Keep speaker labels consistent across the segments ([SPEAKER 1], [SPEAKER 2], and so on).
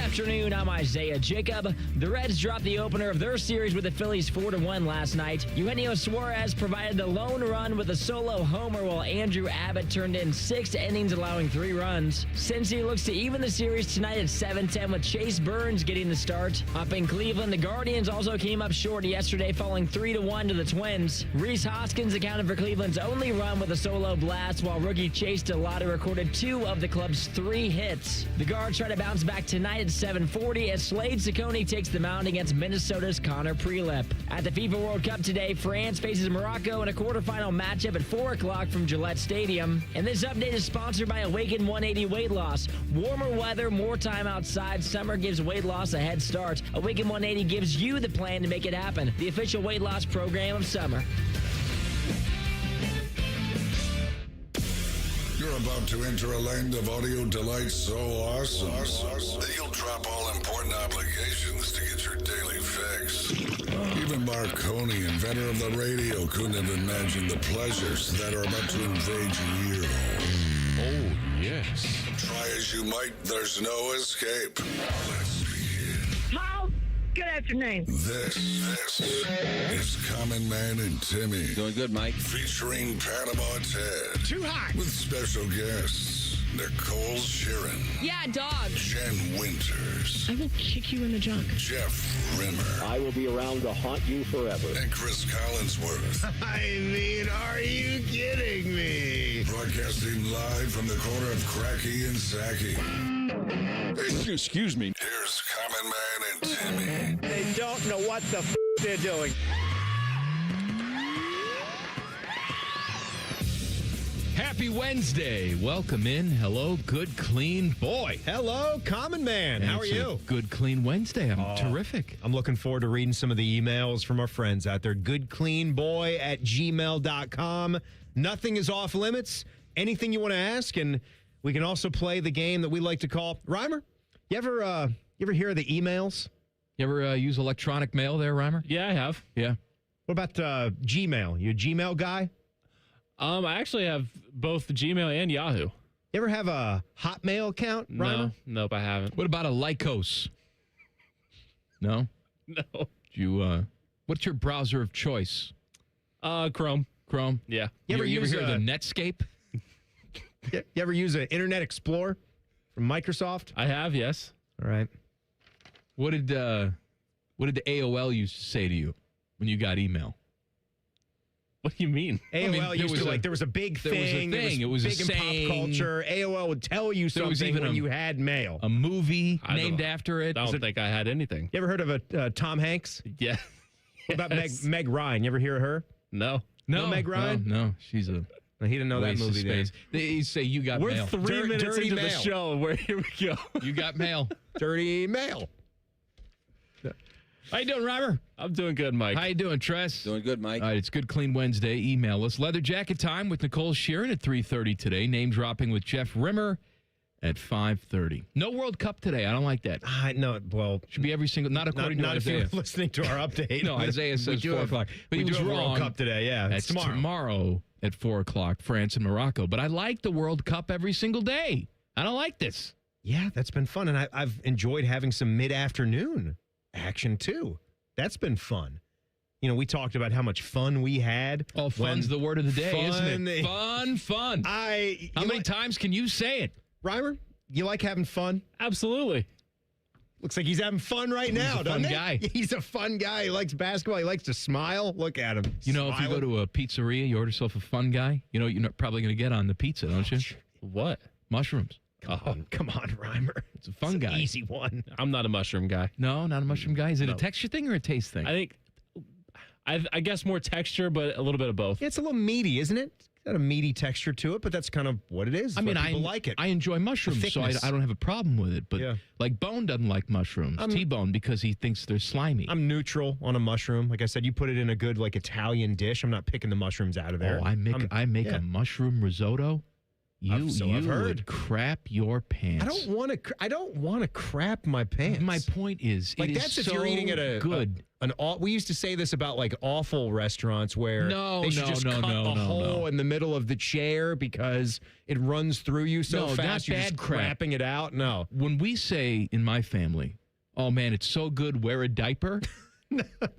[SPEAKER 1] afternoon. I'm Isaiah Jacob. The Reds dropped the opener of their series with the Phillies 4-1 last night. Eugenio Suarez provided the lone run with a solo homer while Andrew Abbott turned in 6 innings, allowing 3 runs. Cincy looks to even the series tonight at 7-10 with Chase Burns getting the start. Up in Cleveland, the Guardians also came up short yesterday, falling 3-1 to the Twins. Rhys Hoskins accounted for Cleveland's only run with a solo blast, while rookie Chase Delata recorded 2 of the club's 3 hits. The Guards try to bounce back tonight at 7:40 as Slade Ciccone takes the mound against Minnesota's Connor Prelip. At the FIFA World Cup today, France faces Morocco in a quarterfinal matchup at 4 o'clock from Gillette Stadium. And this update is sponsored by Awaken 180 Weight Loss. Warmer weather, more time outside, summer gives weight loss a head start. Awaken 180 gives you the plan to make it happen. The official weight loss program of summer.
[SPEAKER 2] You're about to enter a land of audio delight so awesome that you'll drop all important obligations to get your daily fix. Even Marconi, inventor of the radio, couldn't have imagined the pleasures that are about to invade your ear hole.
[SPEAKER 3] Oh, yes.
[SPEAKER 2] Try as you might, there's no escape. Let's begin.
[SPEAKER 4] Paul, good afternoon.
[SPEAKER 2] This is Common Man and Timmy.
[SPEAKER 5] Doing good, Mike.
[SPEAKER 2] Featuring Panama Ted.
[SPEAKER 6] Too hot.
[SPEAKER 2] With special guests, Nicole Shearin.
[SPEAKER 7] Yeah, dog.
[SPEAKER 2] Jen Winters.
[SPEAKER 6] I will kick you in the junk.
[SPEAKER 2] Jeff Rimmer.
[SPEAKER 8] I will be around to haunt you forever.
[SPEAKER 2] And Chris Collinsworth.
[SPEAKER 6] I mean, are you kidding me?
[SPEAKER 2] Broadcasting live from the corner of Cracky and Sacky.
[SPEAKER 3] Excuse me.
[SPEAKER 2] Here's Common Man and Timmy.
[SPEAKER 8] They don't know what the they're doing.
[SPEAKER 3] Happy Wednesday. Welcome in. Hello, good, clean boy.
[SPEAKER 6] Hello, Common Man. How are
[SPEAKER 3] It's a
[SPEAKER 6] you?
[SPEAKER 3] Good, clean Wednesday. I'm terrific.
[SPEAKER 6] I'm looking forward to reading some of the emails from our friends out there. goodcleanboy@gmail.com. Nothing is off limits. Anything you want to ask, and we can also play the game that we like to call Reimer. You ever hear of the emails?
[SPEAKER 3] You ever use electronic mail there, Reimer?
[SPEAKER 9] Yeah, I have.
[SPEAKER 3] Yeah.
[SPEAKER 6] What about Gmail? You a Gmail guy?
[SPEAKER 9] I actually have both Gmail and Yahoo.
[SPEAKER 6] You ever have a Hotmail account, Reimer?
[SPEAKER 9] Nope, I haven't.
[SPEAKER 3] What about a Lycos? No?
[SPEAKER 9] No.
[SPEAKER 3] What's your browser of choice?
[SPEAKER 9] Chrome.
[SPEAKER 3] Chrome?
[SPEAKER 9] Yeah.
[SPEAKER 6] You ever
[SPEAKER 3] hear
[SPEAKER 6] use
[SPEAKER 3] of the Netscape?
[SPEAKER 6] You ever use an Internet Explorer from Microsoft?
[SPEAKER 9] I have, yes.
[SPEAKER 6] All right.
[SPEAKER 3] What did the AOL used to say to you when you got email?
[SPEAKER 9] What do you mean?
[SPEAKER 6] AOL used to there was a big thing.
[SPEAKER 3] It was
[SPEAKER 6] big
[SPEAKER 3] a
[SPEAKER 6] in
[SPEAKER 3] saying.
[SPEAKER 6] pop culture. AOL would tell you
[SPEAKER 3] There was
[SPEAKER 6] something
[SPEAKER 3] even
[SPEAKER 6] when you had mail.
[SPEAKER 3] A movie
[SPEAKER 9] I don't
[SPEAKER 3] named
[SPEAKER 9] know.
[SPEAKER 3] after it?
[SPEAKER 9] I don't think I had anything.
[SPEAKER 6] You ever heard of a Tom Hanks?
[SPEAKER 9] Yeah.
[SPEAKER 6] What about
[SPEAKER 9] Yes.
[SPEAKER 6] Meg Ryan? You ever hear of her?
[SPEAKER 9] No.
[SPEAKER 6] No, Meg Ryan?
[SPEAKER 3] No, she's a
[SPEAKER 6] No, he didn't know that
[SPEAKER 3] waste of
[SPEAKER 6] movie. Then.
[SPEAKER 3] space. They say you got
[SPEAKER 9] We're
[SPEAKER 3] mail.
[SPEAKER 9] 3 minutes
[SPEAKER 6] dirty
[SPEAKER 9] into the
[SPEAKER 6] mail.
[SPEAKER 9] show. Here we go.
[SPEAKER 3] You got mail.
[SPEAKER 6] Dirty mail.
[SPEAKER 3] How you doing, Robert?
[SPEAKER 9] I'm doing good, Mike.
[SPEAKER 3] How you doing, Tress?
[SPEAKER 5] Doing good, Mike.
[SPEAKER 3] All right, it's Good Clean Wednesday. Email us. Leather Jacket Time with Nicole Shearin at 3:30 today. Name dropping with Jeff Rimmer at 5:30. No World Cup today. I don't like that.
[SPEAKER 6] No, well,
[SPEAKER 3] Should be every single, not according
[SPEAKER 6] not
[SPEAKER 3] to
[SPEAKER 6] if
[SPEAKER 3] Isaiah.
[SPEAKER 6] you're listening to our update.
[SPEAKER 3] No, Isaiah says 4 o'clock. But
[SPEAKER 6] we
[SPEAKER 3] he
[SPEAKER 6] do
[SPEAKER 3] was
[SPEAKER 6] have a
[SPEAKER 3] wrong.
[SPEAKER 6] World Cup today. Yeah,
[SPEAKER 3] That's
[SPEAKER 6] it's
[SPEAKER 3] tomorrow at 4 o'clock, France and Morocco. But I like the World Cup every single day. I don't like this.
[SPEAKER 6] Yeah, that's been fun, and I've enjoyed having some mid-afternoon action too. That's been fun. You know, we talked about how much fun we had.
[SPEAKER 3] Oh, fun's the word of the day, isn't it? Fun. How many times can you say it?
[SPEAKER 6] Reimer, you like having fun?
[SPEAKER 9] Absolutely.
[SPEAKER 6] Looks like he's having fun right now,
[SPEAKER 3] a
[SPEAKER 6] doesn't
[SPEAKER 3] fun
[SPEAKER 6] he?
[SPEAKER 3] guy.
[SPEAKER 6] He's a fun guy. He likes basketball. He likes to smile. Look at him.
[SPEAKER 3] You know, if you go to a pizzeria, you order yourself a fun guy, you know what you're probably going to get on the pizza, don't you?
[SPEAKER 9] What?
[SPEAKER 3] Mushrooms.
[SPEAKER 6] Come on, Reimer.
[SPEAKER 3] It's a fun guy.
[SPEAKER 6] Easy one.
[SPEAKER 9] I'm not a mushroom guy.
[SPEAKER 3] No, not a mushroom guy. Is it
[SPEAKER 9] No.
[SPEAKER 3] a texture thing or a taste thing?
[SPEAKER 9] I think, I guess more texture, but a little bit of both.
[SPEAKER 6] Yeah, it's a little meaty, isn't it? It's got a meaty texture to it, but that's kind of what it is.
[SPEAKER 3] I mean,
[SPEAKER 6] people like it.
[SPEAKER 3] I enjoy mushrooms, so
[SPEAKER 6] thickness.
[SPEAKER 3] I don't have a problem with it. But
[SPEAKER 6] Yeah.
[SPEAKER 3] like Bone doesn't like mushrooms. T-Bone because he thinks they're slimy.
[SPEAKER 6] I'm neutral on a mushroom. Like I said, you put it in a good like Italian dish. I'm not picking the mushrooms out of there.
[SPEAKER 3] I make
[SPEAKER 6] yeah.
[SPEAKER 3] a mushroom risotto. You
[SPEAKER 6] I've heard.
[SPEAKER 3] would crap your pants.
[SPEAKER 6] I don't want to crap my pants.
[SPEAKER 3] My point is,
[SPEAKER 6] like
[SPEAKER 3] it
[SPEAKER 6] that's
[SPEAKER 3] is
[SPEAKER 6] if you're
[SPEAKER 3] so
[SPEAKER 6] eating at
[SPEAKER 3] good.
[SPEAKER 6] we used to say this about like awful restaurants where they should just cut a hole in the middle of the chair because it runs through you so fast. You're just crapping it out. No.
[SPEAKER 3] When we say in my family, "Oh man, it's so good, wear a diaper."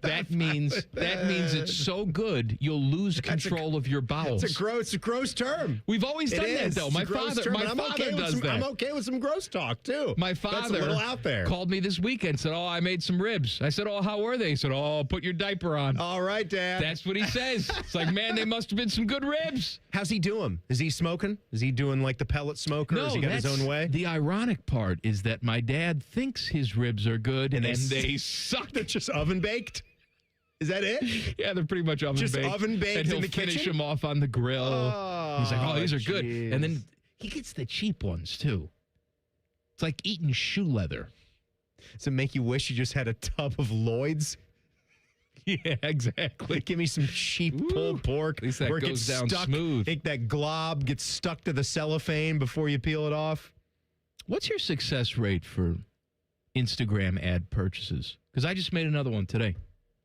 [SPEAKER 3] That means it's so good you'll lose control of your bowels.
[SPEAKER 6] It's a gross term.
[SPEAKER 3] We've always done that though. My father does that.
[SPEAKER 6] I'm okay with some gross talk too.
[SPEAKER 3] My
[SPEAKER 6] That's a
[SPEAKER 3] father
[SPEAKER 6] little out there.
[SPEAKER 3] called me this weekend, said, "Oh, I made some ribs." I said, "Oh, how were they?" He said, "Oh, put your diaper on."
[SPEAKER 6] All right, Dad.
[SPEAKER 3] That's what he says. It's like, man, they must have been some good ribs.
[SPEAKER 6] How's he doing? Is he smoking? Is he doing like the pellet smoker?
[SPEAKER 3] No,
[SPEAKER 6] Has he got his own way?
[SPEAKER 3] The ironic part is that my dad thinks his ribs are good, and they
[SPEAKER 6] suck. They're just oven baked. Is that it?
[SPEAKER 3] Yeah, they're pretty much oven
[SPEAKER 6] Just
[SPEAKER 3] baked.
[SPEAKER 6] oven baked
[SPEAKER 3] and he'll
[SPEAKER 6] in the
[SPEAKER 3] finish
[SPEAKER 6] kitchen?
[SPEAKER 3] them off on the grill. He's like, "Oh, these are good."
[SPEAKER 6] geez.
[SPEAKER 3] And then he gets the cheap ones too. It's like eating shoe leather.
[SPEAKER 6] Does it make you wish you just had a tub of Lloyd's?
[SPEAKER 3] Yeah, exactly.
[SPEAKER 6] Give me some cheap pulled pork.
[SPEAKER 3] At least that
[SPEAKER 6] where it
[SPEAKER 3] goes
[SPEAKER 6] gets
[SPEAKER 3] down
[SPEAKER 6] stuck,
[SPEAKER 3] smooth.
[SPEAKER 6] That glob gets stuck to the cellophane before you peel it off.
[SPEAKER 3] What's your success rate for Instagram ad purchases? Because I just made another one today.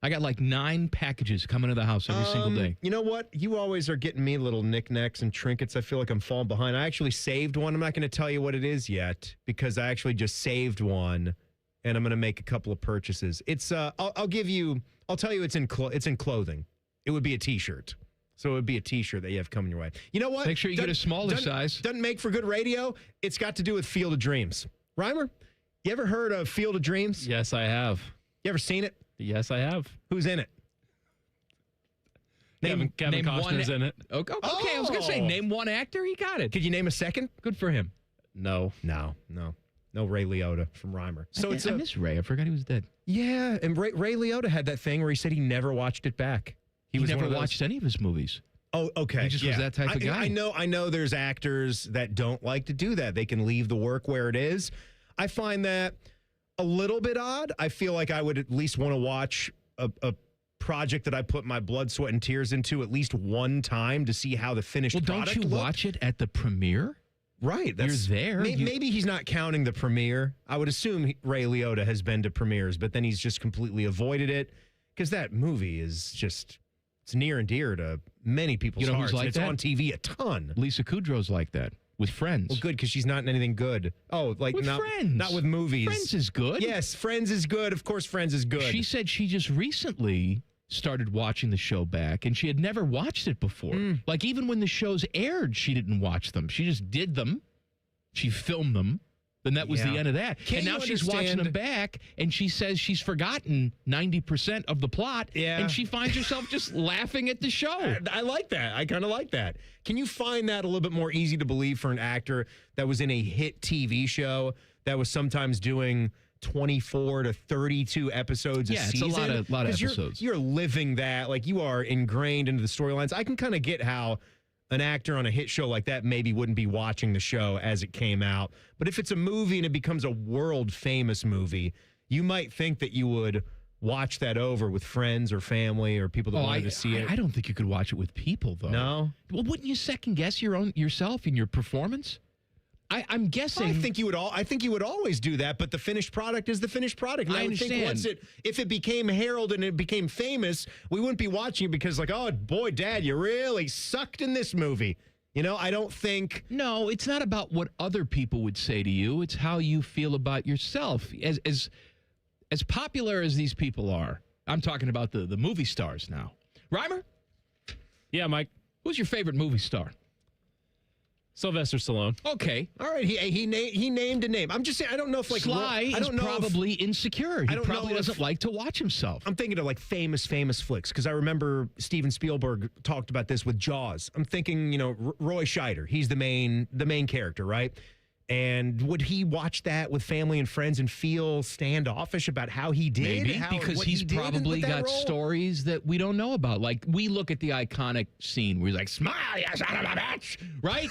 [SPEAKER 3] I got like 9 packages coming to the house every single day.
[SPEAKER 6] You know what? You always are getting me little knickknacks and trinkets. I feel like I'm falling behind. I actually saved one. I'm not going to tell you what it is yet because I actually just saved one, and I'm going to make a couple of purchases. It's I'll tell you it's in clothing. It would be a T-shirt. So it would be a T-shirt that you have coming your way. You know what?
[SPEAKER 3] Make sure you get a smaller size.
[SPEAKER 6] Doesn't make for good radio. It's got to do with Field of Dreams. Reimer, you ever heard of Field of Dreams?
[SPEAKER 9] Yes, I have.
[SPEAKER 6] You ever seen it?
[SPEAKER 9] Yes, I have.
[SPEAKER 6] Who's in it?
[SPEAKER 9] Kevin Costner's in it.
[SPEAKER 3] Okay, I was going to say, name one actor. He got it.
[SPEAKER 6] Could you name a second?
[SPEAKER 3] Good for him.
[SPEAKER 9] No.
[SPEAKER 6] No Ray Liotta from Reimer. So
[SPEAKER 3] I miss Ray. I forgot he was dead.
[SPEAKER 6] Yeah, and Ray Liotta had that thing where he said he never watched it back.
[SPEAKER 3] He
[SPEAKER 6] was
[SPEAKER 3] never watched any of his movies.
[SPEAKER 6] Oh, okay.
[SPEAKER 3] He just was that type of guy.
[SPEAKER 6] I know there's actors that don't like to do that. They can leave the work where it is. I find that a little bit odd. I feel like I would at least want to watch a project that I put my blood, sweat, and tears into at least one time to see how the finished product
[SPEAKER 3] don't you
[SPEAKER 6] looked.
[SPEAKER 3] watch it at the premiere?
[SPEAKER 6] Right.
[SPEAKER 3] You're there.
[SPEAKER 6] Maybe he's not counting the premiere. I would assume Ray Liotta has been to premieres, but then he's just completely avoided it because that movie is just, it's near and dear to many people's hearts.
[SPEAKER 3] Who's like
[SPEAKER 6] it's
[SPEAKER 3] that?
[SPEAKER 6] on TV a ton.
[SPEAKER 3] Lisa Kudrow's like that with Friends.
[SPEAKER 6] Well, good, because she's not in anything good. Oh, like
[SPEAKER 3] with Friends.
[SPEAKER 6] Not with movies.
[SPEAKER 3] Friends is good.
[SPEAKER 6] Yes, Friends is good. Of course, Friends is good.
[SPEAKER 3] She said she just recently started watching the show back, and she had never watched it before. Like, even when the shows aired, she didn't watch them. She just did them. She filmed them. Then that was the end of that.
[SPEAKER 6] Can't
[SPEAKER 3] and now
[SPEAKER 6] you
[SPEAKER 3] she's watching
[SPEAKER 6] understand-
[SPEAKER 3] them back, and she says she's forgotten 90% of the plot, and she finds herself just laughing at the show.
[SPEAKER 6] I like that. I kind of like that. Can you find that a little bit more easy to believe for an actor that was in a hit TV show that was sometimes doing 24 to 32 episodes a season?
[SPEAKER 3] It's a lot of
[SPEAKER 6] 'Cause
[SPEAKER 3] episodes.
[SPEAKER 6] You're living that. Like, you are ingrained into the storylines. I can kind of get how an actor on a hit show like that maybe wouldn't be watching the show as it came out. But if it's a movie and it becomes a world famous movie, you might think that you would watch that over with friends or family or people that wanted to see it.
[SPEAKER 3] I don't think you could watch it with people, though.
[SPEAKER 6] No?
[SPEAKER 3] Well, wouldn't you second guess yourself and your performance? I'm guessing.
[SPEAKER 6] I think you would always do that, but the finished product is the finished product. And
[SPEAKER 3] I
[SPEAKER 6] would think
[SPEAKER 3] understand.
[SPEAKER 6] if it became heralded and it became famous, we wouldn't be watching it because, like, oh boy, Dad, you really sucked in this movie. You know, I don't think.
[SPEAKER 3] No, it's not about what other people would say to you. It's how you feel about yourself. As popular as these people are, I'm talking about the movie stars now. Reimer,
[SPEAKER 9] Yeah, Mike.
[SPEAKER 3] who's your favorite movie star?
[SPEAKER 9] Sylvester Stallone.
[SPEAKER 3] Okay.
[SPEAKER 6] All right, he named a name. I'm just saying, I don't know if, like,
[SPEAKER 3] Sly
[SPEAKER 6] I
[SPEAKER 3] is
[SPEAKER 6] don't know
[SPEAKER 3] probably insecure. He
[SPEAKER 6] don't know
[SPEAKER 3] probably doesn't like to watch himself.
[SPEAKER 6] I'm thinking of, like, famous flicks, because I remember Steven Spielberg talked about this with Jaws. I'm thinking, you know, Roy Scheider. He's the main character, right? And would he watch that with family and friends and feel standoffish about how he did?
[SPEAKER 3] Maybe, because
[SPEAKER 6] what
[SPEAKER 3] he's
[SPEAKER 6] he did
[SPEAKER 3] probably
[SPEAKER 6] with that
[SPEAKER 3] got
[SPEAKER 6] role?
[SPEAKER 3] stories that we don't know about. Like, we look at the iconic scene where he's like, "Smile, you son of a bitch," right?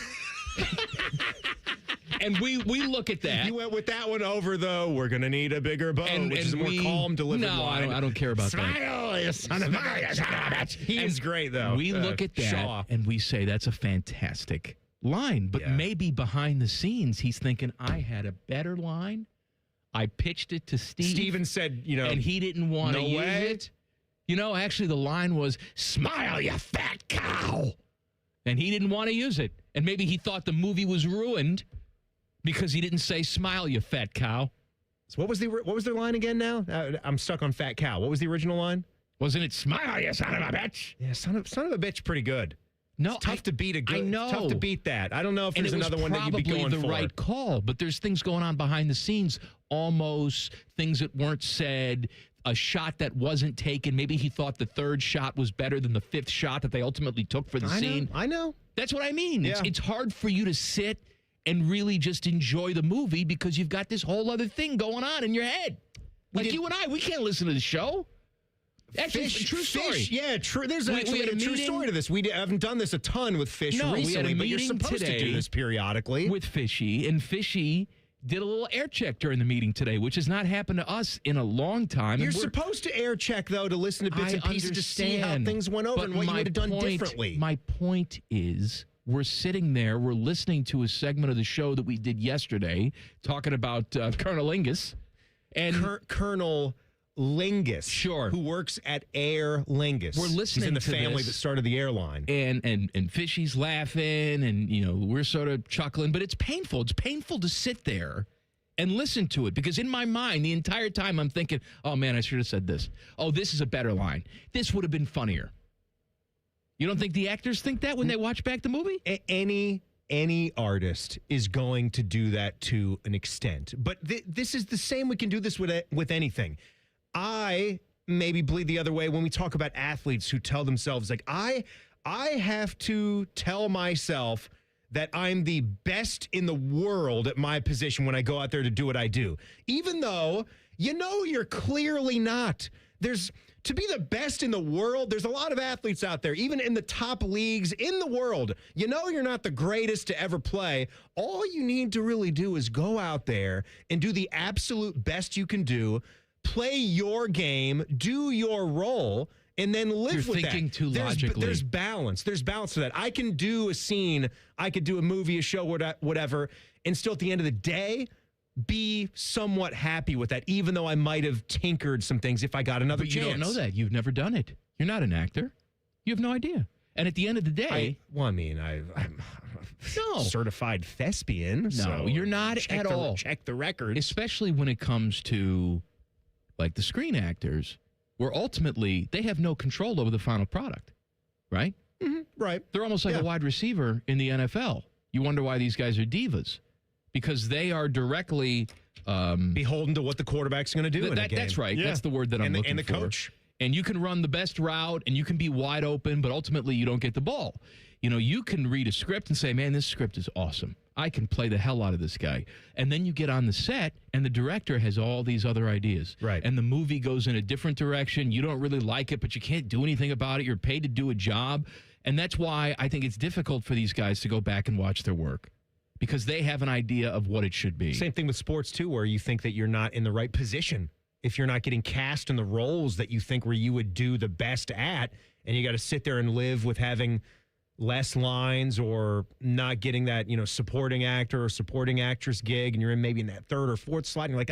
[SPEAKER 3] And we look at that.
[SPEAKER 6] You went with that one over, though. We're going to need a bigger boat, which is a more calm, delivered line.
[SPEAKER 3] I don't care about that.
[SPEAKER 6] Smile, you son of a bitch. He is great, though.
[SPEAKER 3] We look at that
[SPEAKER 6] Shaw.
[SPEAKER 3] and we say, that's a fantastic line. But maybe behind the scenes, he's thinking, I had a better line. I pitched it to Steve.
[SPEAKER 6] Steven said,
[SPEAKER 3] and he didn't want to
[SPEAKER 6] no
[SPEAKER 3] use
[SPEAKER 6] way.
[SPEAKER 3] it. Actually, the line was, smile, you fat cow. And he didn't want to use it. And maybe he thought the movie was ruined because he didn't say, smile, you fat cow.
[SPEAKER 6] So what was their line again now? I'm stuck on fat cow. What was the original line?
[SPEAKER 3] Wasn't it, smile, you son of a bitch?
[SPEAKER 6] Yeah, son of a bitch, pretty good.
[SPEAKER 3] No,
[SPEAKER 6] it's tough to beat a good.
[SPEAKER 3] I know.
[SPEAKER 6] It's tough to beat that. I don't know if there's another one that you'd be going
[SPEAKER 3] the
[SPEAKER 6] for.
[SPEAKER 3] right call, but there's things going on behind the scenes, almost things that weren't said, a shot that wasn't taken. Maybe he thought the third shot was better than the fifth shot that they ultimately took for the scene.
[SPEAKER 6] I know.
[SPEAKER 3] That's what I mean.
[SPEAKER 6] Yeah.
[SPEAKER 3] It's hard for you to sit and really just enjoy the movie because you've got this whole other thing going on in your head. You and I, we can't listen to the show. Actually, true story.
[SPEAKER 6] Yeah, true. There's actually
[SPEAKER 3] had
[SPEAKER 6] a true story to this. We haven't done this a ton with Fish recently, but you're supposed to do this periodically.
[SPEAKER 3] With Fishy, and Fishy did a little air check during the meeting today, which has not happened to us in a long time.
[SPEAKER 6] You're supposed to air check, though, to listen to bits and pieces to see how things went over and what you would have done differently.
[SPEAKER 3] My point is, we're sitting there, we're listening to a segment of the show that we did yesterday, talking about Colonel Lingus. And
[SPEAKER 6] Colonel Lingus,
[SPEAKER 3] sure,
[SPEAKER 6] who works at Air Lingus.
[SPEAKER 3] We're listening
[SPEAKER 6] He's in the
[SPEAKER 3] to
[SPEAKER 6] family
[SPEAKER 3] this,
[SPEAKER 6] that started the airline.
[SPEAKER 3] And Fishy's laughing, and we're sort of chuckling, but it's painful. It's painful to sit there and listen to it because in my mind, the entire time I'm thinking, oh man, I should have said this. Oh, this is a better line. This would have been funnier. You don't think the actors think that when they watch back the movie?
[SPEAKER 6] Any artist is going to do that to an extent. But this is the same. We can do this with anything. I maybe bleed the other way when we talk about athletes who tell themselves, like, I have to tell myself that I'm the best in the world at my position when I go out there to do what I do. Even though, you're clearly not. To be the best in the world, there's a lot of athletes out there, even in the top leagues in the world. You're not the greatest to ever play. All you need to really do is go out there and do the absolute best you can do, play your game, do your role, and then live with that.
[SPEAKER 3] You're thinking too logically.
[SPEAKER 6] There's balance. There's balance to that. I can do a scene, I could do a movie, a show, whatever, and still at the end of the day, be somewhat happy with that, even though I might have tinkered some things if I got another chance.
[SPEAKER 3] You don't know that. You've never done it. You're not an actor. You have no idea. And at the end of the day...
[SPEAKER 6] I'm certified thespian.
[SPEAKER 3] No,
[SPEAKER 6] so
[SPEAKER 3] you're not at all.
[SPEAKER 6] Check the records.
[SPEAKER 3] Especially when it comes to, like, the screen actors, where ultimately they have no control over the final product, right?
[SPEAKER 6] Mm-hmm. Right.
[SPEAKER 3] They're almost like a wide receiver in the NFL. You wonder why these guys are divas. Because they are directly
[SPEAKER 6] beholden to what the quarterback's going to do in a game.
[SPEAKER 3] That's right. Yeah. That's the word that I'm looking for.
[SPEAKER 6] And the coach.
[SPEAKER 3] And you can run the best route, and you can be wide open, but ultimately you don't get the ball. You can read a script and say, man, this script is awesome. I can play the hell out of this guy. And then you get on the set, and the director has all these other ideas.
[SPEAKER 6] Right.
[SPEAKER 3] And the movie goes in a different direction. You don't really like it, but you can't do anything about it. You're paid to do a job. And that's why I think it's difficult for these guys to go back and watch their work. Because they have an idea of what it should be.
[SPEAKER 6] Same thing with sports, too, where you think that you're not in the right position. If you're not getting cast in the roles that you think where you would do the best at, and you got to sit there and live with having less lines or not getting that, supporting actor or supporting actress gig, and you're maybe in that third or fourth slot, and you're like,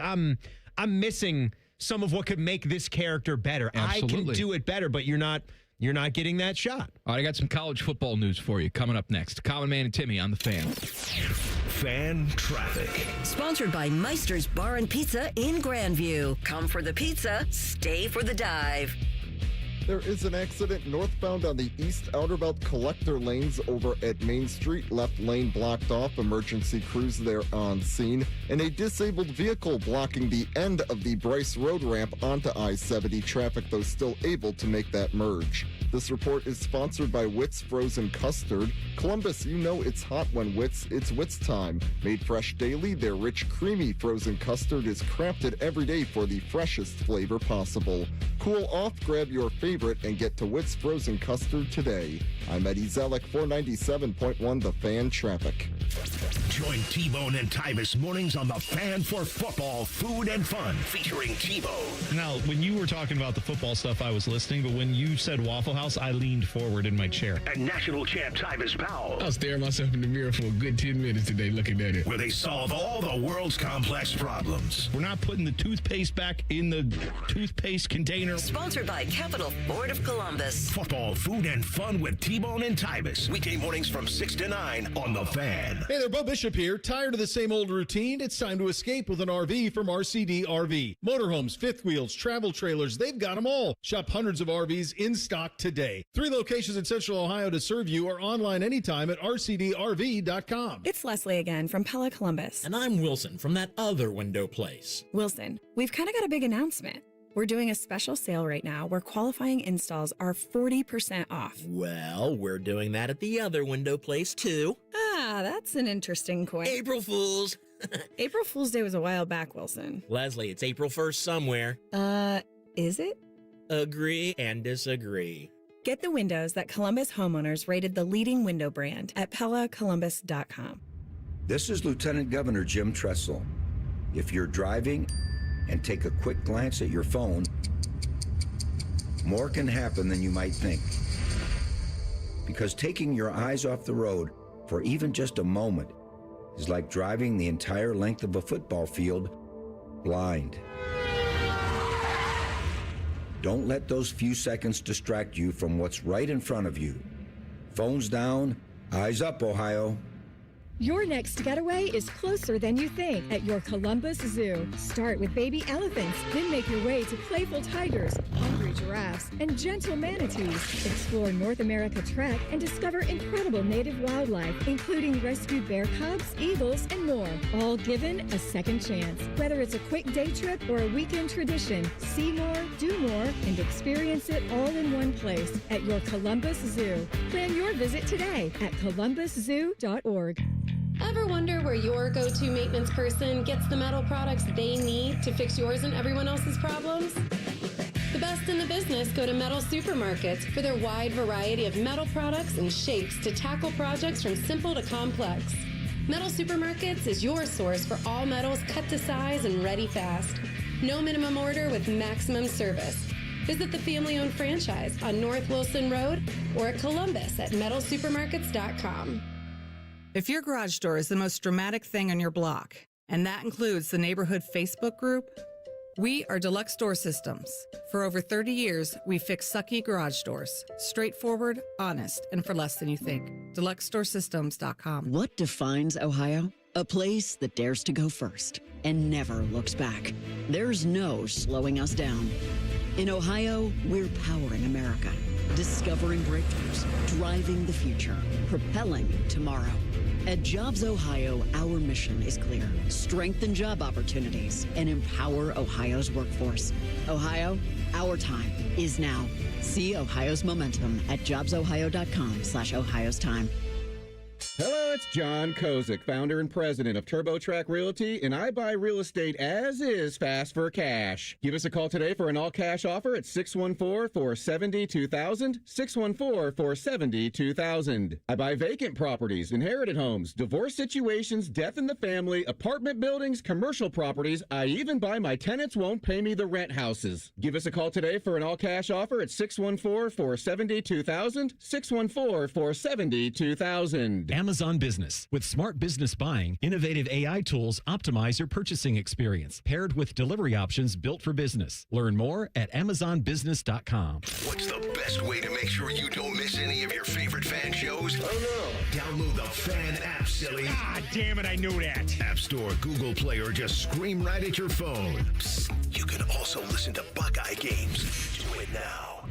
[SPEAKER 6] I'm missing some of what could make this character better.
[SPEAKER 3] Absolutely.
[SPEAKER 6] I can do it better, but you're not getting that shot.
[SPEAKER 3] All right, I got some college football news for you coming up next. Colin Man and Timmy on the Fan.
[SPEAKER 5] Fan traffic.
[SPEAKER 7] Sponsored by Meister's Bar and Pizza in Grandview. Come for the pizza, stay for the dive.
[SPEAKER 10] There is an accident northbound on the east outer belt collector lanes over at Main Street. Left lane blocked off. Emergency crews there on scene. And a disabled vehicle blocking the end of the Bryce Road ramp onto I-70. Traffic, though, still able to make that merge. This report is sponsored by Witt's Frozen Custard. Columbus, it's hot when it's Witt's time. Made fresh daily, their rich, creamy frozen custard is crafted every day for the freshest flavor possible. Cool off, grab your favorite, and get to Witt's Frozen Custard today. I'm Eddie Zellick, 497.1 The Fan Traffic.
[SPEAKER 5] Join T-Bone and Tyvis mornings on the Fan for football, food, and fun, featuring T-Bone.
[SPEAKER 11] Now, when you were talking about the football stuff, I was listening, but when you said Waffle House, I leaned forward in my chair.
[SPEAKER 5] And national champ Tyvis Powell.
[SPEAKER 12] I was staring myself in the mirror for a good 10 minutes today looking at it.
[SPEAKER 5] Where they solve all the world's complex problems.
[SPEAKER 11] We're not putting the toothpaste back in the toothpaste container.
[SPEAKER 7] Sponsored by Capital Ford of Columbus.
[SPEAKER 5] Football, food, and fun with T-Bone and Tyvis. Weekday mornings from 6 to 9 on The Fan.
[SPEAKER 13] Hey there, Bo Bishop here. Tired of the same old routine? It's time to escape with an RV from RCD RV. Motorhomes, fifth wheels, travel trailers, they've got them all. Shop hundreds of RVs in stock today. 3 locations in Central Ohio to serve you, or online anytime at rcdrv.com.
[SPEAKER 14] It's Leslie again from Pella Columbus.
[SPEAKER 15] And I'm Wilson from that other window place.
[SPEAKER 14] Wilson, we've kind of got a big announcement. We're doing a special sale right now where qualifying installs are 40% off.
[SPEAKER 15] Well, we're doing that at the other window place, too.
[SPEAKER 14] Ah, that's an interesting coin.
[SPEAKER 15] April Fools.
[SPEAKER 14] April Fool's Day was a while back, Wilson.
[SPEAKER 15] Leslie, it's April 1st somewhere.
[SPEAKER 14] Is it?
[SPEAKER 15] Agree and disagree.
[SPEAKER 14] Get the windows that Columbus homeowners rated the leading window brand at PellaColumbus.com.
[SPEAKER 16] This is Lieutenant Governor Jim Tressel. If you're driving and take a quick glance at your phone, more can happen than you might think. Because taking your eyes off the road for even just a moment is like driving the entire length of a football field blind. Don't let those few seconds distract you from what's right in front of you. Phones down, eyes up, Ohio.
[SPEAKER 17] Your next getaway is closer than you think at your Columbus Zoo. Start with baby elephants, then make your way to playful tigers, hungry giraffes, and gentle manatees. Explore North America Trek and discover incredible native wildlife, including rescued bear cubs, eagles, and more, all given a second chance. Whether it's a quick day trip or a weekend tradition, see more, do more, and experience it all in one place at your Columbus Zoo. Plan your visit today at columbuszoo.org.
[SPEAKER 18] Ever wonder where your go-to maintenance person gets the metal products they need to fix yours and everyone else's problems? The best in the business go to Metal Supermarkets for their wide variety of metal products and shapes to tackle projects from simple to complex. Metal Supermarkets is your source for all metals cut to size and ready fast. No minimum order with maximum service. Visit the family-owned franchise on North Wilson Road or at Columbus at metalsupermarkets.com.
[SPEAKER 19] If your garage door is the most dramatic thing on your block, and that includes the neighborhood Facebook group, we are Deluxe Door Systems. For over 30 years, we fix sucky garage doors. Straightforward, honest, and for less than you think. DeluxeDoorSystems.com.
[SPEAKER 20] What defines Ohio? A place that dares to go first and never looks back. There's no slowing us down. In Ohio, we're powering America, discovering breakthroughs, driving the future, propelling tomorrow. At Jobs Ohio, our mission is clear. Strengthen job opportunities and empower Ohio's workforce. Ohio, our time is now. See Ohio's momentum at jobsohio.com/Ohio's time.
[SPEAKER 21] Hello, it's John Kozik, founder and president of TurboTrack Realty, and I buy real estate as is fast for cash. Give us a call today for an all-cash offer at 614-470-2000, 614-470-2000. I buy vacant properties, inherited homes, divorce situations, death in the family, apartment buildings, commercial properties. I even buy my tenants won't pay me the rent houses. Give us a call today for an all-cash offer at 614-470-2000, 614-470-2000.
[SPEAKER 22] Amazon Business. With smart business buying, innovative AI tools optimize your purchasing experience, paired with delivery options built for business. Learn more at AmazonBusiness.com.
[SPEAKER 5] What's the best way to make sure you don't miss any of your favorite fan shows? Oh no. Download the Fan app, silly.
[SPEAKER 12] Ah, damn it, I knew that.
[SPEAKER 5] App Store, Google Play, or just scream right at your phone. Psst, you can also listen to Buckeye games. Do it now.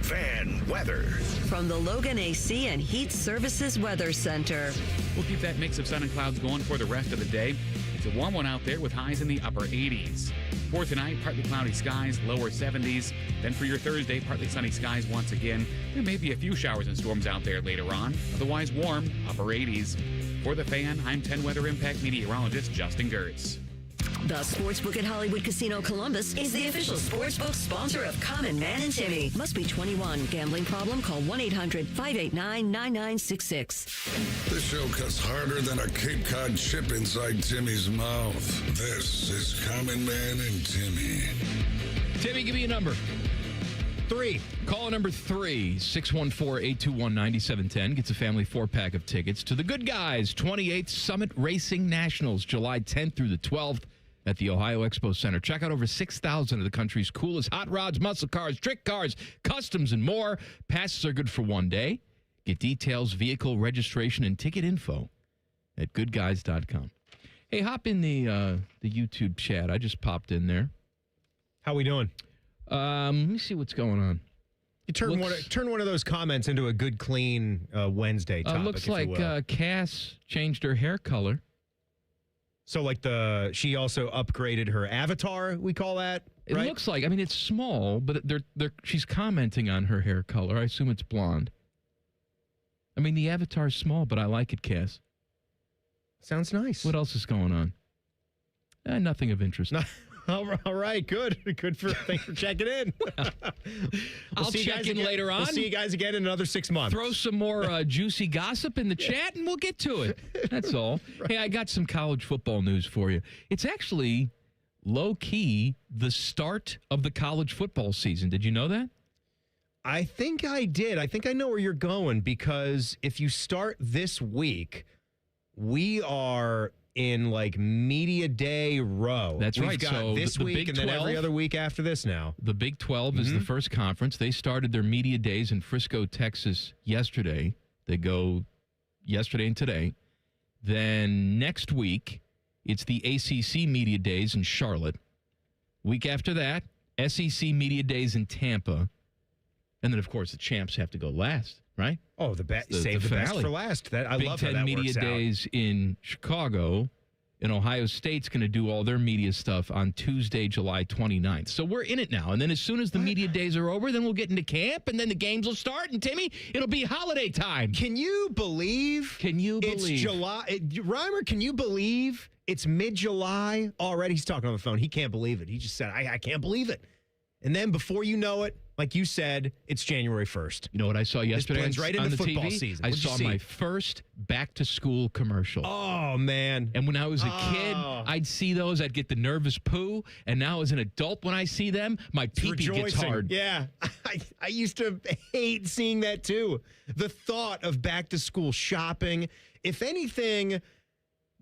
[SPEAKER 5] Fan weather.
[SPEAKER 7] From the Logan AC and Heat Services Weather Center.
[SPEAKER 23] We'll keep that mix of sun and clouds going for the rest of the day. It's a warm one out there with highs in the upper 80s. For tonight, partly cloudy skies, lower 70s. Then for your Thursday, partly sunny skies once again. There may be a few showers and storms out there later on. Otherwise warm, upper 80s. For the Fan, I'm 10 Weather Impact meteorologist Justin Gertz.
[SPEAKER 7] The Sportsbook at Hollywood Casino Columbus is the official sportsbook sponsor of Common Man and Timmy. Must be 21. Gambling problem? Call 1-800-589-9966.
[SPEAKER 1] This show cuts harder than a Cape Cod chip inside Timmy's mouth. This is Common Man and Timmy.
[SPEAKER 3] Timmy, give me a number.
[SPEAKER 6] 3.
[SPEAKER 3] Caller number 3, 614-821-9710 gets a family 4-pack of tickets to the Good Guys 28th Summit Racing Nationals, July 10th through the 12th at the Ohio Expo Center. Check out over 6,000 of the country's coolest hot rods, muscle cars, trick cars, customs, and more. Passes are good for one day. Get details, vehicle registration, and ticket info at goodguys.com. Hey, hop in the YouTube chat. I just popped in there.
[SPEAKER 6] How we doing?
[SPEAKER 3] Let me see what's going on.
[SPEAKER 6] You turn one of those comments into a good, clean Wednesday topic.
[SPEAKER 3] Looks like Cass changed her hair color.
[SPEAKER 6] So, like she also upgraded her avatar. We call that.
[SPEAKER 3] It
[SPEAKER 6] right?
[SPEAKER 3] looks like. I mean, it's small, but she's commenting on her hair color. I assume it's blonde. I mean, the avatar's small, but I like it, Cass.
[SPEAKER 6] Sounds nice.
[SPEAKER 3] What else is going on? Nothing of interest.
[SPEAKER 6] All right, good. Thanks for checking in.
[SPEAKER 3] I'll check in later on.
[SPEAKER 6] We'll see you guys again in another 6 months.
[SPEAKER 3] Throw some more juicy gossip in the chat, and we'll get to it. That's all. Right. Hey, I got some college football news for you. It's actually low-key the start of the college football season. Did you know that?
[SPEAKER 6] I think I did. I think I know where you're going, because if you start this week, we are in like media day row.
[SPEAKER 3] That's
[SPEAKER 6] We've
[SPEAKER 3] right.
[SPEAKER 6] got
[SPEAKER 3] So
[SPEAKER 6] this
[SPEAKER 3] the
[SPEAKER 6] week
[SPEAKER 3] Big
[SPEAKER 6] and then
[SPEAKER 3] 12,
[SPEAKER 6] every other week after this now.
[SPEAKER 3] The Big 12 is the first conference. They started their media days in Frisco, Texas yesterday. They go yesterday and today. Then next week, it's the ACC media days in Charlotte. Week after that, SEC media days in Tampa. And then, of course, the champs have to go last, right?
[SPEAKER 6] Oh, save the best for last. I
[SPEAKER 3] Big
[SPEAKER 6] love
[SPEAKER 3] Ten
[SPEAKER 6] how that
[SPEAKER 3] media
[SPEAKER 6] works out.
[SPEAKER 3] days in Chicago, and Ohio State's going to do all their media stuff on Tuesday, July 29th. So we're in it now. And then as soon as the media days are over, then we'll get into camp, and then the games will start. And, Timmy, it'll be holiday time.
[SPEAKER 6] Can you believe? It's July. Reimer, can you believe it's mid-July already? He's talking on the phone. He can't believe it. He just said, I can't believe it. And then before you know it, like you said, it's January 1st.
[SPEAKER 3] You know what I saw yesterday
[SPEAKER 6] blends right
[SPEAKER 3] on
[SPEAKER 6] into
[SPEAKER 3] the
[SPEAKER 6] football
[SPEAKER 3] TV?
[SPEAKER 6] season.
[SPEAKER 3] I
[SPEAKER 6] What'd you
[SPEAKER 3] saw
[SPEAKER 6] see?
[SPEAKER 3] my first back-to-school commercial.
[SPEAKER 6] Oh, man.
[SPEAKER 3] And when I was a kid, I'd see those. I'd get the nervous poo. And now as an adult, when I see them, my pee-pee gets hard.
[SPEAKER 6] Yeah. I used to hate seeing that, too. The thought of back-to-school shopping. If anything,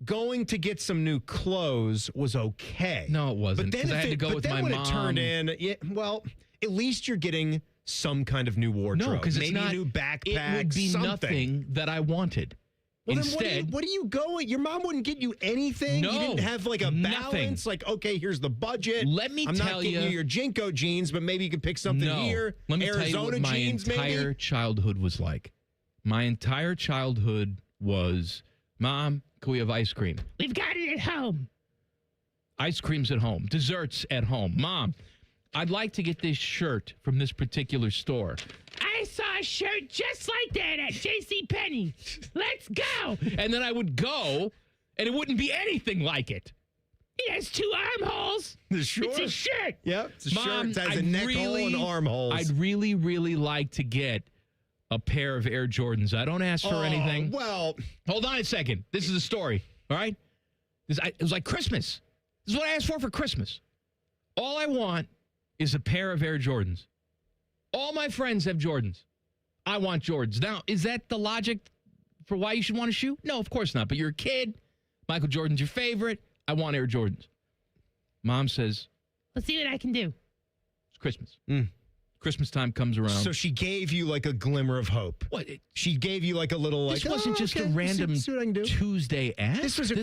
[SPEAKER 6] going to get some new clothes was okay.
[SPEAKER 3] No, it wasn't.
[SPEAKER 6] But then
[SPEAKER 3] I had to go with my mom.
[SPEAKER 6] It turned in, at least you're getting some kind of new wardrobe.
[SPEAKER 3] No, because
[SPEAKER 6] maybe
[SPEAKER 3] it's not
[SPEAKER 6] a new backpack.
[SPEAKER 3] It would be
[SPEAKER 6] something.
[SPEAKER 3] nothing that I wanted.
[SPEAKER 6] Well,
[SPEAKER 3] Instead,
[SPEAKER 6] then what are you going? Your mom wouldn't get you anything.
[SPEAKER 3] No,
[SPEAKER 6] you didn't have like a balance.
[SPEAKER 3] nothing.
[SPEAKER 6] Like, okay, here's the budget.
[SPEAKER 3] Let me
[SPEAKER 6] I'm
[SPEAKER 3] tell
[SPEAKER 6] not getting you your Jinko jeans, but maybe you can pick something here.
[SPEAKER 3] Let me
[SPEAKER 6] Arizona
[SPEAKER 3] tell you what my
[SPEAKER 6] jeans,
[SPEAKER 3] entire
[SPEAKER 6] maybe?
[SPEAKER 3] childhood was like. My entire childhood was, Mom, can we have ice cream? We've got it at home. Ice cream's at home. Desserts at home. Mom, I'd like to get this shirt from this particular store. I saw a shirt just like that at JCPenney. Let's go. And then I would go, and it wouldn't be anything like it. It has 2 armholes.
[SPEAKER 6] Sure.
[SPEAKER 3] It's a shirt.
[SPEAKER 6] Yep, it's a
[SPEAKER 3] Mom,
[SPEAKER 6] shirt. It has a neck hole and armholes.
[SPEAKER 3] I'd really, really like to get a pair of Air Jordans. I don't ask for anything.
[SPEAKER 6] Well,
[SPEAKER 3] hold on a second. This is a story, all right? It was like Christmas. This is what I asked for Christmas. All I want is a pair of Air Jordans. All my friends have Jordans. I want Jordans. Now, is that the logic for why you should want a shoe? No, of course not. But you're a kid. Michael Jordan's your favorite. I want Air Jordans. Mom says, let's see what I can do. It's Christmas. Christmas time comes around.
[SPEAKER 6] So she gave you like a glimmer of hope.
[SPEAKER 3] What?
[SPEAKER 6] She gave you like a little
[SPEAKER 3] This wasn't just a random
[SPEAKER 6] see what I can do.
[SPEAKER 3] Tuesday ask.
[SPEAKER 6] This was a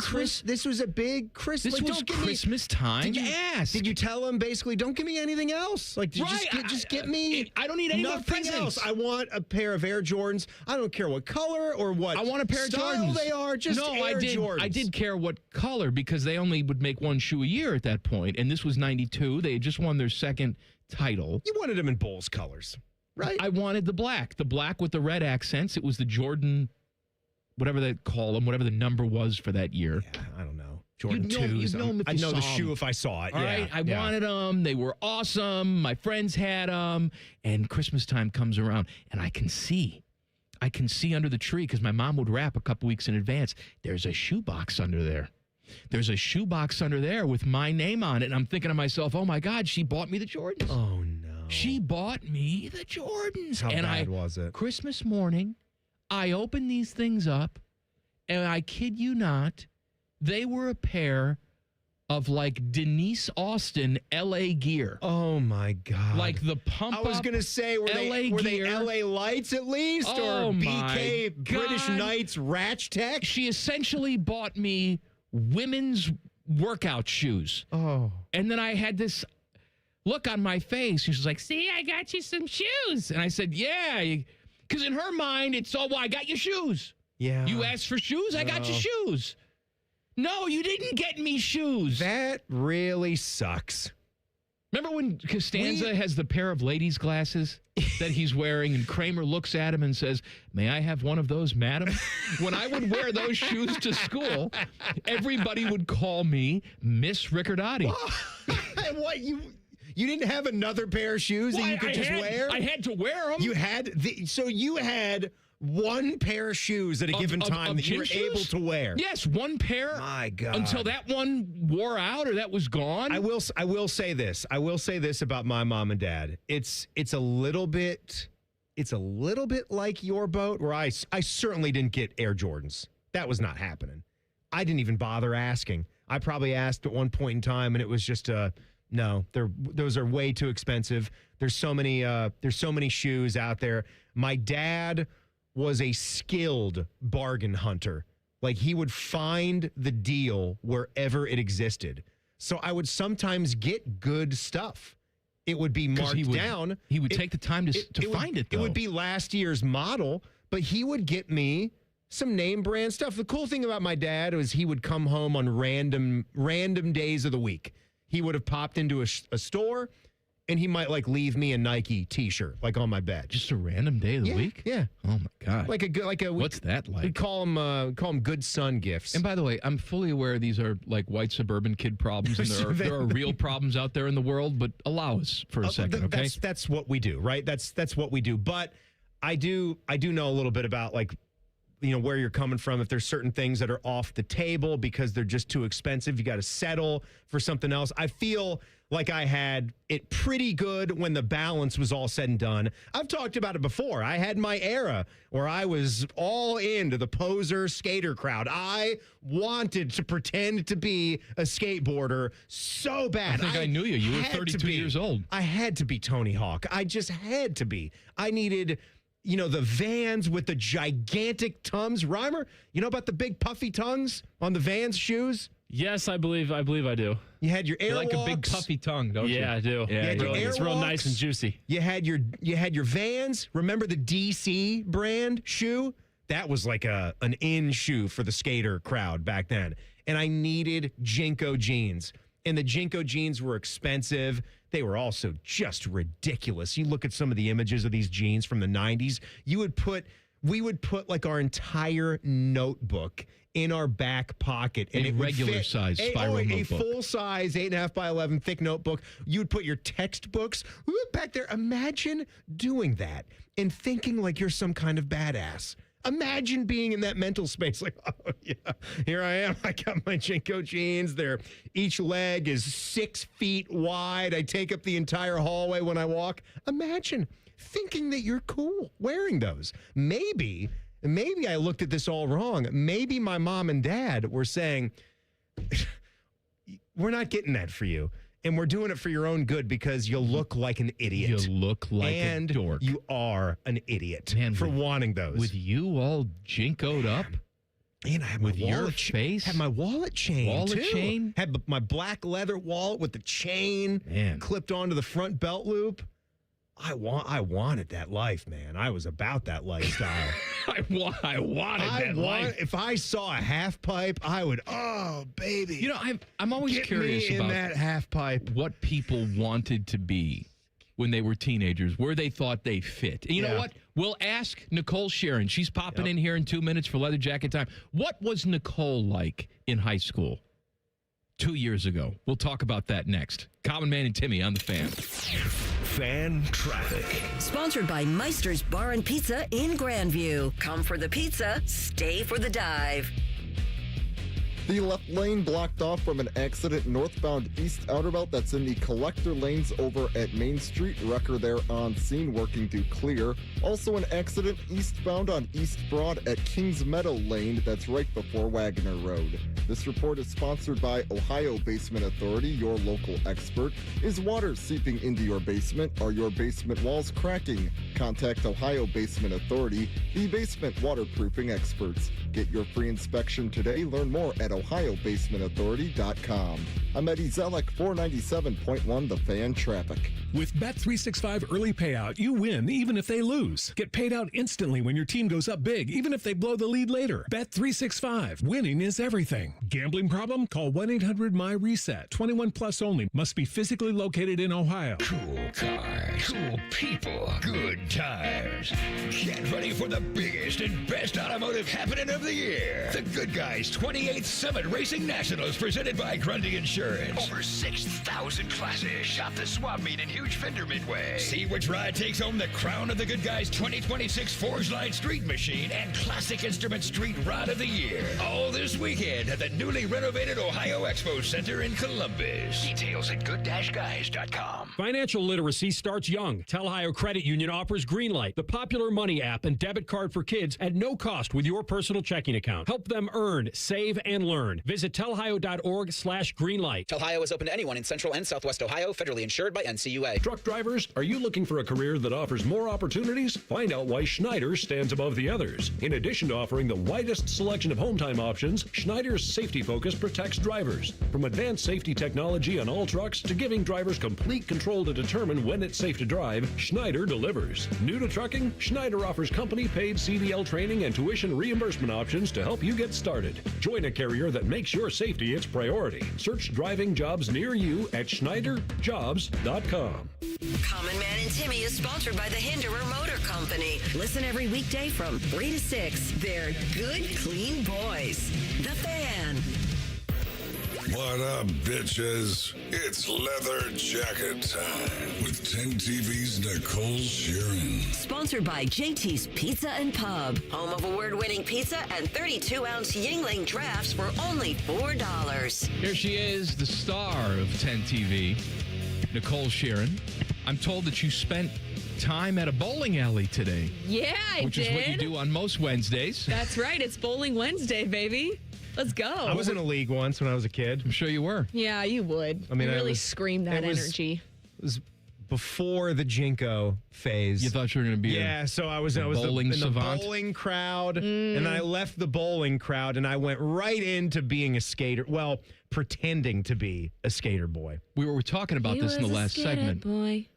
[SPEAKER 6] big Christmas.
[SPEAKER 3] This was Christmas time ask.
[SPEAKER 6] Did you tell him basically, don't give me anything else? Like, just get me.
[SPEAKER 3] I don't need any more
[SPEAKER 6] nothing
[SPEAKER 3] presents.
[SPEAKER 6] else. I want a pair of Air Jordans. I don't care what color or what.
[SPEAKER 3] I want a pair of
[SPEAKER 6] style
[SPEAKER 3] Jordans.
[SPEAKER 6] They are just Air Jordans.
[SPEAKER 3] I did care what color because they only would make one shoe a year at that point, and this was '92. They had just won their second title.
[SPEAKER 6] You wanted them in Bulls colors. Right.
[SPEAKER 3] I wanted the black with the red accents. It was the Jordan, whatever they call them, whatever the number was for that year.
[SPEAKER 6] Yeah, I don't know. Jordan 2s. I'd know the
[SPEAKER 3] saw
[SPEAKER 6] shoe
[SPEAKER 3] 'em.
[SPEAKER 6] if I saw it.
[SPEAKER 3] All right, I wanted them. They were awesome. My friends had them. And Christmas time comes around, and I can see under the tree, because my mom would wrap a couple weeks in advance. There's a shoebox under there. There's a shoebox under there with my name on it. And I'm thinking to myself, oh, my God, she bought me the Jordans.
[SPEAKER 6] Oh, no.
[SPEAKER 3] She bought me the Jordans.
[SPEAKER 6] How bad was it?
[SPEAKER 3] Christmas morning, I opened these things up, and I kid you not, they were a pair of like Denise Austin LA gear.
[SPEAKER 6] Oh my God.
[SPEAKER 3] Like the pump
[SPEAKER 6] I was going to say, were they LA Lights at least?
[SPEAKER 3] Oh
[SPEAKER 6] or
[SPEAKER 3] my
[SPEAKER 6] BK British
[SPEAKER 3] God.
[SPEAKER 6] Knights Ratch Tech?
[SPEAKER 3] She essentially bought me women's workout shoes.
[SPEAKER 6] Oh.
[SPEAKER 3] And then I had this look on my face. She was like, see, I got you some shoes. And I said, yeah. Because in her mind, it's, oh, well, I got you shoes.
[SPEAKER 6] Yeah.
[SPEAKER 3] You asked for shoes? I got you shoes. No, you didn't get me shoes.
[SPEAKER 6] That really sucks.
[SPEAKER 3] Remember when Costanza has the pair of ladies' glasses that he's wearing, and Kramer looks at him and says, may I have one of those, madam? When I would wear those shoes to school, everybody would call me Miss Riccardotti.
[SPEAKER 6] What, you didn't have another pair of shoes that you could wear?
[SPEAKER 3] I had to wear them.
[SPEAKER 6] You had so you had one pair of shoes at a given time that you were able to wear.
[SPEAKER 3] Yes, one pair.
[SPEAKER 6] My God.
[SPEAKER 3] Until that one wore out or that was gone.
[SPEAKER 6] I will say this. I will say this about my mom and dad. It's a little bit like your boat, where I certainly didn't get Air Jordans. That was not happening. I didn't even bother asking. I probably asked at one point in time, and it was just no. Those are way too expensive. There's so many shoes out there. My dad was a skilled bargain hunter. Like, he would find the deal wherever it existed. So I would sometimes get good stuff. It would be marked down.
[SPEAKER 3] He would take the time to find it, though.
[SPEAKER 6] It would be last year's model, but he would get me some name brand stuff. The cool thing about my dad was he would come home on random days of the week. He would have popped into a store, and he might leave me a Nike T-shirt on my bed.
[SPEAKER 3] Just a random day of the week?
[SPEAKER 6] Yeah.
[SPEAKER 3] Oh my God.
[SPEAKER 6] What's
[SPEAKER 3] that like?
[SPEAKER 6] We call them good son gifts.
[SPEAKER 3] And by the way, I'm fully aware these are like white suburban kid problems, and there are real problems out there in the world. But allow us for a second, okay?
[SPEAKER 6] That's what we do, right? That's what we do. But I do know a little bit about where you're coming from. If there's certain things that are off the table because they're just too expensive, you got to settle for something else. I feel like I had it pretty good when the balance was all said and done. I've talked about it before. I had my era where I was all into the poser skater crowd. I wanted to pretend to be a skateboarder so bad.
[SPEAKER 3] I think I knew you. You were 32 years old.
[SPEAKER 6] I had to be Tony Hawk. I just had to be. I needed, the Vans with the gigantic Tums. Reimer, you know about the big puffy tongues on the Vans shoes?
[SPEAKER 9] Yes, I believe I do.
[SPEAKER 6] You had your Airwalks.
[SPEAKER 3] Like a big puffy tongue, don't you?
[SPEAKER 9] Yeah, I do.
[SPEAKER 3] Yeah,
[SPEAKER 9] it's real nice and juicy.
[SPEAKER 6] You had your Vans. Remember the DC brand shoe? That was like an in shoe for the skater crowd back then. And I needed Jinko jeans. And the Jinko jeans were expensive. They were also just ridiculous. You look at some of the images of these jeans from the 90s. We would put our entire notebook in our back pocket, and
[SPEAKER 3] a regular size spiral notebook.
[SPEAKER 6] A full size 8.5 by 11 thick notebook. You'd put your textbooks back there. Imagine doing that and thinking like you're some kind of badass. Imagine being in that mental space. Like, oh yeah, here I am. I got my Jinko jeans. Each leg is 6 feet wide. I take up the entire hallway when I walk. Imagine thinking that you're cool wearing those. Maybe I looked at this all wrong. Maybe my mom and dad were saying, we're not getting that for you. And we're doing it for your own good because you look like an idiot.
[SPEAKER 3] You look like a dork.
[SPEAKER 6] You are an idiot for wanting those.
[SPEAKER 3] With you all jinkoed up.
[SPEAKER 6] And I had
[SPEAKER 3] with your face.
[SPEAKER 6] Had my wallet chain too. Had my black leather wallet with the chain clipped onto the front belt loop. I wanted that life, man. I was about that lifestyle.
[SPEAKER 3] I wanted that life.
[SPEAKER 6] If I saw a half pipe, I would. Oh, baby!
[SPEAKER 3] I'm always curious
[SPEAKER 6] me in
[SPEAKER 3] about
[SPEAKER 6] that half pipe.
[SPEAKER 3] What people wanted to be when they were teenagers, where they thought they fit. And you know what? We'll ask Nicole Shearin. She's popping in here in 2 minutes for Leather Jacket Time. What was Nicole like in high school? 2 years ago. We'll talk about that next. Common Man and Timmy on the Fan.
[SPEAKER 5] Fan traffic.
[SPEAKER 7] Sponsored by Meister's Bar and Pizza in Grandview. Come for the pizza, stay for the dive.
[SPEAKER 10] The left lane blocked off from an accident northbound East Outerbound that's in the collector lanes over at Main Street. Wrecker there on scene working to clear. Also an accident eastbound on East Broad at Kings Meadow Lane that's right before Wagner Road. This report is sponsored by Ohio Basement Authority, your local expert. Is water seeping into your basement? Are your basement walls cracking? Contact Ohio Basement Authority, the basement waterproofing experts. Get your free inspection today. Learn more at ohiobasementauthority.com. I'm Eddie Zellick, 497.1 The Fan Traffic.
[SPEAKER 2] With Bet365 Early Payout, you win even if they lose. Get paid out instantly when your team goes up big, even if they blow the lead later. Bet365. Winning is everything. Gambling problem? Call 1-800-MY-RESET. 21 plus only. Must be physically located in Ohio.
[SPEAKER 12] Cool cars, cool people, good times. Get ready for the biggest and best automotive happening of the year. The Good Guys 28th Summit Racing Nationals presented by Grundy Insurance. Over 6,000 classes. Shop the swap meet in Huge Fender Midway. See which ride takes home the crown of the Good Guys 2026 Forge Line Street Machine and Classic Instrument Street Rod of the Year. All this weekend at the newly renovated Ohio Expo Center in Columbus. Details at good-guys.com.
[SPEAKER 2] Financial literacy starts young. Ohio Credit Union offers Greenlight, the popular money app and debit card for kids at no cost with your personal checking account. Help them earn, save, and learn. Visit telhio.org/greenlight.
[SPEAKER 4] Telhio is open to anyone in Central and Southwest Ohio, federally insured by NCUA.
[SPEAKER 2] Truck drivers, are you looking for a career that offers more opportunities? Find out why Schneider stands above the others. In addition to offering the widest selection of home time options, Schneider's safety focus protects drivers. From advanced safety technology on all trucks to giving drivers complete control to determine when it's safe to drive, Schneider delivers. New to trucking, Schneider offers company-paid CDL training and tuition reimbursement options to help you get started. Join a carrier that makes your safety its priority. Search driving jobs near you at schneiderjobs.com.
[SPEAKER 7] Common Man and Timmy is sponsored by the Hinderer Motor Company. Listen every weekday from 3 to 6. They're good, clean boys. The Fan.
[SPEAKER 1] What up, bitches? It's leather jacket time with 10 TV's Nicole Shearin.
[SPEAKER 7] Sponsored by JT's Pizza and Pub. Home of award-winning pizza and 32-ounce Yingling drafts for only $4.
[SPEAKER 3] Here she is, the star of 10 TV, Nicole Shearin. I'm told that you spent time at a bowling alley today.
[SPEAKER 8] Yeah, I
[SPEAKER 3] which
[SPEAKER 8] did.
[SPEAKER 3] Is what you do on most Wednesdays.
[SPEAKER 8] That's right. It's Bowling Wednesday, baby. Let's go.
[SPEAKER 6] I was in a league once when I was a kid.
[SPEAKER 3] I'm sure you were.
[SPEAKER 8] Yeah, you would.
[SPEAKER 6] I mean,
[SPEAKER 8] you really scream that energy.
[SPEAKER 6] It was before the Jinko phase.
[SPEAKER 3] You thought you were going to be
[SPEAKER 6] so I was in
[SPEAKER 3] bowling savant?
[SPEAKER 6] the bowling crowd, and then I left the bowling crowd, and I went right into being a skater. Well, pretending to be a skater boy.
[SPEAKER 3] We were talking about this in the last segment.
[SPEAKER 8] Boy.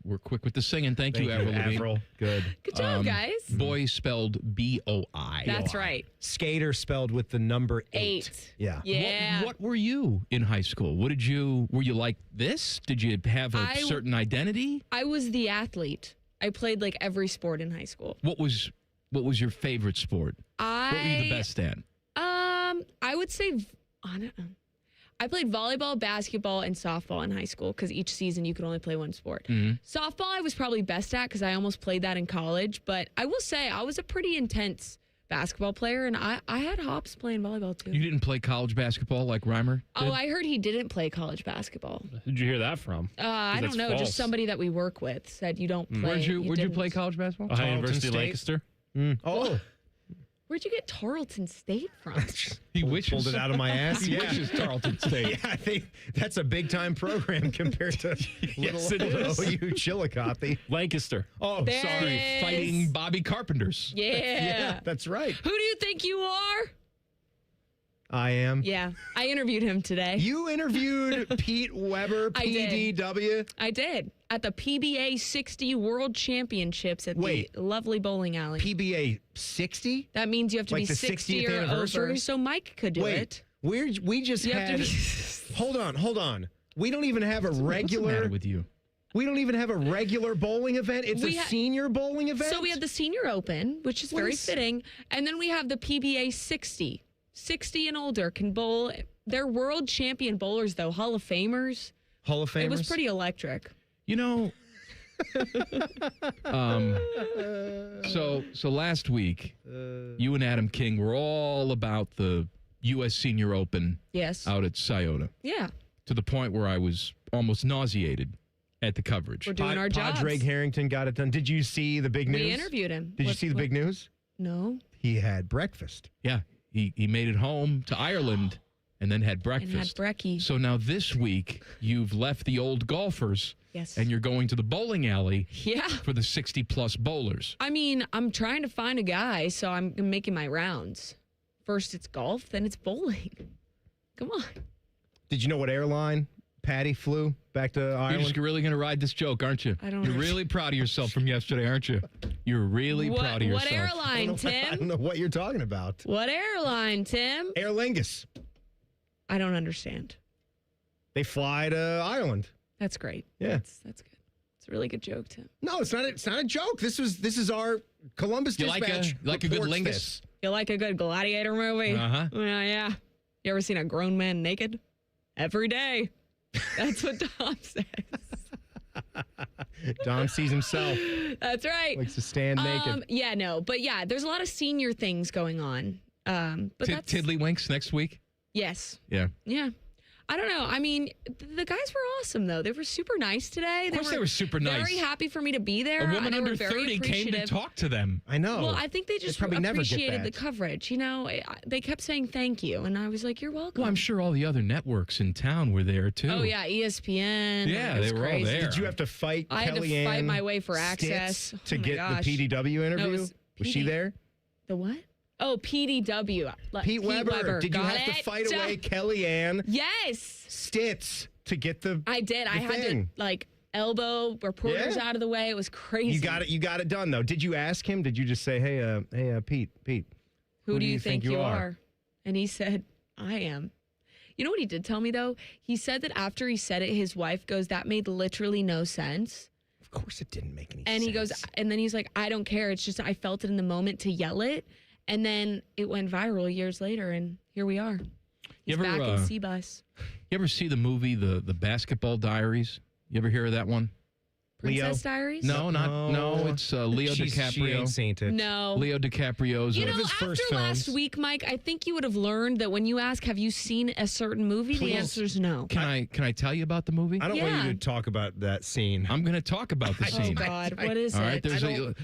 [SPEAKER 3] We're quick with the singing. Thank you, Avril Lavigne.
[SPEAKER 6] Avril. Good.
[SPEAKER 8] Good job, guys.
[SPEAKER 3] Boy spelled B-O-I.
[SPEAKER 8] That's right.
[SPEAKER 6] Skater spelled with the number 8. Yeah.
[SPEAKER 8] Yeah.
[SPEAKER 3] What were you in high school? Were you like this? Did you have a certain identity?
[SPEAKER 8] I was the athlete. I played like every sport in high school.
[SPEAKER 3] What was your favorite sport? What were you the best at?
[SPEAKER 8] I would say, I don't know. I played volleyball, basketball, and softball in high school because each season you could only play one sport.
[SPEAKER 3] Mm-hmm.
[SPEAKER 8] Softball I was probably best at because I almost played that in college. But I will say I was a pretty intense basketball player, and I had hops playing volleyball too.
[SPEAKER 3] You didn't play college basketball like Reimer did?
[SPEAKER 8] Oh, I heard he didn't play college basketball.
[SPEAKER 9] Who'd you hear that from?
[SPEAKER 8] I don't know.
[SPEAKER 9] False.
[SPEAKER 8] Just somebody that we work with said you don't play.
[SPEAKER 3] Where'd you play college basketball?
[SPEAKER 9] Ohio University Lancaster.
[SPEAKER 6] Oh.
[SPEAKER 8] Where'd you get Tarleton State from?
[SPEAKER 3] He wishes.
[SPEAKER 6] Pulled it out of my ass.
[SPEAKER 3] He wishes Tarleton State.
[SPEAKER 6] Yeah, I think that's a big-time program compared to
[SPEAKER 9] Yes, it is.
[SPEAKER 6] OU Chillicothe.
[SPEAKER 9] Lancaster.
[SPEAKER 6] Oh,
[SPEAKER 8] There
[SPEAKER 6] sorry.
[SPEAKER 8] it is.
[SPEAKER 3] Fighting Bobby Carpenters.
[SPEAKER 8] Yeah.
[SPEAKER 6] That's right.
[SPEAKER 8] Who do you think you are?
[SPEAKER 6] I am.
[SPEAKER 8] Yeah, I interviewed him today.
[SPEAKER 6] You interviewed Pete Weber,
[SPEAKER 8] I did.
[SPEAKER 6] PDW?
[SPEAKER 8] I did. At the PBA 60 World Championships at the lovely bowling alley.
[SPEAKER 6] PBA 60?
[SPEAKER 8] That means you have to
[SPEAKER 6] Like
[SPEAKER 8] be
[SPEAKER 6] the
[SPEAKER 8] 60
[SPEAKER 6] 60th
[SPEAKER 8] or
[SPEAKER 6] anniversary?
[SPEAKER 8] over, so Mike could do it.
[SPEAKER 6] We just
[SPEAKER 8] You have
[SPEAKER 6] had...
[SPEAKER 8] to
[SPEAKER 6] Hold on. We don't even have a regular...
[SPEAKER 3] What's the matter with you?
[SPEAKER 6] We don't even have a regular bowling event. It's a senior bowling event?
[SPEAKER 8] So we have the Senior Open, which is very fitting, and then we have the PBA 60. 60 and older can bowl they're world champion bowlers, though, Hall of Famers.
[SPEAKER 6] Hall of Famers?
[SPEAKER 8] It was pretty electric.
[SPEAKER 3] You know, so last week, you and Adam King were all about the U.S. Senior Open
[SPEAKER 8] Yes.
[SPEAKER 3] out at Scioto.
[SPEAKER 8] Yeah.
[SPEAKER 3] To the point where I was almost nauseated at the coverage.
[SPEAKER 8] We're doing our jobs.
[SPEAKER 6] Drake Harrington got it done. Did you see the big news?
[SPEAKER 8] We interviewed him.
[SPEAKER 6] Did you see the big news?
[SPEAKER 8] No.
[SPEAKER 6] He had breakfast.
[SPEAKER 3] Yeah. He made it home to Ireland and then had breakfast.
[SPEAKER 8] And had brekkie.
[SPEAKER 3] So now this week, you've left the old golfers.
[SPEAKER 8] Yes.
[SPEAKER 3] And you're going to the bowling alley
[SPEAKER 8] Yeah.
[SPEAKER 3] for the 60-plus bowlers.
[SPEAKER 8] I mean, I'm trying to find a guy, so I'm making my rounds. First it's golf, then it's bowling. Come on.
[SPEAKER 6] Did you know what airline Patty flew back to Ireland?
[SPEAKER 3] You're just really going to ride this joke, aren't you?
[SPEAKER 8] I don't
[SPEAKER 3] You're
[SPEAKER 8] know.
[SPEAKER 3] really proud of yourself from yesterday, aren't you? You're really proud of yourself.
[SPEAKER 8] What airline, Tim?
[SPEAKER 6] I don't know what you're talking about.
[SPEAKER 8] What airline, Tim?
[SPEAKER 6] Aer Lingus.
[SPEAKER 8] I don't understand.
[SPEAKER 6] They fly to Ireland.
[SPEAKER 8] That's great.
[SPEAKER 6] Yeah.
[SPEAKER 8] That's good. It's a really good joke, Tim.
[SPEAKER 6] No, it's not. It's not a joke. This is our Columbus
[SPEAKER 3] You like
[SPEAKER 6] Dispatch.
[SPEAKER 3] a good
[SPEAKER 6] reports
[SPEAKER 3] lingus?
[SPEAKER 6] this.
[SPEAKER 8] You like a good gladiator movie?
[SPEAKER 3] Uh-huh.
[SPEAKER 8] Yeah. You ever seen a grown man naked? Every day. That's what Dom says.
[SPEAKER 6] Dom sees himself.
[SPEAKER 8] That's right.
[SPEAKER 6] Likes to stand naked.
[SPEAKER 8] Yeah, no. But yeah, there's a lot of senior things going on. But that's...
[SPEAKER 3] Tiddlywinks next week?
[SPEAKER 8] Yes.
[SPEAKER 3] Yeah.
[SPEAKER 8] Yeah. I don't know. I mean, the guys were awesome, though. They were super nice today.
[SPEAKER 3] Of course they were super nice.
[SPEAKER 8] Very happy for me to be there.
[SPEAKER 3] A woman
[SPEAKER 8] They
[SPEAKER 3] under
[SPEAKER 8] were very
[SPEAKER 3] 30 came to
[SPEAKER 8] appreciative.
[SPEAKER 3] talk to them.
[SPEAKER 6] I know.
[SPEAKER 8] Well, I think they just
[SPEAKER 6] probably never get
[SPEAKER 8] appreciated the
[SPEAKER 6] that.
[SPEAKER 8] coverage. You know, they kept saying thank you, and I was like, "You're welcome."
[SPEAKER 3] Well, I'm sure all the other networks in town were there, too.
[SPEAKER 8] Oh yeah, ESPN.
[SPEAKER 3] Yeah,
[SPEAKER 8] it was
[SPEAKER 3] they were all
[SPEAKER 8] crazy.
[SPEAKER 3] there.
[SPEAKER 6] Did you have to fight
[SPEAKER 8] I had to
[SPEAKER 6] Kellyanne
[SPEAKER 8] fight my way for access
[SPEAKER 6] Stitz to
[SPEAKER 8] Oh my
[SPEAKER 6] get
[SPEAKER 8] gosh.
[SPEAKER 6] the PDW interview?
[SPEAKER 8] No, it was
[SPEAKER 6] she
[SPEAKER 8] PD.
[SPEAKER 6] there?
[SPEAKER 8] The what? Oh, PDW.
[SPEAKER 6] Pete Weber. Did you
[SPEAKER 8] Got
[SPEAKER 6] have to
[SPEAKER 8] it?
[SPEAKER 6] fight away Kellyanne
[SPEAKER 8] Yes.
[SPEAKER 6] Stitz to get the
[SPEAKER 8] I did. I
[SPEAKER 6] the
[SPEAKER 8] had
[SPEAKER 6] thing?
[SPEAKER 8] to like elbow reporters
[SPEAKER 6] Yeah.
[SPEAKER 8] out of the way. It was crazy.
[SPEAKER 6] You got it done though. Did you ask him? Did you just say, "Hey, Pete,
[SPEAKER 8] Who do you think you are?" And he said, "I am." You know what he did tell me though? He said that after he said it, his wife goes, "That made literally no sense."
[SPEAKER 6] Of course, it didn't make any
[SPEAKER 8] And
[SPEAKER 6] sense.
[SPEAKER 8] he goes, and then he's like, "I don't care. It's just I felt it in the moment to yell it." And then it went viral years later, and here we are. He's
[SPEAKER 3] You ever,
[SPEAKER 8] back in C-Bus.
[SPEAKER 3] You ever see the movie, the Basketball Diaries? You ever hear of that one?
[SPEAKER 8] Princess Diaries?
[SPEAKER 3] No, it's Leo DiCaprio.
[SPEAKER 6] She ain't seen it.
[SPEAKER 8] No.
[SPEAKER 3] Leo DiCaprio's
[SPEAKER 8] You
[SPEAKER 3] one
[SPEAKER 8] know,
[SPEAKER 3] of his
[SPEAKER 8] after
[SPEAKER 3] first
[SPEAKER 8] last
[SPEAKER 3] films.
[SPEAKER 8] week, Mike, I think you would have learned that when you ask, have you seen a certain movie? The
[SPEAKER 6] Please.
[SPEAKER 8] answer is no.
[SPEAKER 3] Can I tell you about the movie?
[SPEAKER 6] I don't want
[SPEAKER 8] Yeah.
[SPEAKER 6] you to talk about that scene.
[SPEAKER 3] I'm going to talk about the
[SPEAKER 8] Oh,
[SPEAKER 3] scene.
[SPEAKER 8] God. What is
[SPEAKER 3] All
[SPEAKER 8] it?
[SPEAKER 3] right, there's Leo.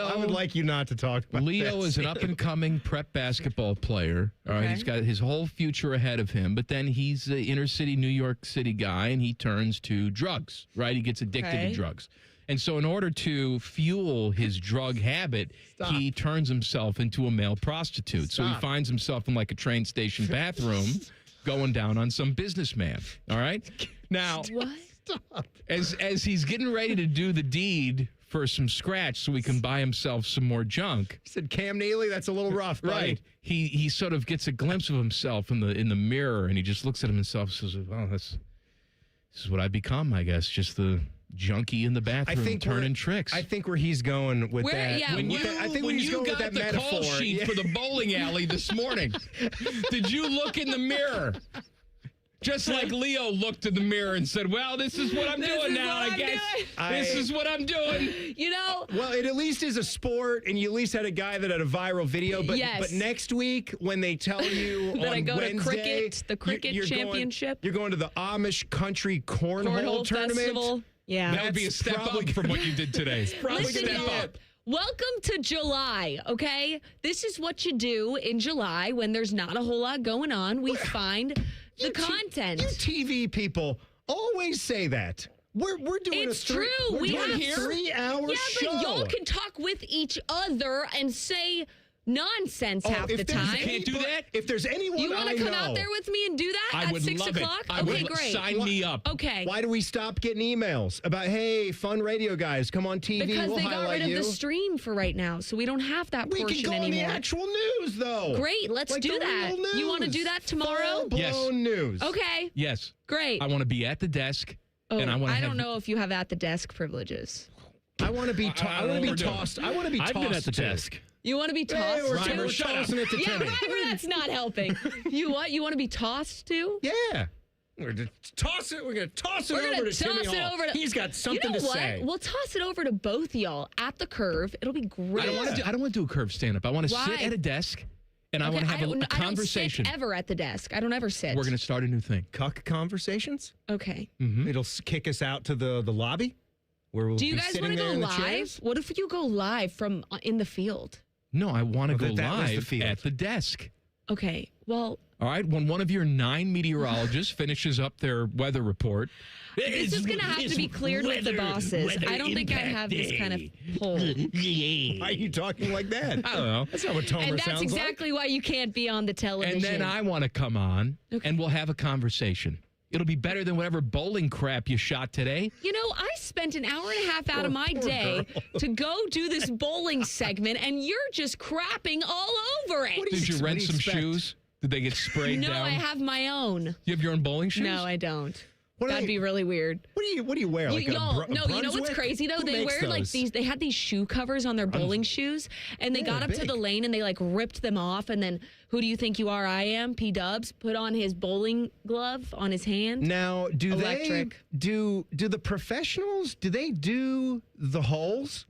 [SPEAKER 6] I would like you not to talk about
[SPEAKER 3] Leo
[SPEAKER 6] that
[SPEAKER 3] is an
[SPEAKER 6] scene.
[SPEAKER 3] up-and-coming prep basketball player. All right,
[SPEAKER 8] Okay.
[SPEAKER 3] he's got his whole future ahead of him, but then he's an inner-city New York City guy, and he turns to drugs, right? He gets addicted
[SPEAKER 8] Okay.
[SPEAKER 3] to drugs. And so in order to fuel his drug habit, he turns himself into a male prostitute. So he finds himself in like a train station bathroom going down on some businessman, all right? Now,
[SPEAKER 8] What?
[SPEAKER 3] as he's getting ready to do the deed for some scratch so he can buy himself some more junk.
[SPEAKER 6] He said, Cam Neely, that's a little rough, buddy.
[SPEAKER 3] Right. He sort of gets a glimpse of himself in the mirror, and he just looks at himself and says, "Well, this is what I become, I guess. Just the junkie in the bathroom turning tricks."
[SPEAKER 6] I think where he's going with that.
[SPEAKER 8] Yeah,
[SPEAKER 3] When
[SPEAKER 6] I think
[SPEAKER 3] when
[SPEAKER 6] he's
[SPEAKER 3] you
[SPEAKER 6] going with
[SPEAKER 3] got
[SPEAKER 6] that
[SPEAKER 3] the
[SPEAKER 6] metaphor.
[SPEAKER 3] call sheet for the bowling alley this morning, did you look in the mirror? Just like Leo looked in the mirror and said, "Well, this is what I'm doing now, I guess. This is what I'm doing."
[SPEAKER 8] You know?
[SPEAKER 6] Well, it at least is a sport, and you at least had a guy that had a viral video. But
[SPEAKER 8] Yes.
[SPEAKER 6] but next week, when they tell you
[SPEAKER 8] That
[SPEAKER 6] on
[SPEAKER 8] I go to
[SPEAKER 6] Wednesday,
[SPEAKER 8] cricket, the cricket
[SPEAKER 6] you're
[SPEAKER 8] championship.
[SPEAKER 6] you're going to the Amish Country Cornhole Tournament.
[SPEAKER 8] Festival. Yeah.
[SPEAKER 3] That would be a step
[SPEAKER 6] probably
[SPEAKER 3] up from what you did today.
[SPEAKER 8] Listen,
[SPEAKER 3] Step
[SPEAKER 8] y'all,
[SPEAKER 3] up.
[SPEAKER 8] welcome to July, okay? This is what you do in July when there's not a whole lot going on. We find the content.
[SPEAKER 6] You TV people always say that. We're doing
[SPEAKER 8] It's
[SPEAKER 6] a
[SPEAKER 8] true.
[SPEAKER 6] We're
[SPEAKER 8] We
[SPEAKER 6] doing
[SPEAKER 8] have
[SPEAKER 6] a 3-hour show.
[SPEAKER 8] Yeah, but y'all can talk with each other and say nonsense half the time.
[SPEAKER 3] Can't do that?
[SPEAKER 6] If there's anyone
[SPEAKER 8] You want to come
[SPEAKER 6] know,
[SPEAKER 8] out there with me and do that
[SPEAKER 3] I
[SPEAKER 8] at
[SPEAKER 3] would
[SPEAKER 8] 6
[SPEAKER 3] love it.
[SPEAKER 8] o'clock?
[SPEAKER 3] I
[SPEAKER 8] Okay,
[SPEAKER 3] would
[SPEAKER 8] great.
[SPEAKER 3] sign me up.
[SPEAKER 8] Okay.
[SPEAKER 6] Why do we stop getting emails about, hey, fun radio guys, come on TV,
[SPEAKER 8] Because
[SPEAKER 6] we'll
[SPEAKER 8] they got
[SPEAKER 6] highlight
[SPEAKER 8] rid of
[SPEAKER 6] you.
[SPEAKER 8] the stream for right now, so we don't have that
[SPEAKER 6] We
[SPEAKER 8] portion
[SPEAKER 6] can go on
[SPEAKER 8] anymore.
[SPEAKER 6] the actual news, though.
[SPEAKER 8] Great, let's
[SPEAKER 6] Like
[SPEAKER 8] do
[SPEAKER 6] the
[SPEAKER 8] that.
[SPEAKER 6] real
[SPEAKER 8] You want to
[SPEAKER 6] news.
[SPEAKER 8] do that tomorrow?
[SPEAKER 6] Full-blown news.
[SPEAKER 8] Okay,
[SPEAKER 3] Yes.
[SPEAKER 8] great.
[SPEAKER 3] I want to be at the desk,
[SPEAKER 8] Oh,
[SPEAKER 3] and I want to
[SPEAKER 8] I don't know if you have at the desk privileges.
[SPEAKER 6] I want to be
[SPEAKER 3] I don't know what we're doing.
[SPEAKER 6] tossed. I want to be
[SPEAKER 9] I've
[SPEAKER 6] tossed
[SPEAKER 9] been at the
[SPEAKER 6] to.
[SPEAKER 9] desk.
[SPEAKER 8] You want to be tossed
[SPEAKER 6] we're
[SPEAKER 8] to?
[SPEAKER 6] tossing it to
[SPEAKER 8] Yeah,
[SPEAKER 6] Timmy.
[SPEAKER 8] Ryber, that's not helping. You what? You want to be tossed to?
[SPEAKER 6] Yeah. We're going to toss it. We're going to toss it over to Timmy Hall. He's got something to say.
[SPEAKER 8] We'll toss it over to both y'all at the curve. It'll be great.
[SPEAKER 3] I don't want to do a curve stand-up. I want to sit at a desk, and I want to have a conversation.
[SPEAKER 8] I don't sit ever at the desk. I don't ever sit.
[SPEAKER 3] We're going to start a new thing.
[SPEAKER 6] Cuck conversations?
[SPEAKER 8] Okay.
[SPEAKER 3] Mm-hmm.
[SPEAKER 6] It'll kick us out to the lobby where we'll
[SPEAKER 8] Do you
[SPEAKER 6] be
[SPEAKER 8] guys
[SPEAKER 6] sitting
[SPEAKER 8] want to
[SPEAKER 6] there
[SPEAKER 8] go
[SPEAKER 6] in the
[SPEAKER 8] live?
[SPEAKER 6] chairs.
[SPEAKER 8] What if you go live from in the field?
[SPEAKER 3] No, I want to go
[SPEAKER 6] that was the
[SPEAKER 3] live
[SPEAKER 6] field.
[SPEAKER 3] at the desk.
[SPEAKER 8] Okay. Well,
[SPEAKER 3] all right, when one of your 9 meteorologists finishes up their weather report.
[SPEAKER 8] this is going to have to be cleared with the bosses. I don't think I have this kind of pull.
[SPEAKER 6] Why are you talking like that?
[SPEAKER 3] I don't know.
[SPEAKER 6] That's not what Tomer
[SPEAKER 8] And that's
[SPEAKER 6] sounds
[SPEAKER 8] exactly why you can't be on the television.
[SPEAKER 3] And then I want to come on, and we'll have a conversation. It'll be better than whatever bowling crap you shot today.
[SPEAKER 8] You know, I spent an hour and a half out of my day to go do this bowling segment, and you're just crapping all over it.
[SPEAKER 3] Did you rent some shoes? Did they get sprayed down?
[SPEAKER 8] No, I have my own.
[SPEAKER 3] You have your own bowling shoes?
[SPEAKER 8] No, I don't. That'd be really weird.
[SPEAKER 6] What do you wear? Like
[SPEAKER 8] you know what's
[SPEAKER 6] Brunswick?
[SPEAKER 8] crazy though?
[SPEAKER 6] Who
[SPEAKER 8] They
[SPEAKER 6] makes
[SPEAKER 8] wear like
[SPEAKER 6] those?
[SPEAKER 8] these. They had these shoe covers on their bowling shoes, and they got up to
[SPEAKER 6] big.
[SPEAKER 8] the lane and they like ripped them off. And then, who do you think you are? I am. P Dubs put on his bowling glove on his hand.
[SPEAKER 6] Now, do
[SPEAKER 8] Electric.
[SPEAKER 6] they do the professionals? Do they do the holes?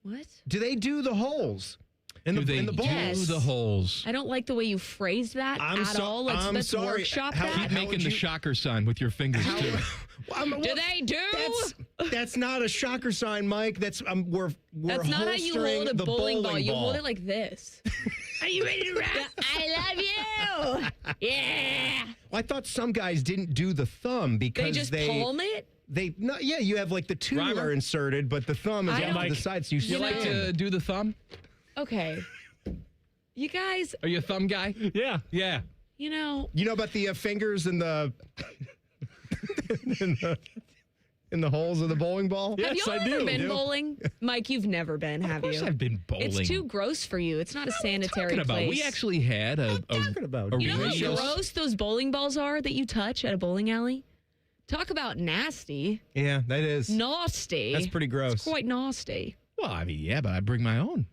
[SPEAKER 8] What?
[SPEAKER 6] Do they do the holes in the balls?
[SPEAKER 8] Yes.
[SPEAKER 3] Do the holes?
[SPEAKER 8] I don't like the way you phrased that at all. Let's
[SPEAKER 6] sorry.
[SPEAKER 8] workshop
[SPEAKER 6] How-
[SPEAKER 8] that.
[SPEAKER 3] Keep making the shocker sign with your fingers, too.
[SPEAKER 8] Do they do?
[SPEAKER 6] That's not a shocker sign, Mike. That's we're
[SPEAKER 8] That's not how you hold a
[SPEAKER 6] the
[SPEAKER 8] bowling ball. You hold it like this.
[SPEAKER 6] Are you ready to rap?
[SPEAKER 8] I love you. Yeah.
[SPEAKER 6] Well, I thought some guys didn't do the thumb because
[SPEAKER 8] They just palm it?
[SPEAKER 6] You have like the two are inserted, but the thumb is
[SPEAKER 8] I
[SPEAKER 6] off to the
[SPEAKER 8] don't-
[SPEAKER 6] side, so you
[SPEAKER 3] You like to do the thumb?
[SPEAKER 8] Okay. You guys,
[SPEAKER 3] Are you a thumb guy?
[SPEAKER 9] Yeah.
[SPEAKER 3] Yeah.
[SPEAKER 8] you know,
[SPEAKER 6] You know about the fingers in the in the holes of the bowling ball?
[SPEAKER 8] have you ever been bowling? Mike, you've never been, have
[SPEAKER 3] Of course
[SPEAKER 8] you?
[SPEAKER 3] I've been bowling.
[SPEAKER 8] It's too gross for you. It's not a sanitary
[SPEAKER 3] Talking about,
[SPEAKER 8] place.
[SPEAKER 3] we actually had a
[SPEAKER 8] You know
[SPEAKER 3] radio-
[SPEAKER 8] how gross those bowling balls are that you touch at a bowling alley? Talk about nasty.
[SPEAKER 6] Yeah, that is.
[SPEAKER 8] Nasty.
[SPEAKER 6] That's pretty gross.
[SPEAKER 8] It's quite nasty.
[SPEAKER 3] Well, I mean, yeah, but I bring my own.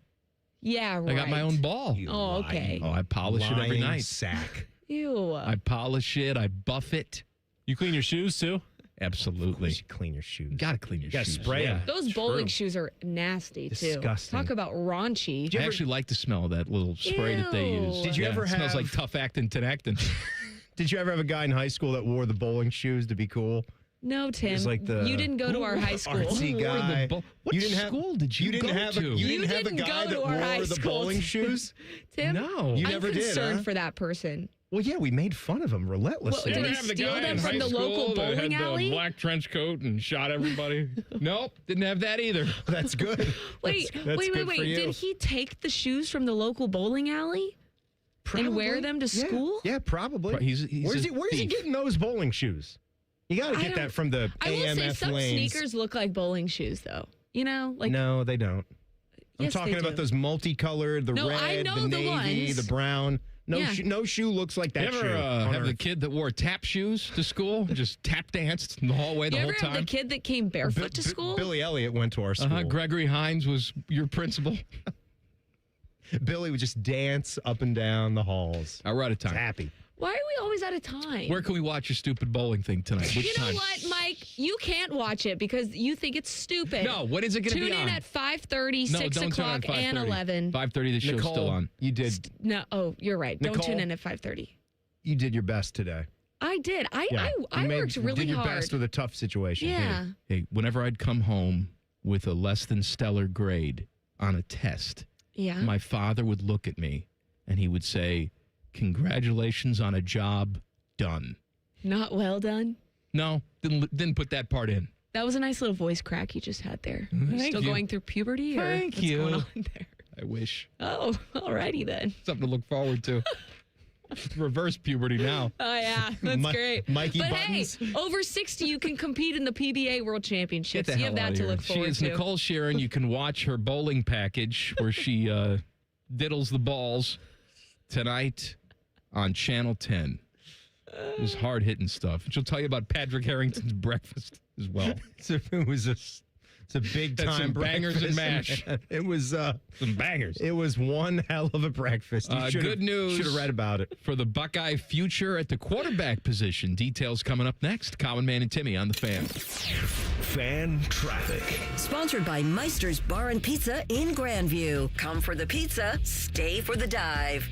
[SPEAKER 8] Yeah, right.
[SPEAKER 3] I got my own ball.
[SPEAKER 8] Oh, okay.
[SPEAKER 3] Oh, I polish it every
[SPEAKER 6] Lying
[SPEAKER 3] night.
[SPEAKER 6] sack.
[SPEAKER 8] Ew.
[SPEAKER 3] I polish it. I buff it.
[SPEAKER 9] You clean your shoes too?
[SPEAKER 3] Absolutely.
[SPEAKER 6] You clean your shoes.
[SPEAKER 3] You gotta clean your
[SPEAKER 6] gotta
[SPEAKER 3] shoes.
[SPEAKER 6] spray 'em.
[SPEAKER 8] Those bowling shoes are nasty, too.
[SPEAKER 6] Disgusting.
[SPEAKER 8] Talk about raunchy.
[SPEAKER 3] I actually like the smell of that little spray that they
[SPEAKER 8] Ew.
[SPEAKER 3] use.
[SPEAKER 6] Did you ever
[SPEAKER 3] it smells
[SPEAKER 6] have-
[SPEAKER 3] like tough actin, tenactin.
[SPEAKER 6] Did you ever have a guy in high school that wore the bowling shoes to be cool?
[SPEAKER 8] No, Tim.
[SPEAKER 6] was like the
[SPEAKER 8] you didn't go to our high school.
[SPEAKER 6] Artsy guy.
[SPEAKER 3] What
[SPEAKER 6] you didn't
[SPEAKER 3] school did you
[SPEAKER 6] didn't
[SPEAKER 3] go
[SPEAKER 6] have
[SPEAKER 3] to?
[SPEAKER 6] You didn't have a
[SPEAKER 8] didn't
[SPEAKER 6] guy
[SPEAKER 8] go
[SPEAKER 6] that
[SPEAKER 8] to our high
[SPEAKER 6] wore the
[SPEAKER 8] school.
[SPEAKER 6] bowling shoes?
[SPEAKER 8] Tim?
[SPEAKER 3] No.
[SPEAKER 6] You
[SPEAKER 8] I'm
[SPEAKER 6] never did,
[SPEAKER 8] concerned
[SPEAKER 6] huh?
[SPEAKER 8] for that person.
[SPEAKER 6] Well, yeah, we made fun of him relentlessly.
[SPEAKER 8] Well, did he
[SPEAKER 9] Have the
[SPEAKER 8] steal
[SPEAKER 9] guy
[SPEAKER 8] them
[SPEAKER 9] in
[SPEAKER 8] from
[SPEAKER 9] high
[SPEAKER 8] the local
[SPEAKER 9] school that
[SPEAKER 8] bowling
[SPEAKER 9] had
[SPEAKER 8] alley?
[SPEAKER 9] the black trench coat and shot everybody.
[SPEAKER 3] Nope, didn't have that either.
[SPEAKER 6] That's good.
[SPEAKER 8] Wait,
[SPEAKER 6] That's
[SPEAKER 8] wait.
[SPEAKER 6] good for you.
[SPEAKER 8] Did he take the shoes from the local bowling alley and wear them to
[SPEAKER 6] Yeah.
[SPEAKER 8] school?
[SPEAKER 6] Yeah, probably.
[SPEAKER 3] He's
[SPEAKER 6] Where's
[SPEAKER 3] a
[SPEAKER 6] he
[SPEAKER 3] thief.
[SPEAKER 6] getting those bowling shoes? You got to
[SPEAKER 8] I
[SPEAKER 6] get that
[SPEAKER 8] don't-
[SPEAKER 6] from the
[SPEAKER 8] I will say
[SPEAKER 6] AMF
[SPEAKER 8] some
[SPEAKER 6] lanes.
[SPEAKER 8] sneakers look like bowling shoes, though. You know, like
[SPEAKER 6] No, they don't. I'm
[SPEAKER 8] Yes, they
[SPEAKER 6] talking about
[SPEAKER 8] do.
[SPEAKER 6] those multicolored, the
[SPEAKER 8] No,
[SPEAKER 6] red,
[SPEAKER 8] I know
[SPEAKER 6] the
[SPEAKER 8] the
[SPEAKER 6] navy,
[SPEAKER 8] ones.
[SPEAKER 6] the brown. No,
[SPEAKER 8] Yeah.
[SPEAKER 6] no shoe looks like that
[SPEAKER 3] You
[SPEAKER 6] shoe.
[SPEAKER 3] ever
[SPEAKER 6] on
[SPEAKER 3] have the
[SPEAKER 6] earth.
[SPEAKER 3] kid that wore tap shoes to school? Just tap danced in the hallway the
[SPEAKER 8] you
[SPEAKER 3] whole
[SPEAKER 8] ever have the
[SPEAKER 3] time?
[SPEAKER 8] kid that came barefoot to school?
[SPEAKER 6] Billy Elliott went to our school.
[SPEAKER 3] Gregory Hines was your principal.
[SPEAKER 6] Billy would just dance up and down the halls.
[SPEAKER 3] We're out of time.
[SPEAKER 6] Happy.
[SPEAKER 8] Why are we always out of time?
[SPEAKER 3] Where can we watch your stupid bowling thing tonight? Which
[SPEAKER 8] You know
[SPEAKER 3] time?
[SPEAKER 8] what, Mike? You can't watch it because you think it's stupid.
[SPEAKER 3] No, when is it going to be
[SPEAKER 8] Tune in
[SPEAKER 3] on?
[SPEAKER 8] at 5:30,
[SPEAKER 3] No,
[SPEAKER 8] 6
[SPEAKER 3] don't turn on
[SPEAKER 8] o'clock, and
[SPEAKER 3] 5:30.
[SPEAKER 8] 11.
[SPEAKER 3] 5:30, the show's
[SPEAKER 6] Nicole,
[SPEAKER 3] still on.
[SPEAKER 6] You did.
[SPEAKER 8] No, oh, you're right. Don't
[SPEAKER 6] Nicole?
[SPEAKER 8] tune in at 5:30.
[SPEAKER 6] You did your best today.
[SPEAKER 8] I did. I
[SPEAKER 6] You
[SPEAKER 8] worked really
[SPEAKER 6] did your
[SPEAKER 8] hard.
[SPEAKER 6] best with a tough situation.
[SPEAKER 8] Yeah.
[SPEAKER 3] Hey, whenever I'd come home with a less than stellar grade on a test,
[SPEAKER 8] Yeah.
[SPEAKER 3] my father would look at me and he would say, "Congratulations on a job done."
[SPEAKER 8] Not well done.
[SPEAKER 3] No, didn't put that part in.
[SPEAKER 8] That was a nice little voice crack you just had there.
[SPEAKER 3] Thank
[SPEAKER 8] Still
[SPEAKER 3] you.
[SPEAKER 8] going through puberty? Or
[SPEAKER 3] Thank
[SPEAKER 8] what's
[SPEAKER 3] you.
[SPEAKER 8] going on there?
[SPEAKER 3] I wish.
[SPEAKER 8] Oh, alrighty then.
[SPEAKER 3] Something to look forward to. Reverse puberty now.
[SPEAKER 8] Oh, yeah. That's great.
[SPEAKER 6] Mikey
[SPEAKER 8] but
[SPEAKER 6] Buttons.
[SPEAKER 8] hey, over 60, you can compete in the PBA World
[SPEAKER 3] Get
[SPEAKER 8] Championships.
[SPEAKER 3] the
[SPEAKER 8] You
[SPEAKER 3] hell
[SPEAKER 8] have
[SPEAKER 3] out
[SPEAKER 8] that
[SPEAKER 3] of
[SPEAKER 8] to
[SPEAKER 3] here.
[SPEAKER 8] look
[SPEAKER 3] She
[SPEAKER 8] forward
[SPEAKER 3] is
[SPEAKER 8] to.
[SPEAKER 3] Nicole Shearin. You can watch her bowling package where she diddles the balls tonight on Channel 10. It was hard-hitting stuff. She'll tell you about Patrick Harrington's breakfast as well.
[SPEAKER 6] So it was a It's a big
[SPEAKER 3] That's
[SPEAKER 6] time
[SPEAKER 3] some bangers and
[SPEAKER 6] breakfast,
[SPEAKER 3] mash.
[SPEAKER 6] man. It was
[SPEAKER 3] Some bangers.
[SPEAKER 6] It was one hell of a breakfast.
[SPEAKER 3] Good news.
[SPEAKER 6] Should have read about it.
[SPEAKER 3] For the Buckeye future at the quarterback position. Details coming up next. Common Man and Timmy on the Fan.
[SPEAKER 5] Fan traffic.
[SPEAKER 7] Sponsored by Meister's Bar and Pizza in Grandview. Come for the pizza, stay for the dive.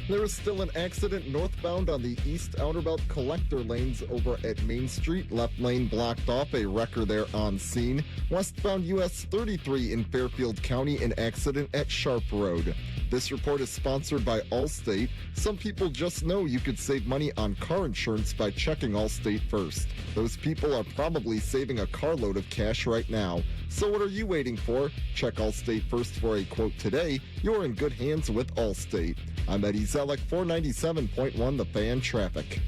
[SPEAKER 10] There is still an accident northbound on the east outerbout collector lanes over at Main Street. Left lane blocked off, a wrecker there on scene. Westbound US 33 in Fairfield County, an accident at Sharp Road. This report is sponsored by Allstate. Some people just know you could save money on car insurance by checking Allstate first. Those people are probably saving a carload of cash right now. So what are you waiting for? Check Allstate first for a quote today. You're in good hands with Allstate. I'm Eddie Zellick, 497.1 The Fan Traffic.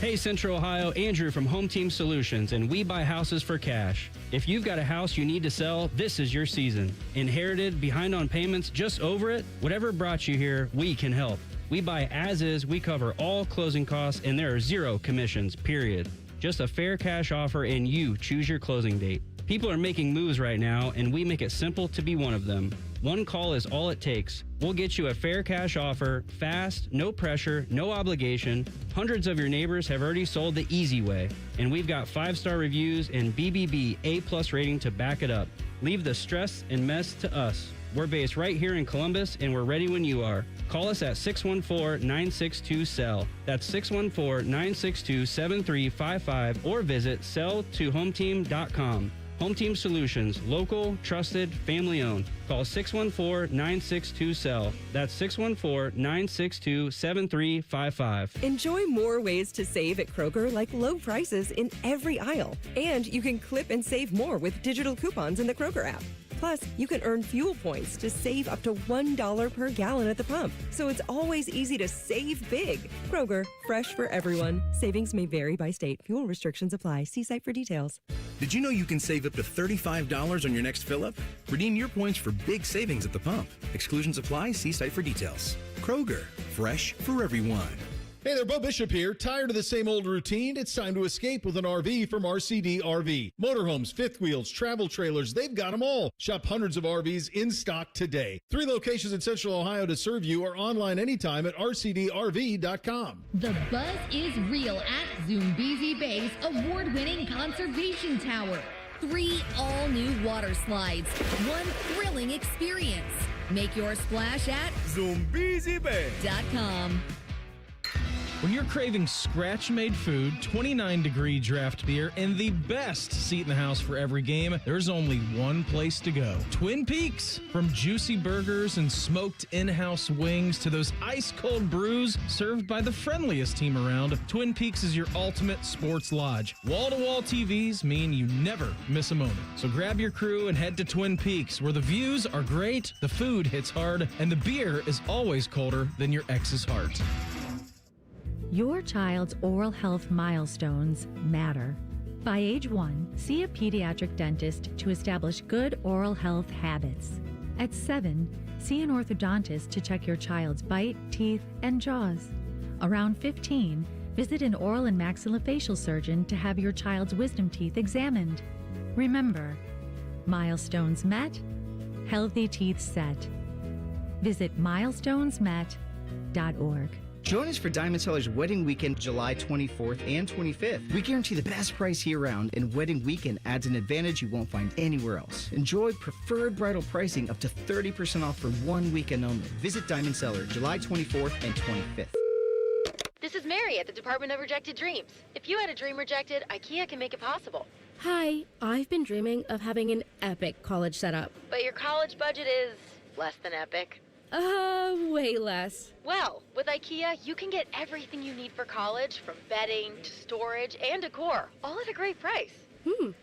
[SPEAKER 11] Hey Central Ohio, Andrew from Home Team Solutions, and we buy houses for cash. If you've got a house you need to sell, this is your season. Inherited, behind on payments, just over it? Whatever brought you here, we can help. We buy as is, we cover all closing costs, and there are zero commissions, period. Just a fair cash offer and you choose your closing date. People are making moves right now, and we make it simple to be one of them. One call is all it takes. We'll get you a fair cash offer, fast, no pressure, no obligation. Hundreds of your neighbors have already sold the easy way, and we've got 5-star reviews and BBB A+ rating to back it up. Leave the stress and mess to us. We're based right here in Columbus, and we're ready when you are. Call us at 614-962-SELL. That's 614-962-7355, or visit selltohometeam.com. Home Team Solutions, local, trusted, family-owned. Call 614-962-SELL. That's 614-962-7355.
[SPEAKER 13] Enjoy more ways to save at Kroger, like low prices in every aisle. And you can clip and save more with digital coupons in the Kroger app. Plus, you can earn fuel points to save up to $1 per gallon at the pump. So it's always easy to save big. Kroger, fresh for everyone. Savings may vary by state. Fuel restrictions apply. See site for details.
[SPEAKER 15] Did you know you can save up to $35 on your next fill-up? Redeem your points for big savings at the pump. Exclusions apply. See site for details. Kroger, fresh for everyone.
[SPEAKER 24] Hey there, Bo Bishop here. Tired of the same old routine? It's time to escape with an RV from RCD RV. Motorhomes, fifth wheels, travel trailers, they've got them all. Shop hundreds of RVs in stock today. 3 locations in Central Ohio to serve you, or online anytime at rcdrv.com.
[SPEAKER 25] The buzz is real at Zoombezi Bay's award-winning conservation tower. 3 all-new water slides, 1 thrilling experience. Make your splash at ZoombeziBay.com.
[SPEAKER 9] When you're craving scratch-made food, 29-degree draft beer, and the best seat in the house for every game, there's only one place to go. Twin Peaks. From juicy burgers and smoked in-house wings to those ice-cold brews served by the friendliest team around, Twin Peaks is your ultimate sports lodge. Wall-to-wall TVs mean you never miss a moment. So grab your crew and head to Twin Peaks, where the views are great, the food hits hard, and the beer is always colder than your ex's heart.
[SPEAKER 26] Your child's oral health milestones matter. By age 1, see a pediatric dentist to establish good oral health habits. At 7, see an orthodontist to check your child's bite, teeth, and jaws. Around 15, visit an oral and maxillofacial surgeon to have your child's wisdom teeth examined. Remember, milestones met, healthy teeth set. Visit milestonesmet.org.
[SPEAKER 27] Join us for Diamond Seller's Wedding Weekend, July 24th and 25th. We guarantee the best price year-round, and Wedding Weekend adds an advantage you won't find anywhere else. Enjoy preferred bridal pricing up to 30% off for 1 weekend only. Visit Diamond Seller, July 24th and 25th.
[SPEAKER 28] This is Mary at the Department of Rejected Dreams. If you had a dream rejected, IKEA can make it possible.
[SPEAKER 29] Hi, I've been dreaming of having an epic college setup.
[SPEAKER 28] But your college budget is less than epic.
[SPEAKER 29] Way less.
[SPEAKER 28] Well, with IKEA, you can get everything you need for college, from bedding to storage and decor, all at a great price.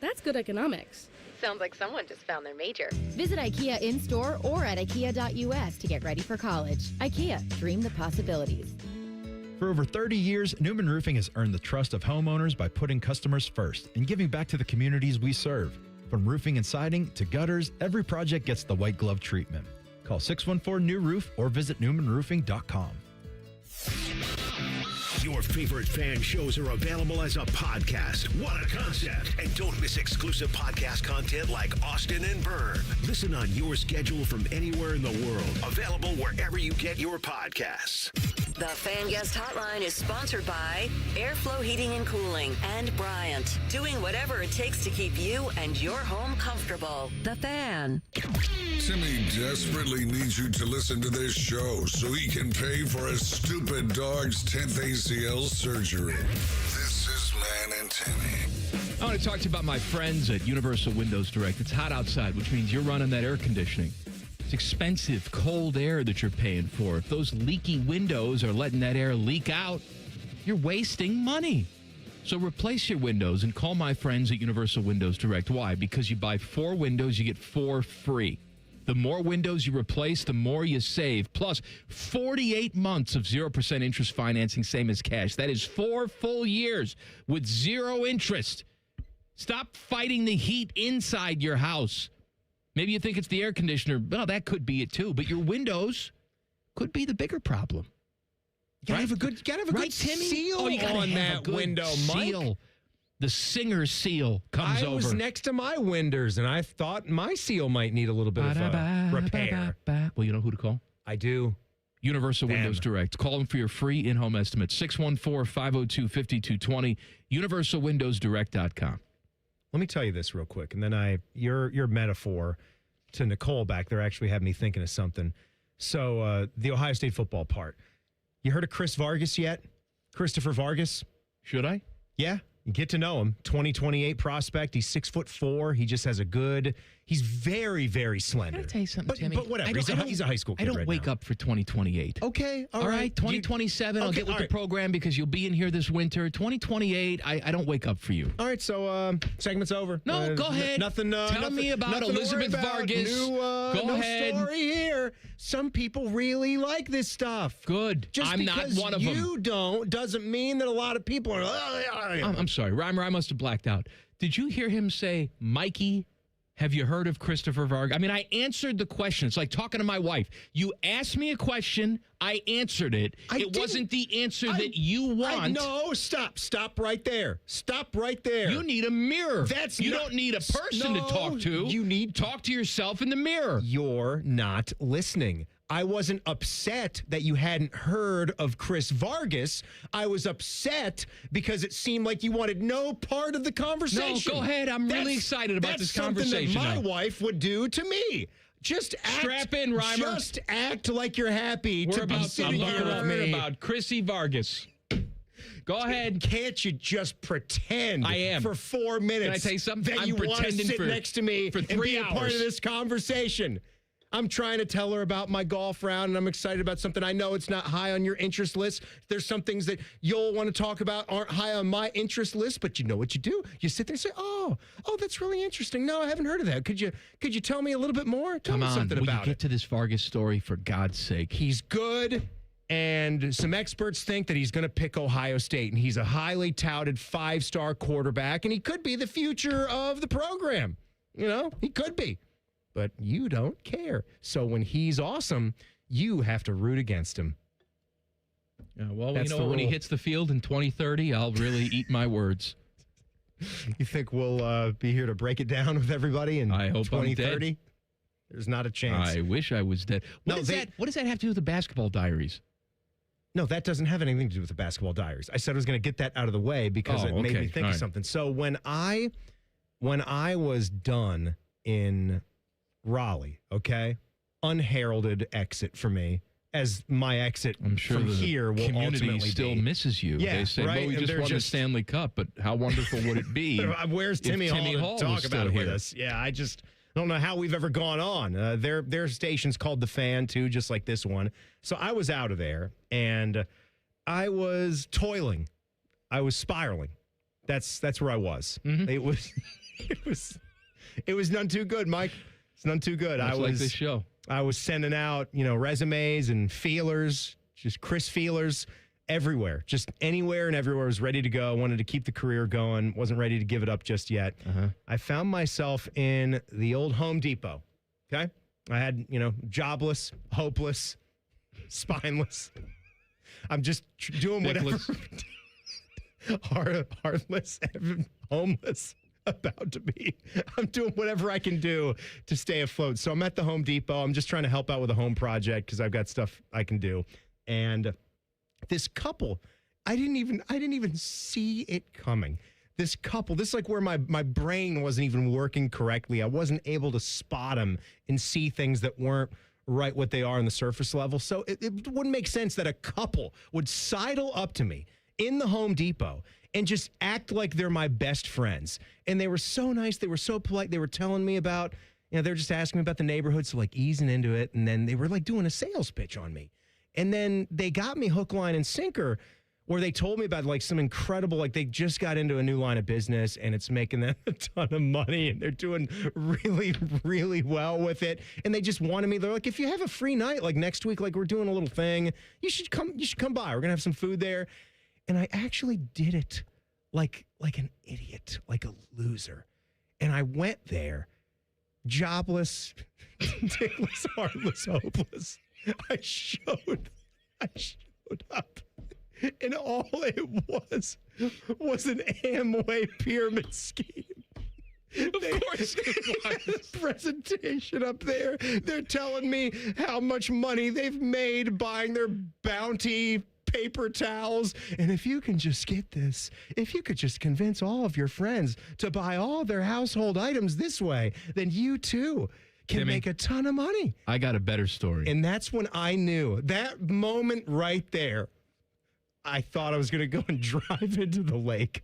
[SPEAKER 29] That's good economics.
[SPEAKER 28] Sounds like someone just found their major.
[SPEAKER 29] Visit IKEA in-store or at IKEA.us to get ready for college. IKEA, dream the possibilities.
[SPEAKER 22] For over 30 years, Newman Roofing has earned the trust of homeowners by putting customers first and giving back to the communities we serve. From roofing and siding to gutters, every project gets the white glove treatment. Call 614-NEW-ROOF or visit newmanroofing.com.
[SPEAKER 5] Your favorite fan shows are available as a podcast. What a concept. And don't miss exclusive podcast content like Austin and Byrne. Listen on your schedule from anywhere in the world. Available wherever you get your podcasts.
[SPEAKER 7] The Fan Guest Hotline is sponsored by Airflow Heating and Cooling and Bryant, doing whatever it takes to keep you and your home comfortable. The Fan.
[SPEAKER 1] Timmy desperately needs you to listen to this show so he can pay for his stupid dog's 10th ACL surgery. This is Man and Timmy.
[SPEAKER 3] I want to talk to you about my friends at Universal Windows Direct. It's hot outside, which means you're running that air conditioning. It's expensive, cold air that you're paying for. If those leaky windows are letting that air leak out, you're wasting money. So replace your windows and call my friends at Universal Windows Direct. Why? Because you buy 4 windows, you get 4 free. The more windows you replace, the more you save. Plus, 48 months of 0% interest financing, same as cash. That is 4 full years with 0 interest. Stop fighting the heat inside your house. Maybe you think it's the air conditioner. Well, that could be it too. But your windows could be the bigger problem.
[SPEAKER 6] You gotta have a good,
[SPEAKER 3] Timmy?
[SPEAKER 6] seal
[SPEAKER 3] on
[SPEAKER 6] that window, Mike.
[SPEAKER 3] Seal. The Singer seal comes over.
[SPEAKER 6] I was next to my windows, and I thought my seal might need a little bit of repair.
[SPEAKER 3] Well, you know who to call?
[SPEAKER 6] I do.
[SPEAKER 3] Universal Windows Direct. Call them for your free in-home estimate. 614-502-5220. UniversalWindowsDirect.com.
[SPEAKER 6] Let me tell you this real quick, and then your metaphor to Nicole back there actually had me thinking of something. So the Ohio State football part. You heard of Chris Vargas yet? Christopher Vargas?
[SPEAKER 3] Should I?
[SPEAKER 6] Yeah. You get to know him. 2028 prospect. He's 6'4". He just has he's very, very slender.
[SPEAKER 3] Can I tell you something, Timmy?
[SPEAKER 6] But whatever. He's a high school kid.
[SPEAKER 3] I don't wake up for 2028.
[SPEAKER 6] Okay.
[SPEAKER 3] All right. 2027, I'll get with the program because you'll be in here this winter. 2028, I don't wake up for you.
[SPEAKER 6] All right. So segment's over.
[SPEAKER 3] No, go ahead. Tell me about Elizabeth Vargas.
[SPEAKER 6] Go ahead. Story here. Some people really like this stuff.
[SPEAKER 3] Good. I'm not one of them.
[SPEAKER 6] You don't doesn't mean that a lot of people are.
[SPEAKER 3] I'm sorry. Reimer, I must have blacked out. Did you hear him say, Mikey, have you heard of Christopher Vargas? I mean, I answered the question. It's like talking to my wife. You asked me a question. I answered it. It wasn't the answer that you want.
[SPEAKER 6] No, stop. Stop right there. Stop right there.
[SPEAKER 3] You need a mirror. You don't need a person to talk to.
[SPEAKER 6] You need
[SPEAKER 3] talk to yourself in the mirror.
[SPEAKER 6] You're not listening. I wasn't upset that you hadn't heard of Chris Vargas. I was upset because it seemed like you wanted no part of the conversation.
[SPEAKER 3] No, go ahead. I'm really excited about this conversation.
[SPEAKER 6] That's something that my wife would do to me. Just
[SPEAKER 3] strap in, Reimer.
[SPEAKER 6] Just act like you're happy to be sitting here with me.
[SPEAKER 3] About Chrissy Vargas. Go ahead.
[SPEAKER 6] Can't you just pretend
[SPEAKER 3] I am.
[SPEAKER 6] For 4 minutes
[SPEAKER 3] Can I tell you something?
[SPEAKER 6] that you want to sit next to me
[SPEAKER 3] for 3
[SPEAKER 6] and be
[SPEAKER 3] hours.
[SPEAKER 6] a part of this conversation? I'm trying to tell her about my golf round, and I'm excited about something. I know it's not high on your interest list. There's some things that you'll want to talk about aren't high on my interest list, but you know what you do? You sit there and say, oh, that's really interesting. No, I haven't heard of that. Could you tell me a little bit more? Tell me something about it.
[SPEAKER 3] Will you get to this Vargas story, for God's sake?
[SPEAKER 6] He's good, and some experts think that he's going to pick Ohio State, and he's a highly touted 5-star quarterback, and he could be the future of the program. You know, he could be. But you don't care. So when he's awesome, you have to root against him.
[SPEAKER 3] Well, you know, when he hits the field in 2030, I'll really eat my words.
[SPEAKER 6] You think we'll be here to break it down with everybody in 2030? There's not a chance.
[SPEAKER 3] I wish I was dead. What does that have to do with the basketball diaries?
[SPEAKER 6] No, that doesn't have anything to do with the basketball diaries. I said I was going to get that out of the way because it made me think of something. So when I was done in Raleigh, okay? Unheralded exit for me, as my exit
[SPEAKER 3] I'm sure
[SPEAKER 6] from here will
[SPEAKER 3] community
[SPEAKER 6] ultimately
[SPEAKER 3] still
[SPEAKER 6] be.
[SPEAKER 3] misses you.
[SPEAKER 6] Yeah,
[SPEAKER 3] they say,
[SPEAKER 6] right?
[SPEAKER 3] well, we just won the Stanley Cup, but how wonderful would it be?
[SPEAKER 6] Where's Timmy Hall to talk about it with us? Yeah, I just don't know how we've ever gone on. Their station's called The Fan, too, just like this one. So I was out of there, and I was toiling. I was spiraling. That's where I was. Mm-hmm. It was none too good, Mike. It's none too good.
[SPEAKER 3] Much like this show.
[SPEAKER 6] I was sending out, resumes and feelers, just Chris feelers everywhere, just anywhere and everywhere. I was ready to go. I wanted to keep the career going. Wasn't ready to give it up just yet. I found myself in the old Home Depot. Okay. I had, jobless, hopeless, spineless. I'm just doing whatever.
[SPEAKER 3] Nicholas.
[SPEAKER 6] Heartless and homeless about to be. I'm doing whatever I can do to stay afloat. So I'm at the Home Depot. I'm just trying to help out with a home project because I've got stuff I can do. And this couple, I didn't even see it coming. This couple, this is like where my brain wasn't even working correctly. I wasn't able to spot them and see things that weren't right what they are on the surface level. So it wouldn't make sense that a couple would sidle up to me in the Home Depot and just act like they're my best friends. And they were so nice. They were so polite. They were telling me about, they were just asking me about the neighborhood. So like easing into it. And then they were like doing a sales pitch on me. And then they got me hook, line, and sinker where they told me about like some incredible, like they just got into a new line of business and it's making them a ton of money and they're doing really, really well with it. And they just wanted me, they're like, if you have a free night, like next week, like we're doing a little thing, you should come by. We're going to have some food there. And I actually did it like an idiot, like a loser. And I went there, jobless, dickless, heartless, hopeless. I showed up. And all it was an Amway pyramid scheme.
[SPEAKER 3] Of course it was.
[SPEAKER 6] Presentation up there. They're telling me how much money they've made buying their Bounty paper towels. And if you can just get this, if you could just convince all of your friends to buy all their household items this way, then you too can
[SPEAKER 3] Timmy,
[SPEAKER 6] make a ton of money.
[SPEAKER 3] I got a better story.
[SPEAKER 6] And that's when I knew, that moment right there, I thought I was going to go and drive into the lake.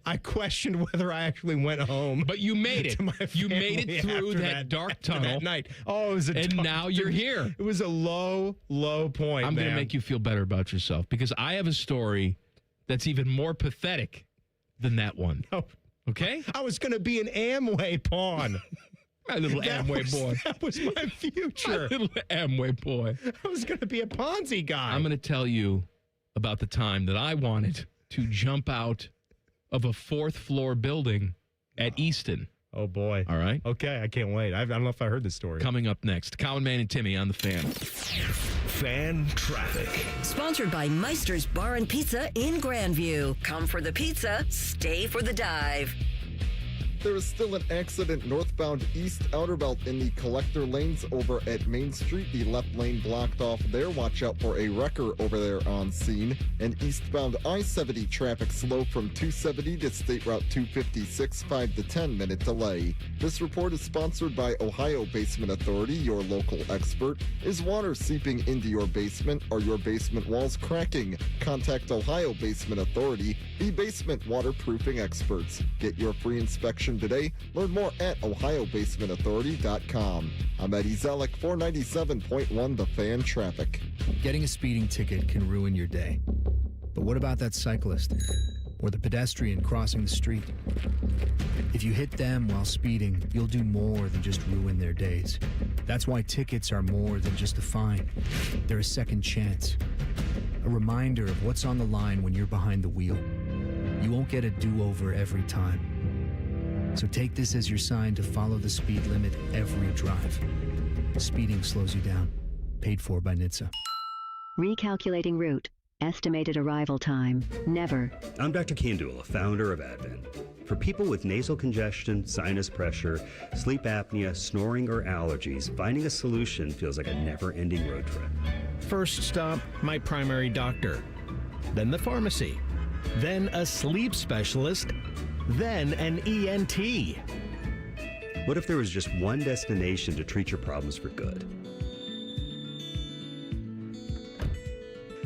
[SPEAKER 6] I questioned whether I actually went home.
[SPEAKER 3] But you made it. You made it through that dark tunnel.
[SPEAKER 6] That night. Oh, it was
[SPEAKER 3] and now you're here.
[SPEAKER 6] It was a low, low point,
[SPEAKER 3] I'm going to make you feel better about yourself because I have a story that's even more pathetic than that one.
[SPEAKER 6] No.
[SPEAKER 3] Okay?
[SPEAKER 6] I was going to be an Amway pawn.
[SPEAKER 3] My little Amway boy.
[SPEAKER 6] That was my future.
[SPEAKER 3] My little Amway boy.
[SPEAKER 6] I was going to be a Ponzi guy.
[SPEAKER 3] I'm going to tell you about the time that I wanted to jump out of a 4th floor building at Easton.
[SPEAKER 6] Oh, boy.
[SPEAKER 3] All right.
[SPEAKER 6] Okay, I can't wait. I don't know if I heard this story.
[SPEAKER 3] Coming up next, Common Man and Timmy on The Fan.
[SPEAKER 5] Fan traffic.
[SPEAKER 7] Sponsored by Meister's Bar and Pizza in Grandview. Come for the pizza, stay for the dive.
[SPEAKER 10] There is still an accident northbound east outer belt in the collector lanes over at Main Street. The left lane blocked off there. Watch out for a wrecker over there on scene. And eastbound I-70 traffic slow from 270 to State Route 256, 5 to 10 minute delay. This report is sponsored by Ohio Basement Authority, your local expert. Is water seeping into your basement? Are your basement walls cracking? Contact Ohio Basement Authority, the basement waterproofing experts. Get your free inspection today. Learn more at ohiobasementauthority.com. I'm Eddie Zellick, 497.1 The Fan Traffic.
[SPEAKER 12] Getting a speeding ticket can ruin your day. But what about that cyclist or the pedestrian crossing the street? If you hit them while speeding, you'll do more than just ruin their days. That's why tickets are more than just a fine. They're a second chance. A reminder of what's on the line when you're behind the wheel. You won't get a do-over every time. So take this as your sign to follow the speed limit every drive. Speeding slows you down. Paid for by NHTSA.
[SPEAKER 14] Recalculating route. Estimated arrival time. Never.
[SPEAKER 16] I'm Dr. Kandula, founder of Advent. For people with nasal congestion, sinus pressure, sleep apnea, snoring, or allergies, finding a solution feels like a never-ending road trip.
[SPEAKER 17] First stop, my primary doctor. Then the pharmacy. Then a sleep specialist. Then an ENT.
[SPEAKER 16] What if there was just one destination to treat your problems for good?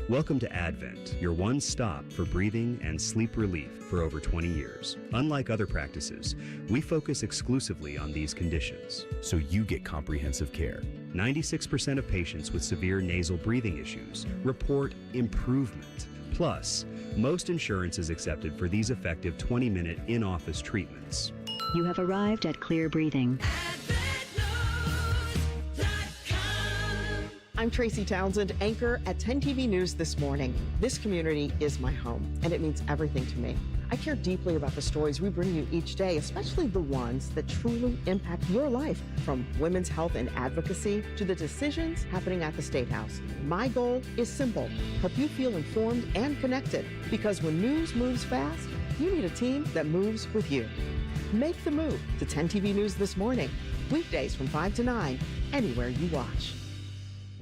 [SPEAKER 16] Welcome to Advent, your one stop for breathing and sleep relief for over 20 years. Unlike other practices, we focus exclusively on these conditions, so you get comprehensive care. 96% of patients with severe nasal breathing issues report improvement. Plus, most insurance is accepted for these effective 20-minute in-office treatments.
[SPEAKER 14] You have arrived at Clear Breathing.
[SPEAKER 18] I'm Tracy Townsend, anchor at 10 TV News This Morning. This community is my home, and it means everything to me.
[SPEAKER 2] I care deeply about the stories we bring you each day, especially the ones that truly impact your life, from women's health and advocacy to the decisions happening at the State House. My goal is simple: help you feel informed and connected, because when news moves fast, you need a team that moves with you. Make the move to 10 TV News This Morning, weekdays from 5 to 9, anywhere you watch.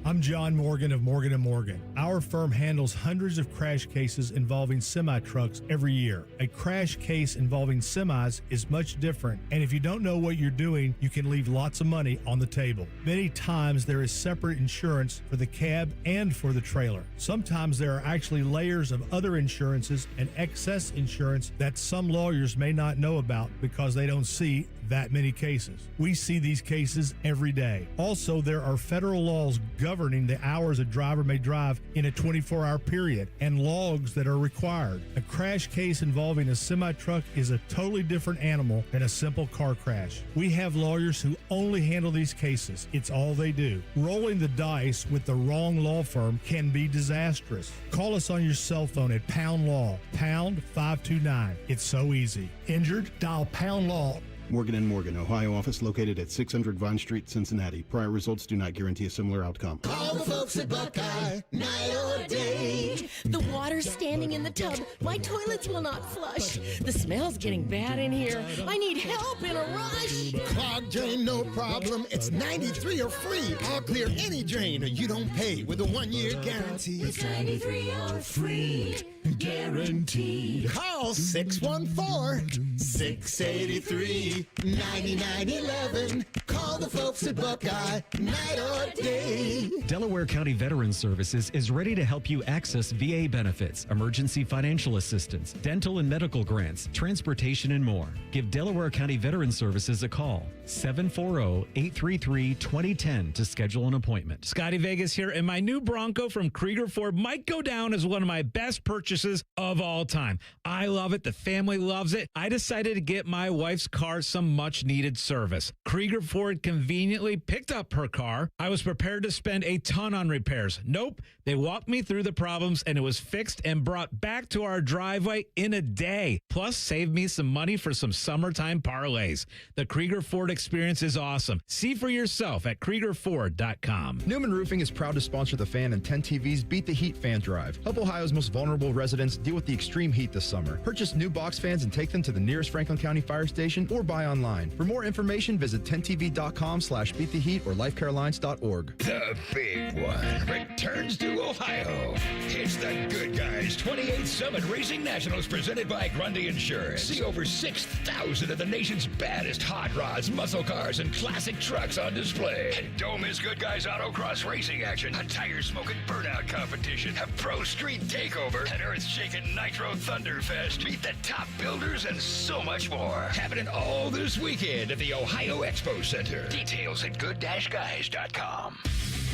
[SPEAKER 4] I'm John Morgan of Morgan & Morgan. Our firm handles hundreds of crash cases involving semi-trucks every year. A crash case involving semis is much different, and if you don't know what you're doing, you can leave lots of money on the table. Many times there is separate insurance for the cab and for the trailer. Sometimes there are actually layers of other insurances and excess insurance that some lawyers may not know about because they don't see that many cases. We see these cases every day. Also, there are federal laws governing the hours a driver may drive in a 24-hour period and logs that are required. A crash case involving a semi-truck is a totally different animal than a simple car crash. We have lawyers who only handle these cases. It's all they do. Rolling the dice with the wrong law firm can be disastrous. Call us on your cell phone at Pound Law, pound 529. It's so easy. Injured? Dial Pound Law.
[SPEAKER 8] Morgan & Morgan, Ohio office located at 600 Vine Street, Cincinnati. Prior results do not guarantee a similar outcome.
[SPEAKER 11] Call the folks at Buckeye, night or day.
[SPEAKER 18] The water's standing in the tub. My toilets will not flush. The smell's getting bad in here. I need help in a rush.
[SPEAKER 11] Clogged drain, no problem. It's 93 or free. I'll clear any drain or you don't pay with a 1-year guarantee.
[SPEAKER 18] It's 93 or free. Guaranteed.
[SPEAKER 11] Call 614-683-9911. Call the folks at Buckeye, night or day.
[SPEAKER 22] Delaware County Veterans Services is ready to help you access VA benefits, emergency financial assistance, dental and medical grants, transportation, and more. Give Delaware County Veterans Services a call, 740-833-2010 to schedule an appointment.
[SPEAKER 19] Scotty Vegas here, and my new Bronco from Krieger Ford might go down as one of my best purchases of all time. I love it. The family loves it. I decided to get my wife's car some much needed service. Krieger Ford conveniently picked up her car. I was prepared to spend a ton on repairs. Nope. They walked me through the problems and it was fixed and brought back to our driveway in a day. Plus, saved me some money for some summertime parlays. The Krieger Ford experience is awesome. See for yourself at KriegerFord.com.
[SPEAKER 20] Newman Roofing is proud to sponsor the Fan and 10 TV's Beat the Heat Fan Drive. Help Ohio's most vulnerable residents deal with the extreme heat this summer. Purchase new box fans and take them to the nearest Franklin County fire station or buy online. For more information, visit 10tv.com/beattheheat or lifecarelines.org.
[SPEAKER 21] The big one returns to Ohio. It's the Good Guys 28th Summit Racing Nationals presented by Grundy Insurance. See over 6,000 of the nation's baddest hot rods, muscle cars, and classic trucks on display. And don't miss Good Guys Autocross racing action, a tire-smoking burnout competition, a pro street takeover, an earth-shaking Nitro Thunderfest, meet the top builders, and so much more. Happening all this weekend at the Ohio Expo Center. Details at good-guys.com.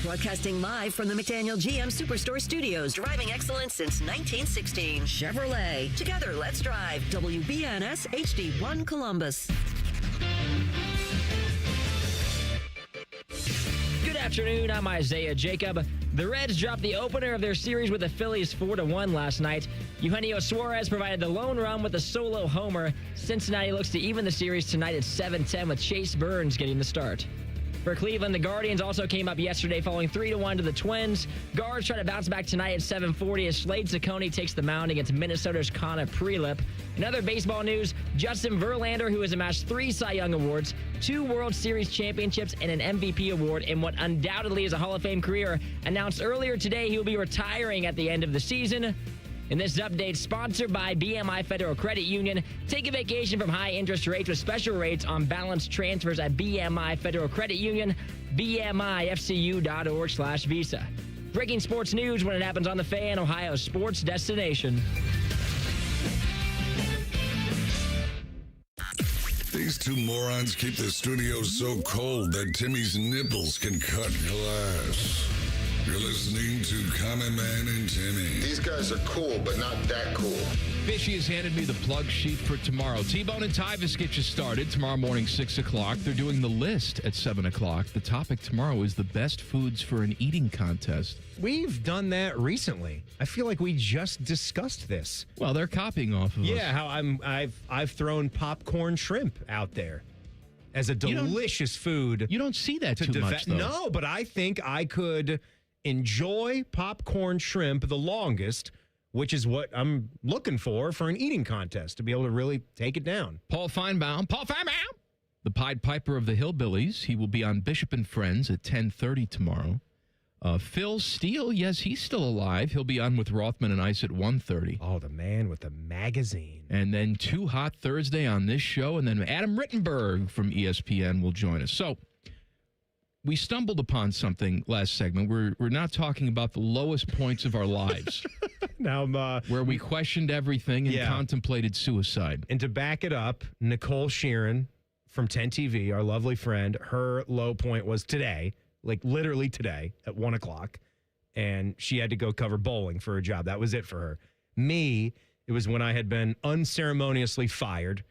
[SPEAKER 7] Broadcasting live from the McDaniel GM Superstore Studios. Driving excellence since 1916. Chevrolet. Together, let's drive. WBNS HD1 Columbus.
[SPEAKER 23] Good afternoon, I'm Isaiah Jacob. The Reds dropped the opener of their series with the Phillies 4-1 last night. Eugenio Suarez provided the lone run with a solo homer. Cincinnati looks to even the series tonight at 7-10 with Chase Burns getting the start. For Cleveland, the Guardians also came up yesterday following 3-1 to the Twins. Guards try to bounce back tonight at 7:40 as Slade Ciccone takes the mound against Minnesota's Connor Prelip. In other baseball news, Justin Verlander, who has amassed 3 Cy Young Awards, 2 World Series championships, and an MVP award in what undoubtedly is a Hall of Fame career, announced earlier today he will be retiring at the end of the season. And this update sponsored by BMI Federal Credit Union. Take a vacation from high interest rates with special rates on balance transfers at BMI Federal Credit Union, bmifcu.org/visa. Breaking sports news when it happens on the Fan, Ohio's sports destination.
[SPEAKER 1] These two morons keep the studio so cold that Timmy's nipples can cut glass. You're listening to Common Man and Timmy.
[SPEAKER 9] These guys are cool, but not that cool.
[SPEAKER 3] Fishy has handed me the plug sheet for tomorrow. T-Bone and Tyvus get you started tomorrow morning, 6 o'clock. They're doing the list at 7 o'clock. The topic tomorrow is the best foods for an eating contest.
[SPEAKER 6] We've done that recently. I feel like we just discussed this.
[SPEAKER 3] Well, they're copying off of us.
[SPEAKER 6] Yeah, how I've thrown popcorn shrimp out there as a delicious food.
[SPEAKER 3] You don't see that too much, though.
[SPEAKER 6] No, but I think I could enjoy popcorn shrimp the longest, which is what I'm looking for an eating contest, to be able to really take it down.
[SPEAKER 3] Paul Feinbaum, the Pied Piper of the Hillbillies. He will be on Bishop and Friends at 10:30 tomorrow. Phil Steele, yes, he's still alive. He'll be on with Rothman and Ice at 1:30.
[SPEAKER 6] Oh, the man with the magazine.
[SPEAKER 3] And then Too Hot Thursday on this show, and then Adam Rittenberg from ESPN will join us. So we stumbled upon something last segment. We're not talking about the lowest points of our lives.
[SPEAKER 6] Now,
[SPEAKER 3] where we questioned everything and contemplated suicide.
[SPEAKER 6] And to back it up, Nicole Shearin from 10 TV, our lovely friend, her low point was today, like literally today at 1 o'clock, and she had to go cover bowling for a job. That was it for her. Me, it was when I had been unceremoniously fired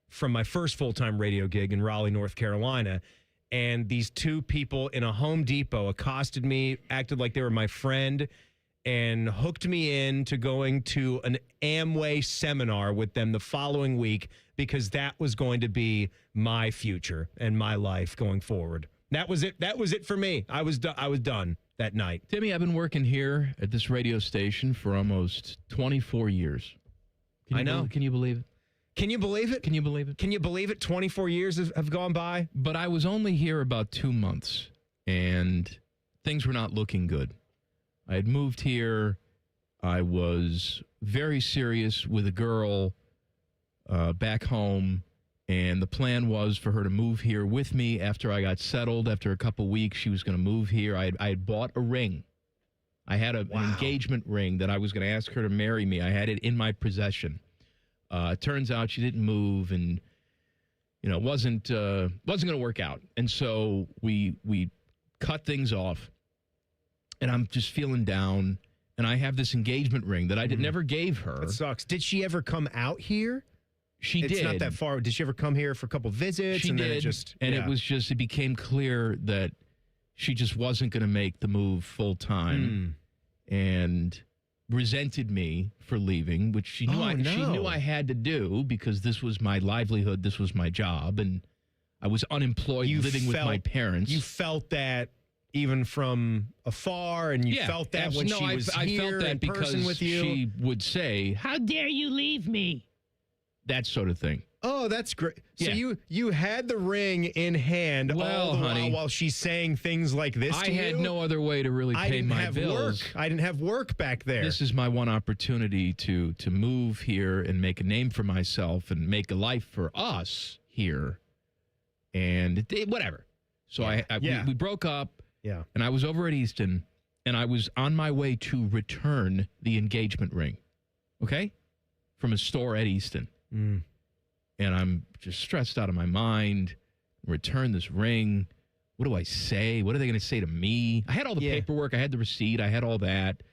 [SPEAKER 6] from my first full-time radio gig in Raleigh, North Carolina, and these two people in a Home Depot accosted me, acted like they were my friend, and hooked me into going to an Amway seminar with them the following week because that was going to be my future and my life going forward. That was it. That was it for me. I was done that night.
[SPEAKER 3] Timmy, I've been working here at this radio station for almost 24 years.
[SPEAKER 6] I know.
[SPEAKER 3] Can you believe it?
[SPEAKER 6] Can you believe it?
[SPEAKER 3] Can you believe it?
[SPEAKER 6] Can you believe it? 24 years have gone by.
[SPEAKER 3] But I was only here about 2 months, and things were not looking good. I had moved here. I was very serious with a girl back home, and the plan was for her to move here with me after I got settled. After a couple weeks, she was going to move here. I had bought a ring. I had an engagement ring that I was going to ask her to marry me. I had it in my possession. It turns out she didn't move, and it wasn't going to work out. And so we cut things off, and I'm just feeling down. And I have this engagement ring that I never gave her.
[SPEAKER 6] That sucks. Did she ever come out here?
[SPEAKER 3] She did.
[SPEAKER 6] It's not that far. Did she ever come here for a couple visits?
[SPEAKER 3] She did. It became clear that she just wasn't going to make the move full time, and resented me for leaving, which she knew she knew I had to do because this was my livelihood, this was my job, and I was unemployed living with my parents.
[SPEAKER 6] You felt that even from afar, and you felt that when she was
[SPEAKER 3] I
[SPEAKER 6] here
[SPEAKER 3] felt that
[SPEAKER 6] in
[SPEAKER 3] because
[SPEAKER 6] person with you.
[SPEAKER 3] She would say, "How dare you leave me?" That sort of thing.
[SPEAKER 6] Oh, that's great. So you had the ring in hand all the
[SPEAKER 3] honey,
[SPEAKER 6] while she's saying things like this to you?
[SPEAKER 3] I had no other way to really pay my bills.
[SPEAKER 6] I didn't have work back there.
[SPEAKER 3] This is my one opportunity to move here and make a name for myself and make a life for us here. And whatever. So we broke up.
[SPEAKER 6] Yeah.
[SPEAKER 3] And I was over at Easton, and I was on my way to return the engagement ring. Okay? From a store at Easton. And I'm just stressed out of my mind. Return this ring. What do I say? What are they going to say to me? I had all the paperwork. I had the receipt. I had all that.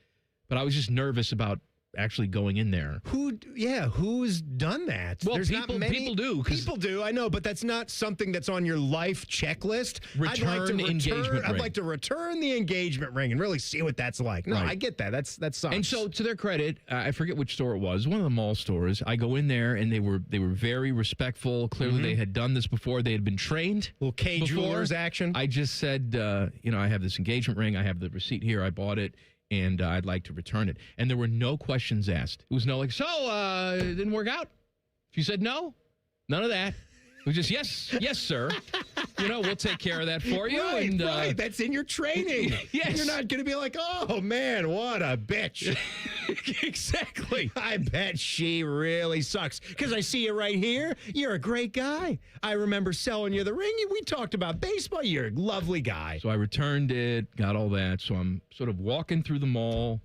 [SPEAKER 3] But I was just nervous about actually going in there.
[SPEAKER 6] Who's done that?
[SPEAKER 3] Well,
[SPEAKER 6] There's
[SPEAKER 3] people
[SPEAKER 6] not many,
[SPEAKER 3] do.
[SPEAKER 6] People do, I know, but that's not something that's on your life checklist. I'd like to return the engagement ring and really see what that's like. No, I get that. That sucks.
[SPEAKER 3] And so, to their credit, I forget which store it was. One of the mall stores. I go in there, and they were very respectful. Clearly, they had done this before. They had been trained.
[SPEAKER 6] Little K Jewelers action.
[SPEAKER 3] I just said, I have this engagement ring. I have the receipt here. I bought it. And I'd like to return it. And there were no questions asked. It was no like, it didn't work out? She said no. None of that. It was just, yes, sir. We'll take care of that for you.
[SPEAKER 6] Right. That's in your training.
[SPEAKER 3] Yes.
[SPEAKER 6] You're not going to be like, oh, man, what a bitch.
[SPEAKER 3] Exactly.
[SPEAKER 6] I bet she really sucks. Because I see you right here. You're a great guy. I remember selling you the ring. We talked about baseball. You're a lovely guy.
[SPEAKER 3] So I returned it, got all that. So I'm sort of walking through the mall.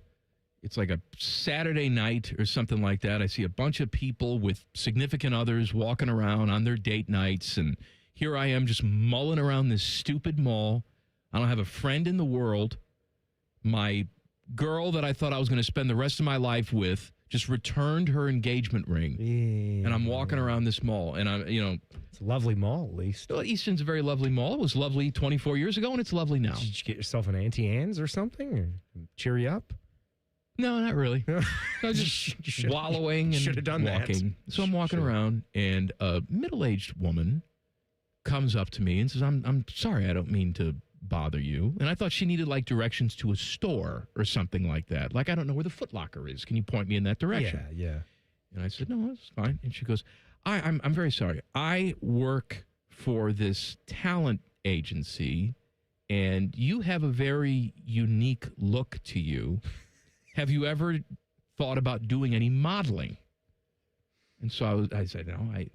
[SPEAKER 3] It's like a Saturday night or something like that. I see a bunch of people with significant others walking around on their date nights. And here I am just mulling around this stupid mall. I don't have a friend in the world. My girl that I thought I was going to spend the rest of my life with just returned her engagement ring.
[SPEAKER 6] Yeah.
[SPEAKER 3] And I'm walking around this mall, and
[SPEAKER 6] it's a lovely mall, at least.
[SPEAKER 3] Well, Easton's a very lovely mall. It was lovely 24 years ago, and it's lovely now.
[SPEAKER 6] Did you get yourself an Auntie Anne's or something? Or cheer you up?
[SPEAKER 3] No, not really. No, just wallowing and
[SPEAKER 6] should have done
[SPEAKER 3] walking.
[SPEAKER 6] that.
[SPEAKER 3] So I'm walking around, and a middle-aged woman comes up to me and says, I'm sorry, I don't mean to bother you. And I thought she needed like directions to a store or something like that. Like, I don't know where the Foot Locker is. Can you point me in that direction?
[SPEAKER 6] Yeah.
[SPEAKER 3] And I said, no, that's fine. And she goes, I'm very sorry. I work for this talent agency, and you have a very unique look to you. Have you ever thought about doing any modeling? And so I said, no, I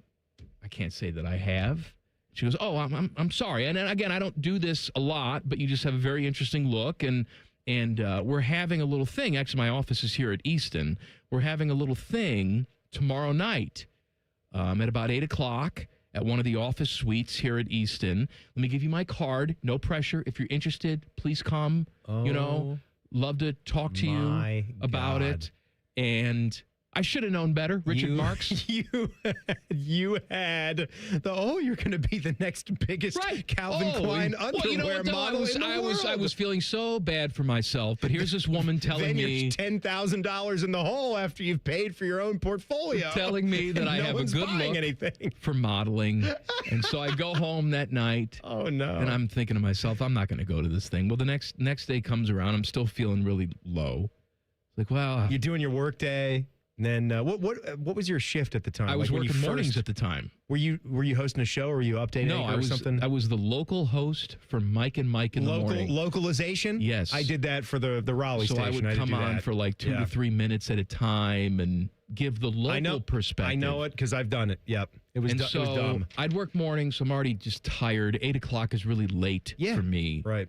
[SPEAKER 3] can't say that I have. She goes, oh, I'm sorry. And then, again, I don't do this a lot, but you just have a very interesting look. And we're having a little thing. Actually, my office is here at Easton. We're having a little thing tomorrow night at about 8 o'clock at one of the office suites here at Easton. Let me give you my card. No pressure. If you're interested, please come. Love to talk to you about it. And I should have known better, Richard Marks.
[SPEAKER 6] You had you're going to be the next biggest Calvin Klein underwear model in the world.
[SPEAKER 3] I was feeling so bad for myself, but here's this woman telling me
[SPEAKER 6] $10,000 in the hole after you've paid for your own portfolio,
[SPEAKER 3] telling me that I have a good look for modeling. And so I go home that night.
[SPEAKER 6] Oh no!
[SPEAKER 3] And I'm thinking to myself, I'm not going to go to this thing. Well, the next day comes around, I'm still feeling really low. Like, well,
[SPEAKER 6] you're doing your work day. And then what was your shift at the time?
[SPEAKER 3] I was working mornings at the time.
[SPEAKER 6] Were you hosting a show, or were you updating or something?
[SPEAKER 3] I was the local host for Mike and Mike in the morning.
[SPEAKER 6] Localization?
[SPEAKER 3] Yes.
[SPEAKER 6] I did that for the Raleigh station.
[SPEAKER 3] So I would come on for like 2 to 3 minutes at a time and give the local perspective.
[SPEAKER 6] I know it because I've done it. Yep. It was dumb.
[SPEAKER 3] I'd work mornings, so I'm already just tired. 8 o'clock is really late for me.
[SPEAKER 6] Right.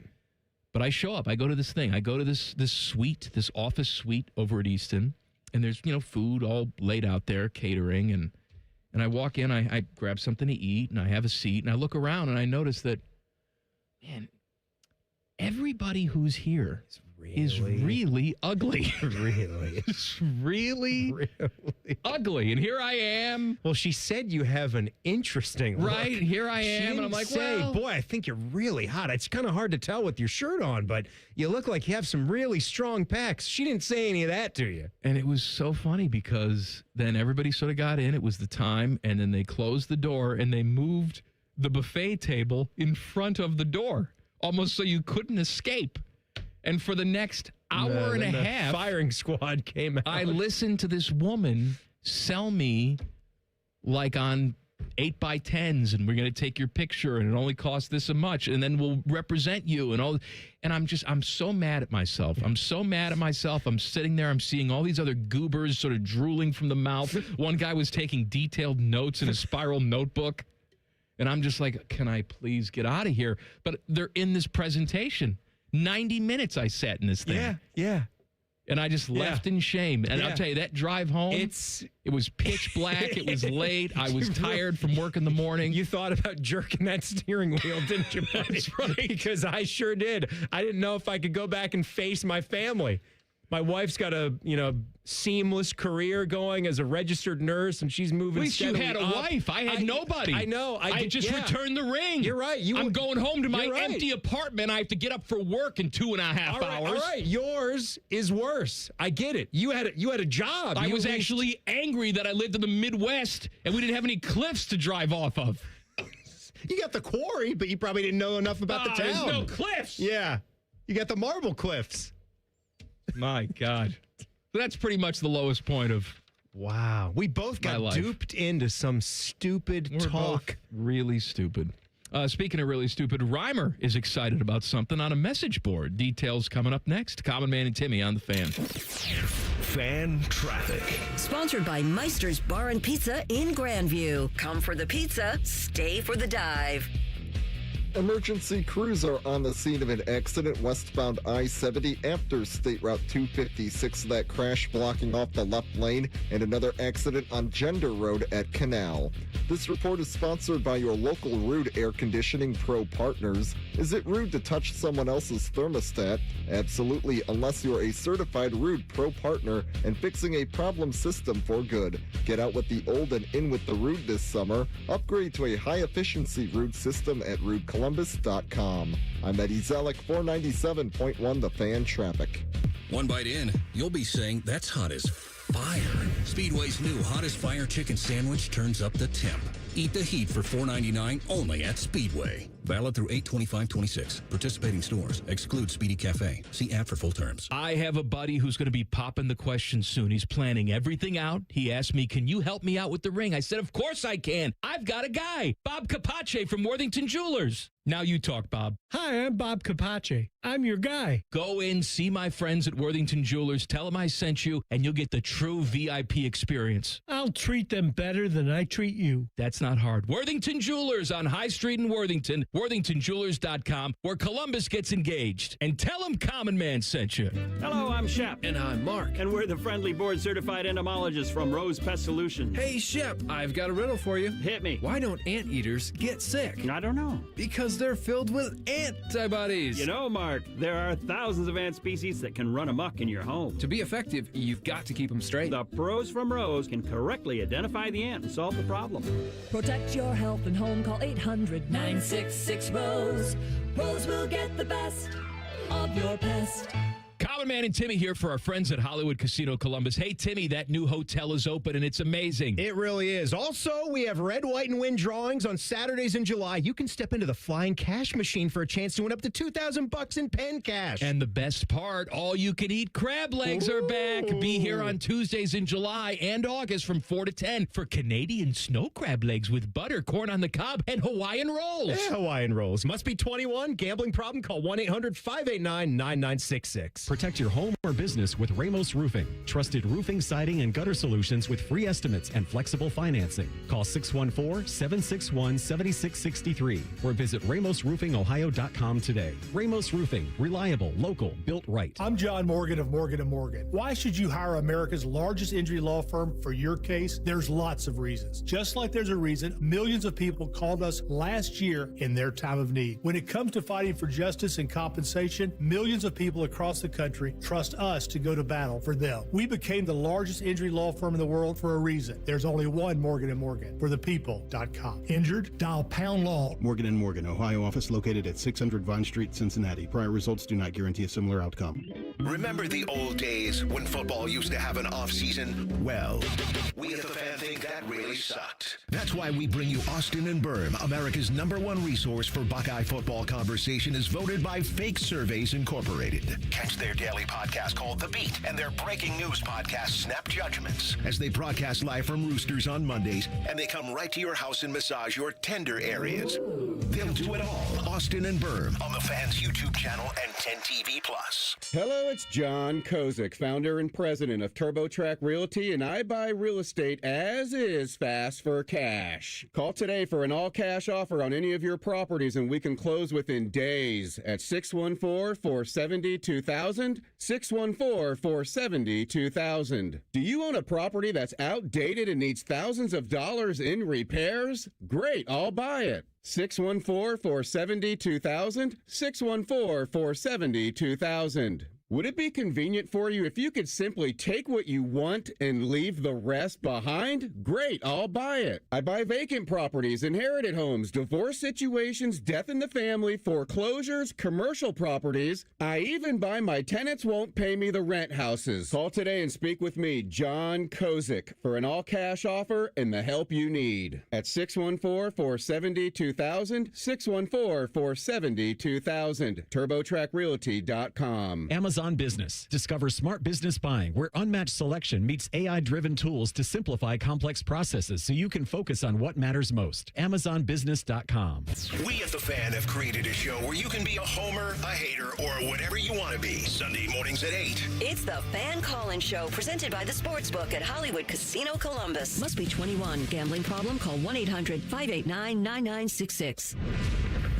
[SPEAKER 3] But I show up. I go to this thing. I go to this suite, this office suite over at Easton. And there's, food all laid out there, catering. And I walk in, I grab something to eat, and I have a seat. And I look around, and I notice that, man, everybody who's here is really ugly.
[SPEAKER 6] Really?
[SPEAKER 3] It's really ugly. And here I am.
[SPEAKER 6] Well, she said you have an interesting look.
[SPEAKER 3] Right? Here I am. And I'm like,
[SPEAKER 6] boy, I think you're really hot. It's kind of hard to tell with your shirt on, but you look like you have some really strong pecs. She didn't say any of that to you.
[SPEAKER 3] And it was so funny because then everybody sort of got in. It was the time. And then they closed the door and they moved the buffet table in front of the door, almost so you couldn't escape. And for the next hour and a half,
[SPEAKER 6] firing squad came out.
[SPEAKER 3] I listened to this woman sell me like on 8x10s, and we're going to take your picture, and it only costs this much, and then we'll represent you and all. And I'm so mad at myself. I'm so mad at myself. I'm sitting there. I'm seeing all these other goobers sort of drooling from the mouth. One guy was taking detailed notes in a spiral notebook, and I'm just like, can I please get out of here? But they're in this presentation. 90 minutes I sat in this thing.
[SPEAKER 6] Yeah.
[SPEAKER 3] And I just left in shame. And I'll tell you, that drive home, it was pitch black. It was late. I was tired from work in the morning.
[SPEAKER 6] You thought about jerking that steering wheel, didn't you, buddy?
[SPEAKER 3] That's right.
[SPEAKER 6] Because I sure did. I didn't know if I could go back and face my family. My wife's got a, seamless career going as a registered nurse, and she's moving.
[SPEAKER 3] At least you had a wife. I had nobody.
[SPEAKER 6] I know.
[SPEAKER 3] I just returned the ring.
[SPEAKER 6] You're right.
[SPEAKER 3] I'm going home to my empty apartment. I have to get up for work in 2.5 hours.
[SPEAKER 6] All right. Yours is worse. I get it. You had a job.
[SPEAKER 3] I was actually angry that I lived in the Midwest and we didn't have any cliffs to drive off of.
[SPEAKER 6] You got the quarry, but you probably didn't know enough about the town.
[SPEAKER 3] There's no cliffs.
[SPEAKER 6] Yeah. You got the marble cliffs.
[SPEAKER 3] My God. That's pretty much the lowest point of
[SPEAKER 6] wow. We both got duped into some stupid talk.
[SPEAKER 3] Both really stupid. Speaking of really stupid, Reimer is excited about something on a message board. Details coming up next. Common Man and Timmy on the Fan.
[SPEAKER 21] Fan traffic.
[SPEAKER 7] Sponsored by Meister's Bar and Pizza in Grandview. Come for the pizza, stay for the dive.
[SPEAKER 10] Emergency crews are on the scene of an accident westbound I-70 after State Route 256. That crash blocking off the left lane, and another accident on Gender Road at Canal. This report is sponsored by your local Rude Air Conditioning Pro partners. Is it rude to touch someone else's thermostat? Absolutely, unless you're a certified Rude Pro partner and fixing a problem system for good. Get out with the old and in with the Rude this summer. Upgrade to a high-efficiency Rude system at rudecolumbus.com. I'm Eddie Zellick, 497.1 The Fan Traffic.
[SPEAKER 5] One bite in, you'll be saying, that's hot as fire. Speedway's new Hottest Fire Chicken Sandwich turns up the temp. Eat the heat for $4.99 only at Speedway. Valid through 8/25/26. Participating stores. Exclude Speedy Cafe. See app for full terms.
[SPEAKER 3] I have a buddy who's going to be popping the question soon. He's planning everything out. He asked me, can you help me out with the ring? I said, of course I can. I've got a guy, Bob Capace from Worthington Jewelers. Now you talk, Bob.
[SPEAKER 13] Hi, I'm Bob Capace. I'm your guy.
[SPEAKER 3] Go in, see my friends at Worthington Jewelers, tell them I sent you, and you'll get the true VIP experience.
[SPEAKER 13] I'll treat them better than I treat you.
[SPEAKER 3] That's not hard. Worthington Jewelers on High Street in Worthington, worthingtonjewelers.com, where Columbus gets engaged. And tell them Common Man sent you.
[SPEAKER 15] Hello, I'm Shep.
[SPEAKER 24] And I'm Mark.
[SPEAKER 15] And we're the friendly board-certified entomologists from Rose Pest Solutions.
[SPEAKER 24] Hey, Shep, I've got a riddle for you.
[SPEAKER 15] Hit me.
[SPEAKER 24] Why don't anteaters get sick?
[SPEAKER 15] I don't know.
[SPEAKER 24] Because they're filled with antibodies.
[SPEAKER 15] You know, Mark, there are thousands of ant species that can run amok in your home.
[SPEAKER 24] To be effective, you've got to keep them straight.
[SPEAKER 15] The pros from Rose can correctly identify the ant and solve the problem.
[SPEAKER 25] Protect your health and home. Call 800-966-ROSE. Rose will get the best of your pest.
[SPEAKER 3] Common Man and Timmy here for our friends at Hollywood Casino Columbus. Hey, Timmy, that new hotel is open, and it's amazing.
[SPEAKER 6] It really is. Also, we have red, white, and win drawings on Saturdays in July. You can step into the flying cash machine for a chance to win up to $2,000 in pen cash.
[SPEAKER 3] And the best part, all-you-can-eat crab legs are back. Be here on Tuesdays in July and August from 4 to 10 for Canadian snow crab legs with butter, corn on the cob, and Hawaiian rolls.
[SPEAKER 6] Yeah, Hawaiian rolls. Must be 21. Gambling problem? Call 1-800-589-9966.
[SPEAKER 22] Protect your home or business with Ramos Roofing. Trusted roofing, siding, and gutter solutions with free estimates and flexible financing. Call 614-761-7663 or visit RamosRoofingOhio.com today. Ramos Roofing. Reliable, local, built right.
[SPEAKER 4] I'm John Morgan of Morgan & Morgan. Why should you hire America's largest injury law firm for your case? There's lots of reasons. Just like there's a reason millions of people called us last year in their time of need. When it comes to fighting for justice and compensation, millions of people across the country trust us to go to battle for them. We became the largest injury law firm in the world for a reason. There's only one Morgan & Morgan, for the people.com. Injured? Dial pound law.
[SPEAKER 8] Morgan & Morgan, Ohio office located at 600 Vine Street, Cincinnati. Prior results do not guarantee a similar outcome.
[SPEAKER 26] Remember the old days when football used to have an off-season? Well, we at the Fan think that really sucked. That's why we bring you Austin and Berm, America's #1 resource for Buckeye football conversation, is voted by Fake Surveys Incorporated. Catch their daily podcast called The Beat and their breaking news podcast, Snap Judgments, as they broadcast live from Roosters on Mondays, and they come right to your house and massage your tender areas. They'll do it all. Austin and Berm on the Fan's YouTube channel and 10 TV+.
[SPEAKER 27] Hello, it's John Kozik, founder and president of TurboTrack Realty, and I buy real estate as is, fast for cash. Call today for an all-cash offer on any of your properties, and we can close within days at 614-470-2000, 614-470-2000. Do you own a property that's outdated and needs thousands of dollars in repairs? Great, I'll buy it. 614-470-2000, 614-470-2000. Would it be convenient for you if you could simply take what you want and leave the rest behind? Great, I'll buy it. I buy vacant properties, inherited homes, divorce situations, death in the family, foreclosures, commercial properties. I even buy my tenants won't pay me the rent houses. Call today and speak with me, John Kozik, for an all-cash offer and the help you need. At 614-470-2000, 614-470-2000, TurboTrackRealty.com.
[SPEAKER 22] Amazon Business. Discover smart business buying where unmatched selection meets AI-driven tools to simplify complex processes so you can focus on what matters most. AmazonBusiness.com.
[SPEAKER 26] We at The Fan have created a show where you can be a homer, a hater, or whatever you want to be. Sunday mornings at 8.
[SPEAKER 7] It's the Fan Call-In Show, presented by the Sportsbook at Hollywood Casino Columbus. Must be 21. Gambling problem? Call 1-800-589-9966.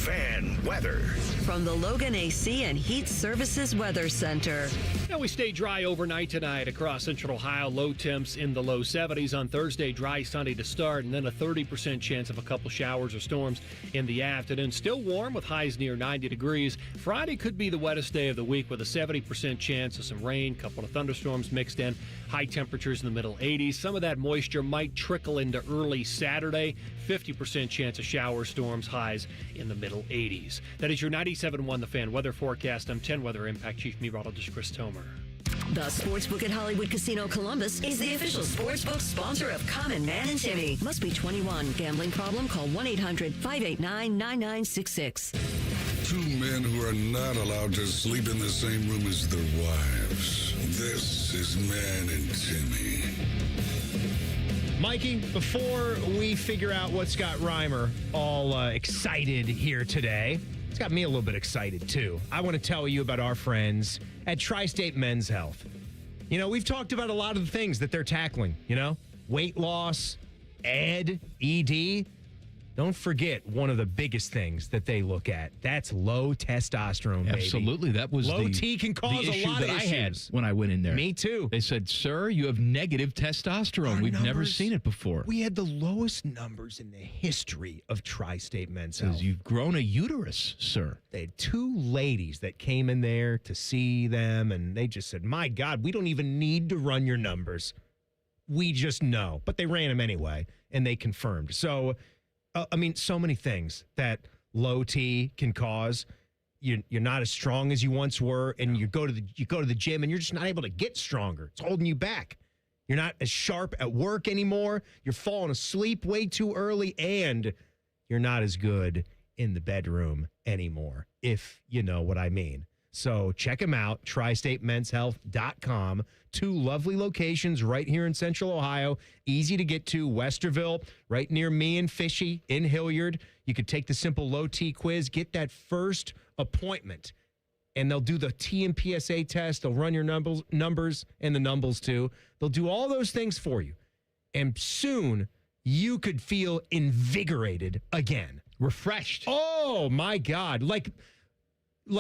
[SPEAKER 26] Fan weather.
[SPEAKER 7] From the Logan AC and Heat Services Weather Center.
[SPEAKER 2] Now we stay dry overnight tonight across central Ohio. Low temps in the low 70s. On Thursday, dry, sunny to start, and then a 30% chance of a couple showers or storms in the afternoon. Still warm with highs near 90 degrees. Friday could be the wettest day of the week with a 70% chance of some rain, couple of thunderstorms mixed in. High temperatures in the middle 80s. Some of that moisture might trickle into early Saturday. 50% chance of shower storms, highs in the middle 80s. That is your 97.1 The Fan weather forecast. I'm 10 Weather Impact Chief Meteorologist Chris Tomer.
[SPEAKER 7] The Sportsbook at Hollywood Casino Columbus is the official sportsbook sponsor of Common Man and Timmy. Must be 21. Gambling problem? Call 1-800-589-9966.
[SPEAKER 1] Two men who are not allowed to sleep in the same room as their wives. This is Man and Timmy.
[SPEAKER 6] Mikey, before we figure out what's got Reimer all excited here today, it's got me a little bit excited too. I want to tell you about our friends at Tri-State Men's Health. You know, we've talked about a lot of the things that they're tackling, you know, weight loss, ED. Don't forget one of the biggest things that they look at. That's low testosterone, baby.
[SPEAKER 3] Absolutely. That was
[SPEAKER 6] low T can cause
[SPEAKER 3] the issue
[SPEAKER 6] a lot
[SPEAKER 3] that
[SPEAKER 6] of
[SPEAKER 3] I
[SPEAKER 6] issues.
[SPEAKER 3] had when I went in there.
[SPEAKER 6] Me too.
[SPEAKER 3] They said, sir, you have negative testosterone. We've never seen it before.
[SPEAKER 6] We had the lowest numbers in the history of Tri-State Men's
[SPEAKER 3] Says
[SPEAKER 6] Health.
[SPEAKER 3] you've grown a uterus, sir.
[SPEAKER 6] They had two ladies that came in there to see them, and they just said, my God, we don't even need to run your numbers. We just know. But they ran them anyway, and they confirmed. So, so many things that low T can cause. You're not as strong as you once were, and you go to the gym, and you're just not able to get stronger. It's holding you back. You're not as sharp at work anymore. You're falling asleep way too early, and you're not as good in the bedroom anymore, if you know what I mean. So check them out, tristatemenshealth.com. Two lovely locations right here in Central Ohio. Easy to get to. Westerville, right near me and Fishy in Hilliard. You could take the simple low T quiz, get that first appointment, and they'll do the T and PSA test. They'll run your numbers and the numbles too. They'll do all those things for you. And soon you could feel invigorated again.
[SPEAKER 3] Refreshed.
[SPEAKER 6] Oh, my God. Like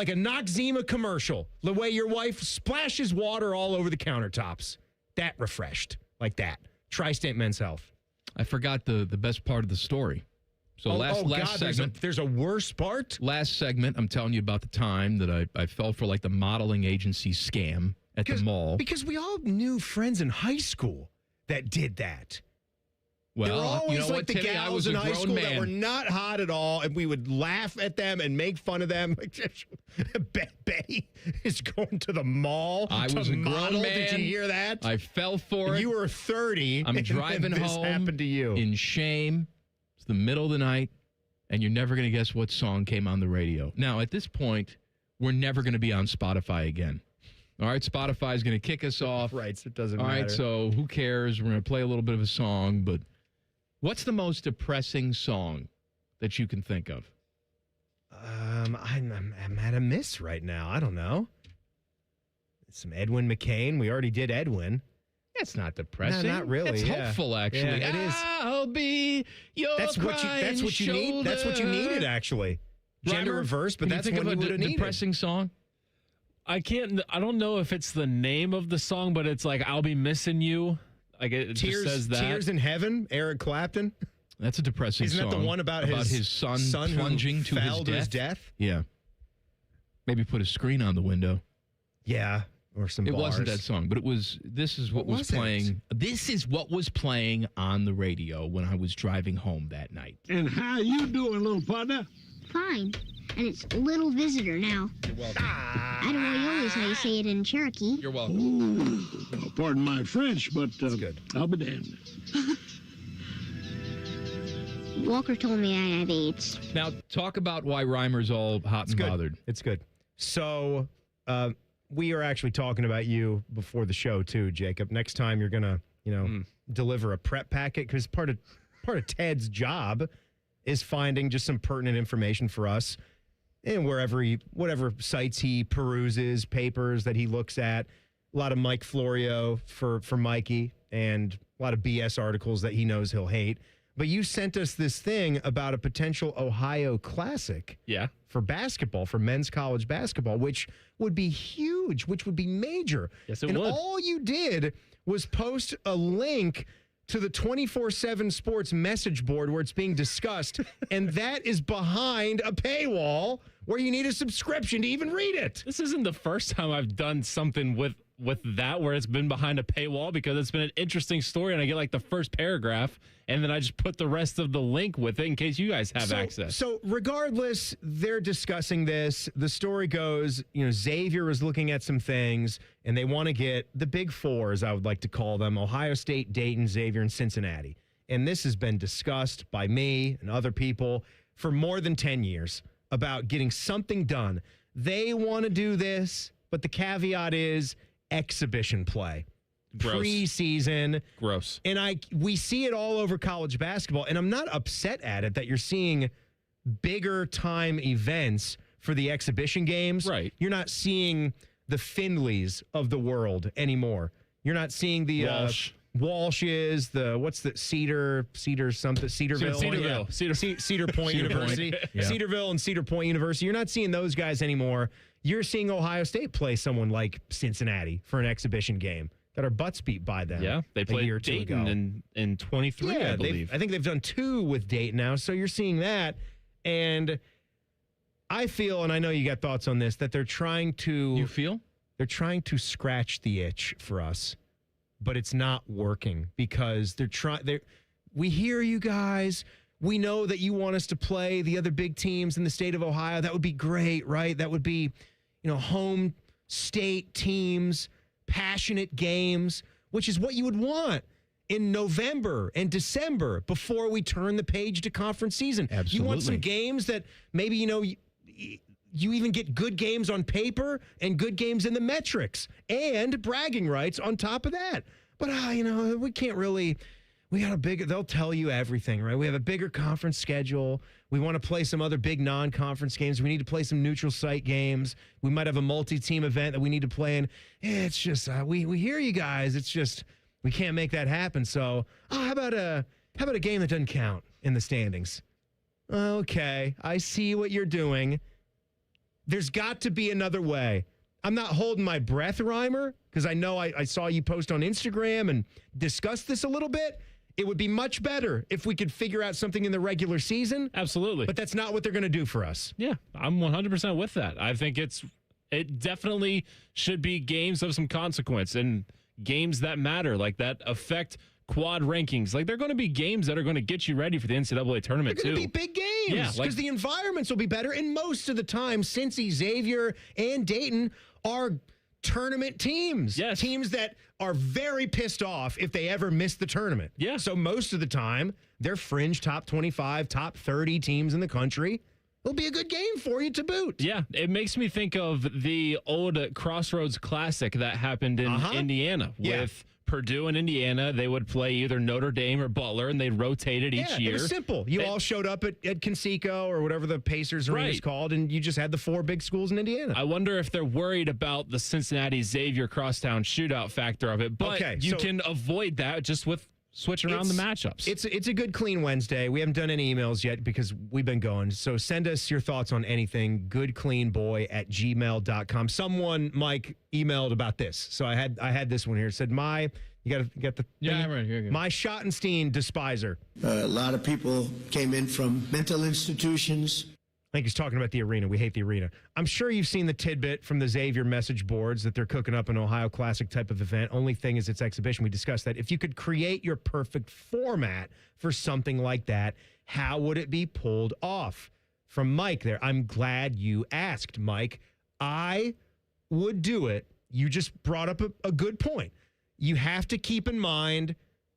[SPEAKER 6] a Noxzema commercial, the way your wife splashes water all over the countertops. That refreshed, like that. Tri-State Men's Health.
[SPEAKER 3] I forgot the best part of the story. So last segment.
[SPEAKER 6] There's a worse part?
[SPEAKER 3] Last segment, I'm telling you about the time that I fell for like the modeling agency scam at the mall.
[SPEAKER 6] Because we all knew friends in high school that did that.
[SPEAKER 3] Well,
[SPEAKER 6] they were always
[SPEAKER 3] you know
[SPEAKER 6] like
[SPEAKER 3] what,
[SPEAKER 6] the
[SPEAKER 3] Timmy? I
[SPEAKER 6] gals
[SPEAKER 3] was
[SPEAKER 6] in
[SPEAKER 3] a
[SPEAKER 6] high
[SPEAKER 3] grown
[SPEAKER 6] school that
[SPEAKER 3] man.
[SPEAKER 6] were not hot at all, and we would laugh at them and make fun of them. Betty is going to the mall.
[SPEAKER 3] I was a grown man.
[SPEAKER 6] Did you hear that?
[SPEAKER 3] I fell for it.
[SPEAKER 6] You were 30.
[SPEAKER 3] I'm driving
[SPEAKER 6] and this
[SPEAKER 3] home.
[SPEAKER 6] happened to you
[SPEAKER 3] in shame. It's the middle of the night, and you're never going to guess what song came on the radio. Now, at this point, we're never going to be on Spotify again. All right, Spotify is going to kick us off.
[SPEAKER 6] Right, so it doesn't
[SPEAKER 3] matter. All right, so who cares? We're going to play a little bit of a song, but what's the most depressing song that you can think of?
[SPEAKER 6] I'm at a miss right now. I don't know. Some Edwin McCain. We already did Edwin.
[SPEAKER 3] It's not depressing.
[SPEAKER 6] No, not really.
[SPEAKER 3] It's hopeful, actually.
[SPEAKER 6] Yeah, it is.
[SPEAKER 3] I'll be your
[SPEAKER 6] That's what you need. That's what you needed, actually. Gender reverse, but that's what you would have needed.
[SPEAKER 3] Depressing song.
[SPEAKER 11] I don't know if it's the name of the song, but it's like I'll be missing you. Like it just says that.
[SPEAKER 6] Tears in Heaven, Eric Clapton.
[SPEAKER 3] That's a depressing song.
[SPEAKER 6] Isn't that the one about his
[SPEAKER 3] son
[SPEAKER 6] who
[SPEAKER 3] plunging to
[SPEAKER 6] fell
[SPEAKER 3] his
[SPEAKER 6] death?
[SPEAKER 3] Yeah. Maybe put a screen on the window.
[SPEAKER 6] Yeah, or some
[SPEAKER 3] It
[SPEAKER 6] bars.
[SPEAKER 3] wasn't that song, but it was. This is what was playing. This is what was playing on the radio when I was driving home that night.
[SPEAKER 12] And how you doing, little partner?
[SPEAKER 14] Fine. And it's Little Visitor now.
[SPEAKER 3] You're welcome.
[SPEAKER 14] I don't know always how you say it in Cherokee.
[SPEAKER 3] You're welcome.
[SPEAKER 12] Ooh, well, pardon my French, but
[SPEAKER 6] good.
[SPEAKER 12] I'll be damned.
[SPEAKER 14] Walker told me I have AIDS.
[SPEAKER 3] Now, talk about why Reimer's all hot and bothered.
[SPEAKER 6] It's good. So, we are actually talking about you before the show, too, Jacob. Next time you're going to, deliver a prep packet, because part of Ted's job is finding just some pertinent information for us and whatever sites he peruses, papers that he looks at. A lot of Mike Florio for Mikey, and a lot of BS articles that he knows he'll hate. but you sent us this thing about a potential Ohio Classic.
[SPEAKER 11] Yeah.
[SPEAKER 6] For basketball, for men's college basketball, which would be huge, which would be major.
[SPEAKER 11] Yes, it
[SPEAKER 6] and
[SPEAKER 11] would.
[SPEAKER 6] all you did was post a link to the 24/7 Sports message board where it's being discussed, and that is behind a paywall where you need a subscription to even read it.
[SPEAKER 11] This isn't the first time I've done something with that where it's been behind a paywall because it's been an interesting story and I get like the first paragraph and then I just put the rest of the link with it in case you guys have access.
[SPEAKER 6] So regardless, they're discussing this. The story goes, Xavier was looking at some things and they want to get the big four, as I would like to call them, Ohio State, Dayton, Xavier, and Cincinnati. And this has been discussed by me and other people for more than 10 years about getting something done. They want to do this, but the caveat is exhibition play.
[SPEAKER 11] Gross.
[SPEAKER 6] Preseason.
[SPEAKER 11] Gross.
[SPEAKER 6] And we see it all over college basketball, and I'm not upset at it that you're seeing bigger time events for the exhibition games.
[SPEAKER 11] Right.
[SPEAKER 6] You're not seeing the Finleys of the world anymore. You're not seeing the Walshes, what's the Cedar something, Cedarville.
[SPEAKER 11] Cedarville.
[SPEAKER 6] Cedar Point University.
[SPEAKER 11] Yeah.
[SPEAKER 6] Cedarville and Cedar Point University. You're not seeing those guys anymore. You're seeing Ohio State play someone like Cincinnati for an exhibition game. Got our butts beat by them.
[SPEAKER 11] Yeah, they played
[SPEAKER 6] a year or two
[SPEAKER 11] Dayton
[SPEAKER 6] ago.
[SPEAKER 11] in 23, I believe.
[SPEAKER 6] I think they've done 2 with Dayton now. So you're seeing that. And I feel, and I know you got thoughts on this, that they're trying to...
[SPEAKER 3] You feel?
[SPEAKER 6] They're trying to scratch the itch for us, but it's not working because we hear you guys. We know that you want us to play the other big teams in the state of Ohio. That would be great, right? That would be, home state teams, passionate games, which is what you would want in November and December before we turn the page to conference season.
[SPEAKER 3] Absolutely.
[SPEAKER 6] You want some games that maybe, you even get good games on paper and good games in the metrics and bragging rights on top of that. But, we can't really... they'll tell you everything, right? We have a bigger conference schedule. We want to play some other big non-conference games. We need to play some neutral site games. We might have a multi-team event that we need to play in. It's just, we hear you guys. It's just, we can't make that happen. So, how about a game that doesn't count in the standings? Okay, I see what you're doing. There's got to be another way. I'm not holding my breath, Reimer, because I know I saw you post on Instagram and discuss this a little bit. It would be much better if we could figure out something in the regular season.
[SPEAKER 11] Absolutely.
[SPEAKER 6] But that's not what they're going to do for us.
[SPEAKER 11] Yeah, I'm 100% with that. I think it definitely should be games of some consequence and games that matter, like that affect quad rankings. Like, they're going to be games that are going to get you ready for the NCAA tournament,
[SPEAKER 6] They're
[SPEAKER 11] too.
[SPEAKER 6] going to be big games
[SPEAKER 11] Yeah,
[SPEAKER 6] because the environments will be better. And most of the time, Cincy, Xavier, and Dayton are tournament teams.
[SPEAKER 11] Yes.
[SPEAKER 6] Teams that are very pissed off if they ever miss the tournament.
[SPEAKER 11] Yeah.
[SPEAKER 6] So most of the time, they're fringe top 25, top 30 teams in the country. It'll be a good game for you to boot.
[SPEAKER 11] Yeah, it makes me think of the old Crossroads Classic that happened in Indiana with Purdue and Indiana. They would play either Notre Dame or Butler, and they'd rotate it each year.
[SPEAKER 6] It was simple. You all showed up at Conseco or whatever the Pacers arena is called, and you just had the 4 big schools in Indiana.
[SPEAKER 11] I wonder if they're worried about the Cincinnati-Xavier crosstown shootout factor of it, but you can avoid that just with switching around the matchups.
[SPEAKER 6] It's a good, clean Wednesday. We haven't done any emails yet because we've been going. So send us your thoughts on anything, goodcleanboy@gmail.com. Someone, Mike, emailed about this. So I had this one here. It said, you got the
[SPEAKER 3] I'm right here.
[SPEAKER 6] My Schottenstein despiser.
[SPEAKER 9] A lot of people came in from mental institutions.
[SPEAKER 6] I think he's talking about the arena. We hate the arena. I'm sure you've seen the tidbit from the Xavier message boards that they're cooking up an Ohio Classic type of event. Only thing is it's exhibition. We discussed that. If you could create your perfect format for something like that, how would it be pulled off? From Mike there. I'm glad you asked, Mike. I would do it. You just brought up a good point. You have to keep in mind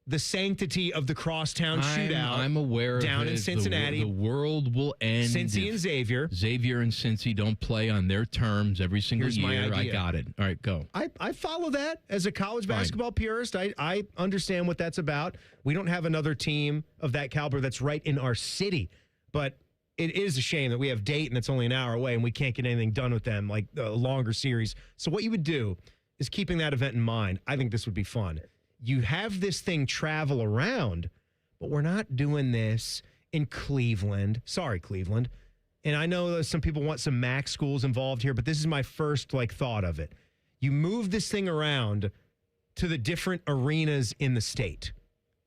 [SPEAKER 6] the sanctity of the crosstown shootout.
[SPEAKER 3] I'm aware
[SPEAKER 6] down
[SPEAKER 3] of it.
[SPEAKER 6] in Cincinnati.
[SPEAKER 3] The world will end.
[SPEAKER 6] Cincy and Xavier.
[SPEAKER 3] Xavier and Cincy don't play on their terms every single
[SPEAKER 6] Here's my
[SPEAKER 3] year. I
[SPEAKER 6] idea.
[SPEAKER 3] got it. All right, go.
[SPEAKER 6] I follow that as a college basketball purist. I understand what that's about. We don't have another team of that caliber that's right in our city. But it is a shame that we have Dayton that's only an hour away and we can't get anything done with them, like a longer series. So what you would do is, keeping that event in mind, I think this would be fun. You have this thing travel around, but we're not doing this in Cleveland. Sorry, Cleveland. And I know some people want some MAC schools involved here, but this is my first thought of it. You move this thing around to the different arenas in the state.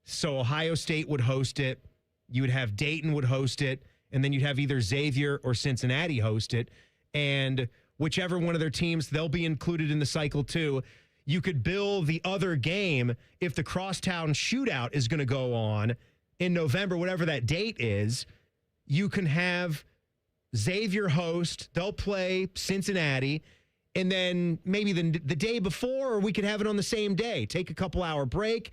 [SPEAKER 6] So Ohio State would host it. You would have Dayton would host it. And then you'd have either Xavier or Cincinnati host it. And whichever one of their teams, they'll be included in the cycle too. You could bill the other game if the crosstown shootout is going to go on in November, whatever that date is. You can have Xavier host. They'll play Cincinnati. And then maybe the day before, or we could have it on the same day. Take a couple-hour break,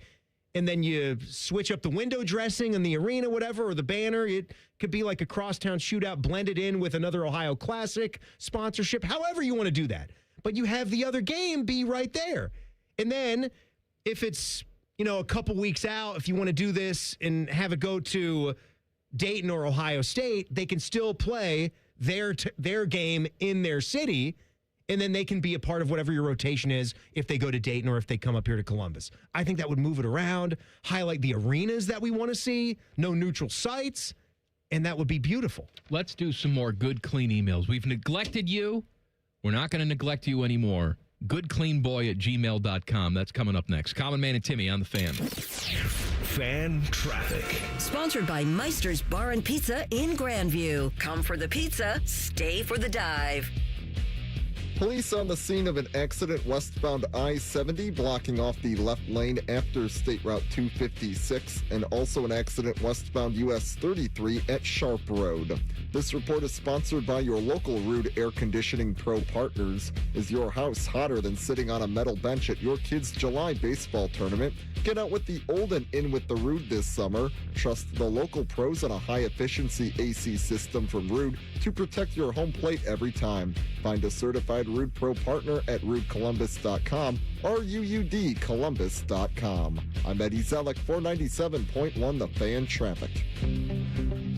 [SPEAKER 6] and then you switch up the window dressing in the arena, whatever, or the banner. It could be like a crosstown shootout blended in with another Ohio Classic sponsorship, however you want to do that. But you have the other game be right there. And then if it's, a couple weeks out, if you want to do this and have it go to Dayton or Ohio State, they can still play their game in their city, and then they can be a part of whatever your rotation is if they go to Dayton or if they come up here to Columbus. I think that would move it around, highlight the arenas that we want to see, no neutral sites, and that would be beautiful.
[SPEAKER 3] Let's do some more good, clean emails. We've neglected you. We're not going to neglect you anymore. goodcleanboy@gmail.com. That's coming up next. Common Man and Timmy on the Fan.
[SPEAKER 26] Fan traffic.
[SPEAKER 7] Sponsored by Meister's Bar and Pizza in Grandview. Come for the pizza, stay for the dive.
[SPEAKER 10] Police on the scene of an accident westbound I-70 blocking off the left lane after State Route 256, and also an accident westbound US 33 at Sharp Road. This report is sponsored by your local Rude Air Conditioning Pro partners. Is your house hotter than sitting on a metal bench at your kids' July baseball tournament? Get out with the old and in with the Rude this summer. Trust the local pros on a high-efficiency AC system from Rude to protect your home plate every time. Find a certified Rude Pro partner at rudecolumbus.com or ruudcolumbus.com. I'm Eddie Zellick, 497.1 The Fan Traffic.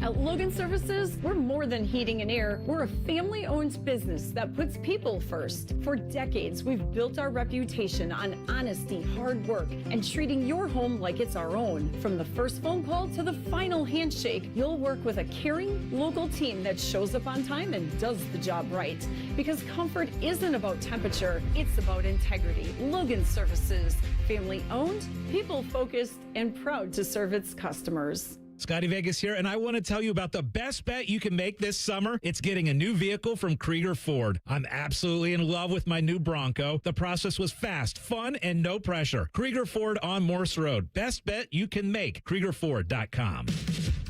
[SPEAKER 16] At Logan Services, we're more than heating and air. We're a family-owned business that puts people first. For decades, we've built our reputation on honesty, hard work, and treating your home like it's our own. From the first phone call to the final handshake, you'll work with a caring, local team that shows up on time and does the job right. Because comfort isn't about temperature, it's about integrity. Logan Services, family-owned, people-focused, and proud to serve its customers.
[SPEAKER 17] Scotty Vegas here, and I want to tell you about the best bet you can make this summer. It's getting a new vehicle from Krieger Ford. I'm absolutely in love with my new Bronco. The process was fast, fun, and no pressure. Krieger Ford on Morse Road. Best bet you can make. KriegerFord.com.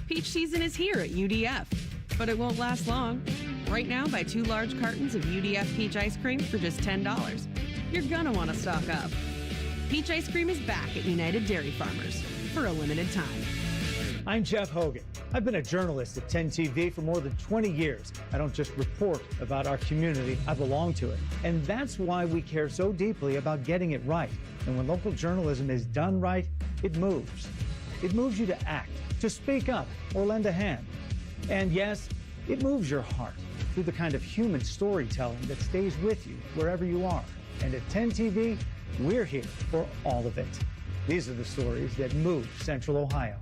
[SPEAKER 18] Peach season is here at UDF, but it won't last long. Right now, buy 2 large cartons of UDF peach ice cream for just $10. You're gonna want to stock up. Peach ice cream is back at United Dairy Farmers for a limited time.
[SPEAKER 19] I'm Jeff Hogan. I've been a journalist at 10 TV for more than 20 years. I don't just report about our community, I belong to it. And that's why we care so deeply about getting it right. And when local journalism is done right, it moves. It moves you to act, to speak up, or lend a hand. And yes, it moves your heart through the kind of human storytelling that stays with you wherever you are. And at 10 TV, we're here for all of it. These are the stories that move Central Ohio.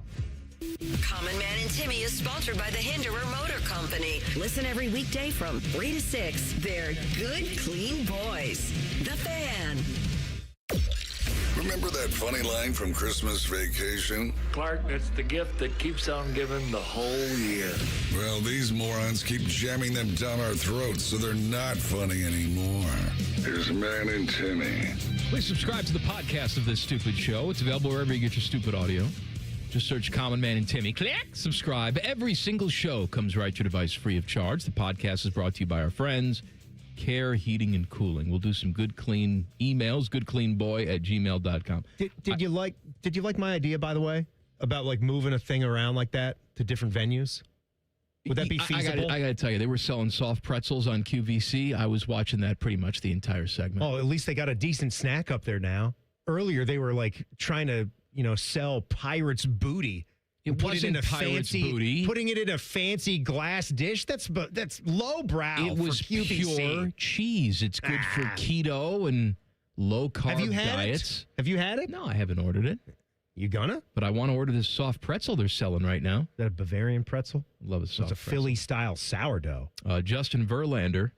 [SPEAKER 7] Common Man and Timmy is sponsored by the Hinderer Motor Company. Listen every weekday from 3 to 6. They're good, clean boys. The Fan.
[SPEAKER 1] Remember that funny line from Christmas Vacation?
[SPEAKER 20] Clark, it's the gift that keeps on giving the whole year.
[SPEAKER 1] Well, these morons keep jamming them down our throats, so they're not funny anymore. Here's Man and Timmy.
[SPEAKER 3] Please subscribe to the podcast of this stupid show. It's available wherever you get your stupid audio. Just search Common Man and Timmy. Click, subscribe. Every single show comes right to your device free of charge. The podcast is brought to you by our friends, Care Heating and Cooling. We'll do some good, clean emails, goodcleanboy@gmail.com.
[SPEAKER 6] Did you like my idea, by the way, about moving a thing around like that to different venues? Would that be feasible?
[SPEAKER 3] I got to tell you, they were selling soft pretzels on QVC. I was watching that pretty much the entire segment.
[SPEAKER 6] Oh, at least they got a decent snack up there now. Earlier, they were trying to sell pirate's booty.
[SPEAKER 3] It wasn't pirate's booty.
[SPEAKER 6] Putting it in a fancy glass dish. That's lowbrow.
[SPEAKER 3] It was
[SPEAKER 6] for QVC.
[SPEAKER 3] Pure cheese. It's good for keto and low carb
[SPEAKER 6] Have you had
[SPEAKER 3] diets.
[SPEAKER 6] Have you had it?
[SPEAKER 3] No, I haven't ordered it.
[SPEAKER 6] You gonna?
[SPEAKER 3] But I want to order this soft pretzel they're selling right now.
[SPEAKER 6] Is that a Bavarian pretzel?
[SPEAKER 3] Love a soft
[SPEAKER 6] It's a Philly-style sourdough.
[SPEAKER 3] Justin Verlander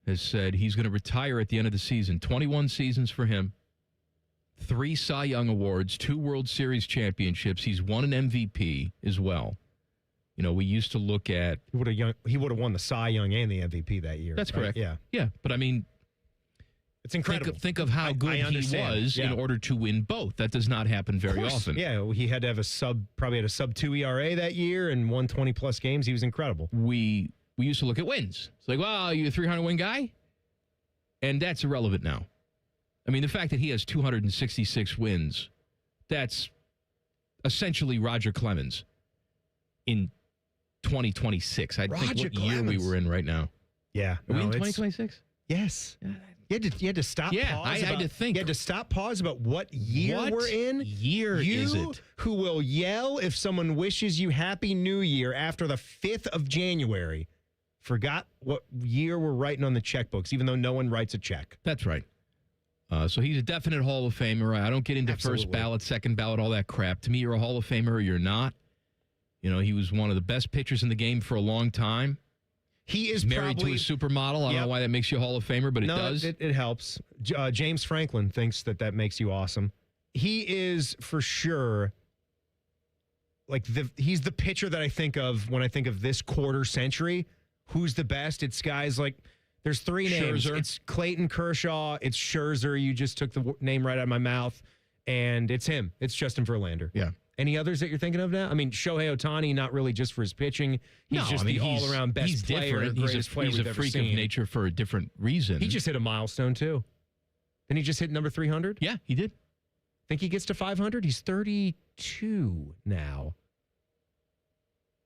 [SPEAKER 3] has said he's going to retire at the end of the season. 21 seasons for him. 3 Cy Young Awards, 2 World Series championships. He's won an MVP as well. You know, we used to look at...
[SPEAKER 6] He would have won the Cy Young and the MVP that year.
[SPEAKER 3] That's correct.
[SPEAKER 6] Yeah.
[SPEAKER 3] Yeah, but I mean...
[SPEAKER 6] It's incredible.
[SPEAKER 3] Think of how good he was in order to win both. That does not happen very often.
[SPEAKER 6] Yeah, he had to have probably had a sub-2 ERA that year and won 20-plus games. He was incredible.
[SPEAKER 3] We used to look at wins. It's like, well, you a 300-win guy? And that's irrelevant now. I mean, the fact that he has 266 wins, that's essentially Roger Clemens in 2026. I think what year we were in right now.
[SPEAKER 6] Yeah.
[SPEAKER 3] Are we in 2026?
[SPEAKER 6] Yes. You had to stop.
[SPEAKER 3] Yeah,
[SPEAKER 6] pause
[SPEAKER 3] I had to think.
[SPEAKER 6] You had to stop. Pause about what year we're in.
[SPEAKER 3] Year is it?
[SPEAKER 6] Who will yell if someone wishes you Happy New Year after the 5th of January? Forgot what year we're writing on the checkbooks, even though no one writes a check.
[SPEAKER 3] That's right. So he's a definite Hall of Famer. I don't get into first ballot, second ballot, all that crap. To me, you're a Hall of Famer or you're not. You know, he was one of the best pitchers in the game for a long time.
[SPEAKER 6] He is
[SPEAKER 3] married to a supermodel. I don't know why that makes you a Hall of Famer, but it does.
[SPEAKER 6] It helps. James Franklin thinks that makes you awesome. He is for sure he's the pitcher that I think of when I think of this quarter century. Who's the best? It's guys like there's 3 names.
[SPEAKER 3] Scherzer.
[SPEAKER 6] It's Clayton Kershaw. It's Scherzer. You just took the name right out of my mouth, and it's him. It's Justin Verlander.
[SPEAKER 3] Yeah.
[SPEAKER 6] Any others that you're thinking of now? I mean, Shohei Ohtani, not really just for his pitching. He's the all-around best player,
[SPEAKER 3] different.
[SPEAKER 6] greatest player
[SPEAKER 3] He's
[SPEAKER 6] we've
[SPEAKER 3] a
[SPEAKER 6] ever
[SPEAKER 3] freak
[SPEAKER 6] seen.
[SPEAKER 3] of nature for a different reason.
[SPEAKER 6] He just hit a milestone, too. Didn't he just hit number 300?
[SPEAKER 3] Yeah, he did.
[SPEAKER 6] Think he gets to 500? He's 32 now.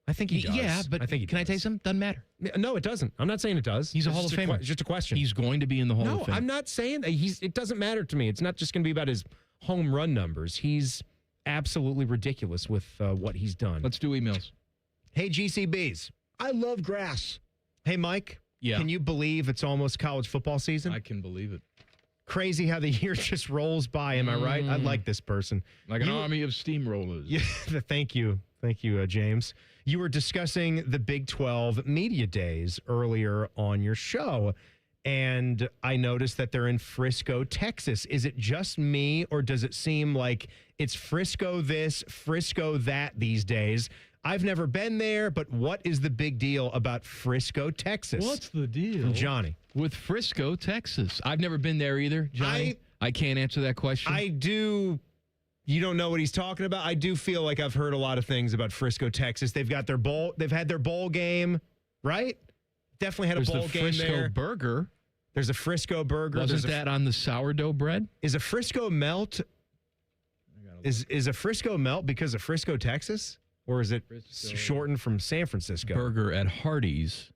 [SPEAKER 6] I think he does.
[SPEAKER 3] Yeah, but
[SPEAKER 6] I think
[SPEAKER 3] can I tell you something? Doesn't matter.
[SPEAKER 6] No, it doesn't. I'm not saying it does.
[SPEAKER 3] He's a Hall of Famer.
[SPEAKER 6] It's just a question.
[SPEAKER 3] He's going to be in the Hall of Fame.
[SPEAKER 6] No, I'm not saying that. It doesn't matter to me. It's not just going to be about his home run numbers. He's absolutely ridiculous with what he's done.
[SPEAKER 3] Let's do emails.
[SPEAKER 6] Hey, GCBs.
[SPEAKER 5] I love grass.
[SPEAKER 6] Hey, Mike.
[SPEAKER 3] Yeah.
[SPEAKER 6] Can you believe it's almost college football season?
[SPEAKER 3] I can believe it.
[SPEAKER 6] Crazy how the year just rolls by. Am I right? I like this person.
[SPEAKER 3] Like an army of steamrollers.
[SPEAKER 6] Yeah. Thank you. Thank you, James. You were discussing the Big 12 Media Days earlier on your show, and I noticed that they're in Frisco, Texas. Is it just me, or does it seem like it's Frisco this, Frisco that these days? I've never been there, but what is the big deal about Frisco, Texas?
[SPEAKER 3] What's the deal?
[SPEAKER 6] From Johnny.
[SPEAKER 3] With Frisco, Texas. I've never been there either, Johnny. I can't answer that question.
[SPEAKER 6] I do. You don't know what he's talking about? I do feel like I've heard a lot of things about Frisco, Texas. They've got their bowl. They've had their bowl game, right? Definitely had a bowl game there.
[SPEAKER 3] There's the Frisco burger.
[SPEAKER 6] There's a Frisco burger.
[SPEAKER 3] Wasn't that on the sourdough bread?
[SPEAKER 6] Is a Frisco melt? Is a Frisco melt because of Frisco, Texas, or is it shortened from San Francisco?
[SPEAKER 3] Burger at Hardee's.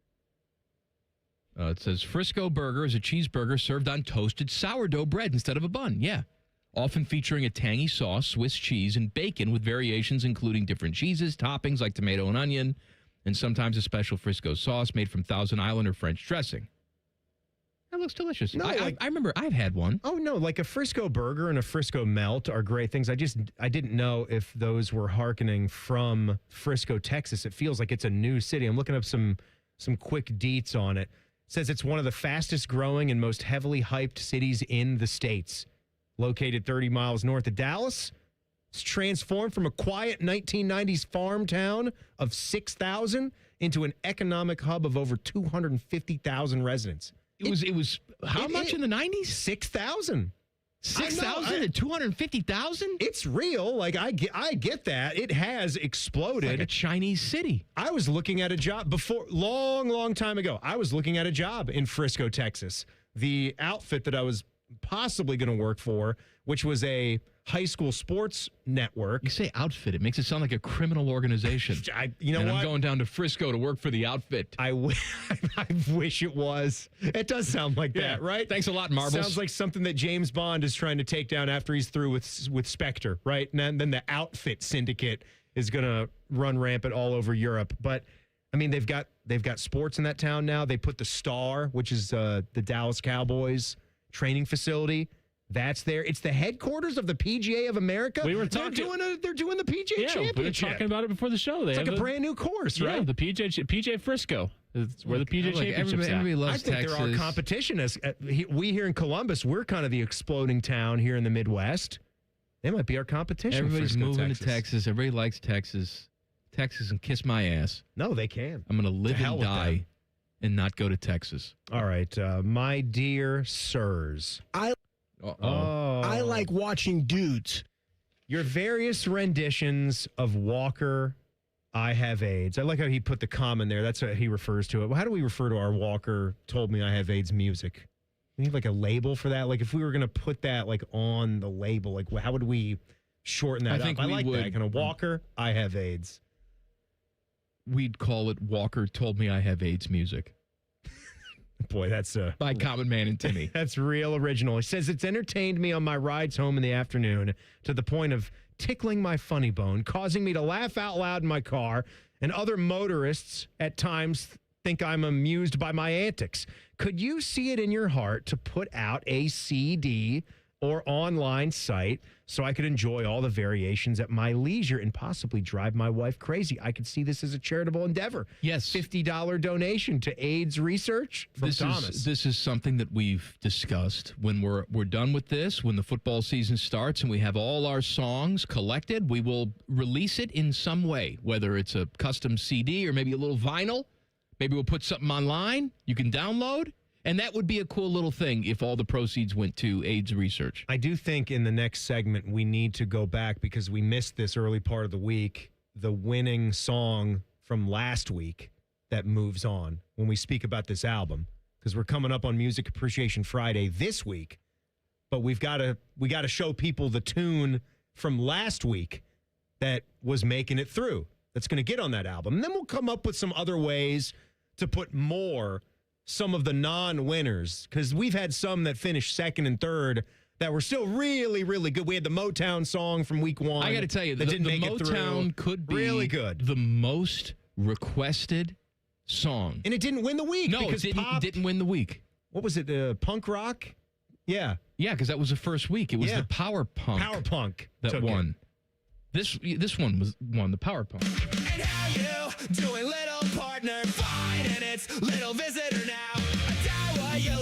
[SPEAKER 3] It says Frisco burger is a cheeseburger served on toasted sourdough bread instead of a bun. Yeah. Often featuring a tangy sauce, Swiss cheese, and bacon with variations including different cheeses, toppings like tomato and onion, and sometimes a special Frisco sauce made from Thousand Island or French dressing. That looks delicious.
[SPEAKER 6] No,
[SPEAKER 3] I remember I've had one.
[SPEAKER 6] Oh, no, like a Frisco burger and a Frisco melt are great things. I didn't know if those were hearkening from Frisco, Texas. It feels like it's a new city. I'm looking up some quick deets on it. It says it's one of the fastest growing and most heavily hyped cities in the States. Located 30 miles north of Dallas, it's transformed from a quiet 1990s farm town of 6,000 into an economic hub of over 250,000 residents.
[SPEAKER 3] It was how much in the 90s?
[SPEAKER 6] 6,000.
[SPEAKER 3] 6,000 to 250,000?
[SPEAKER 6] It's real. Like I get that. It has exploded.
[SPEAKER 3] It's like a Chinese city.
[SPEAKER 6] I was looking at a job before long time ago. I was looking at a job in Frisco, Texas. The outfit that I was possibly going to work for, which was a high school sports network.
[SPEAKER 3] You say outfit, it makes it sound like a criminal organization.
[SPEAKER 6] I'm
[SPEAKER 3] going down to Frisco to work for the outfit.
[SPEAKER 6] I wish it was. It does sound like that, right?
[SPEAKER 3] Thanks a lot, Marbles.
[SPEAKER 6] Sounds like something that James Bond is trying to take down after he's through with Spectre, right? And then the outfit syndicate is going to run rampant all over Europe. But I mean, they've got sports in that town now. They put the Star, which is the Dallas Cowboys training facility. That's there. It's the headquarters of the PGA of America.
[SPEAKER 11] We were talking.
[SPEAKER 6] They're doing the PGA Championship.
[SPEAKER 11] We were talking about it before the show.
[SPEAKER 6] It's like a brand new course, right?
[SPEAKER 11] Yeah, the PJ Frisco. It's where the PJ Championship's at.
[SPEAKER 3] Everybody loves
[SPEAKER 6] I think
[SPEAKER 3] Texas.
[SPEAKER 6] they're our competition. We here in Columbus, we're kind of the exploding town here in the Midwest. They might be our competition.
[SPEAKER 3] Everybody's
[SPEAKER 6] Frisco,
[SPEAKER 3] moving
[SPEAKER 6] Texas.
[SPEAKER 3] to Texas. Everybody likes Texas. Texas and kiss my ass.
[SPEAKER 6] No, they can.
[SPEAKER 3] I'm going to live
[SPEAKER 6] hell
[SPEAKER 3] and
[SPEAKER 6] with
[SPEAKER 3] die
[SPEAKER 6] them.
[SPEAKER 3] and not go to Texas.
[SPEAKER 6] All right, my dear sirs.
[SPEAKER 5] I like watching dudes.
[SPEAKER 6] Your various renditions of Walker, I Have AIDS. I like how he put the comma in there. That's how he refers to it. How do we refer to our Walker Told Me I Have AIDS music? We need like a label for that. Like if we were going to put that like on the label, like how would we shorten that up? I like that kind of Walker, I Have AIDS.
[SPEAKER 3] We'd call it Walker Told Me I Have AIDS music.
[SPEAKER 6] Boy, that's
[SPEAKER 3] by Common Man and Timmy.
[SPEAKER 6] That's real original. He says it's entertained me on my rides home in the afternoon to the point of tickling my funny bone, causing me to laugh out loud in my car, and other motorists at times think I'm amused by my antics. Could you see it in your heart to put out a CD or online site so I could enjoy all the variations at my leisure and possibly drive my wife crazy? I could see this as a charitable endeavor.
[SPEAKER 3] Yes.
[SPEAKER 6] $50 donation to AIDS research from Thomas.
[SPEAKER 3] This is something that we've discussed. When we're done with this, when the football season starts and we have all our songs collected, we will release it in some way, whether it's a custom CD or maybe a little vinyl. Maybe we'll put something online you can download. And that would be a cool little thing if all the proceeds went to AIDS research.
[SPEAKER 6] I do think in the next segment we need to go back because we missed this early part of the week, the winning song from last week that moves on when we speak about this album, because we're coming up on Music Appreciation Friday this week, but we got to show people the tune from last week that was making it through. That's going to get on that album. And then we'll come up with some other ways to put some of the non-winners, because we've had some that finished second and third that were still really, really good. We had the Motown song from week one.
[SPEAKER 3] I got to tell you, the Motown could be
[SPEAKER 6] really good.
[SPEAKER 3] The most requested song.
[SPEAKER 6] And it didn't win the week.
[SPEAKER 3] No,
[SPEAKER 6] because
[SPEAKER 3] it didn't win the week.
[SPEAKER 6] What was it, punk rock? Yeah.
[SPEAKER 3] Yeah, because that was the first week. It was the Power Punk.
[SPEAKER 6] Power Punk
[SPEAKER 3] that won. This one won the Power Punk.
[SPEAKER 13] And how you doing, little partner? Fine, and it's little visitor now.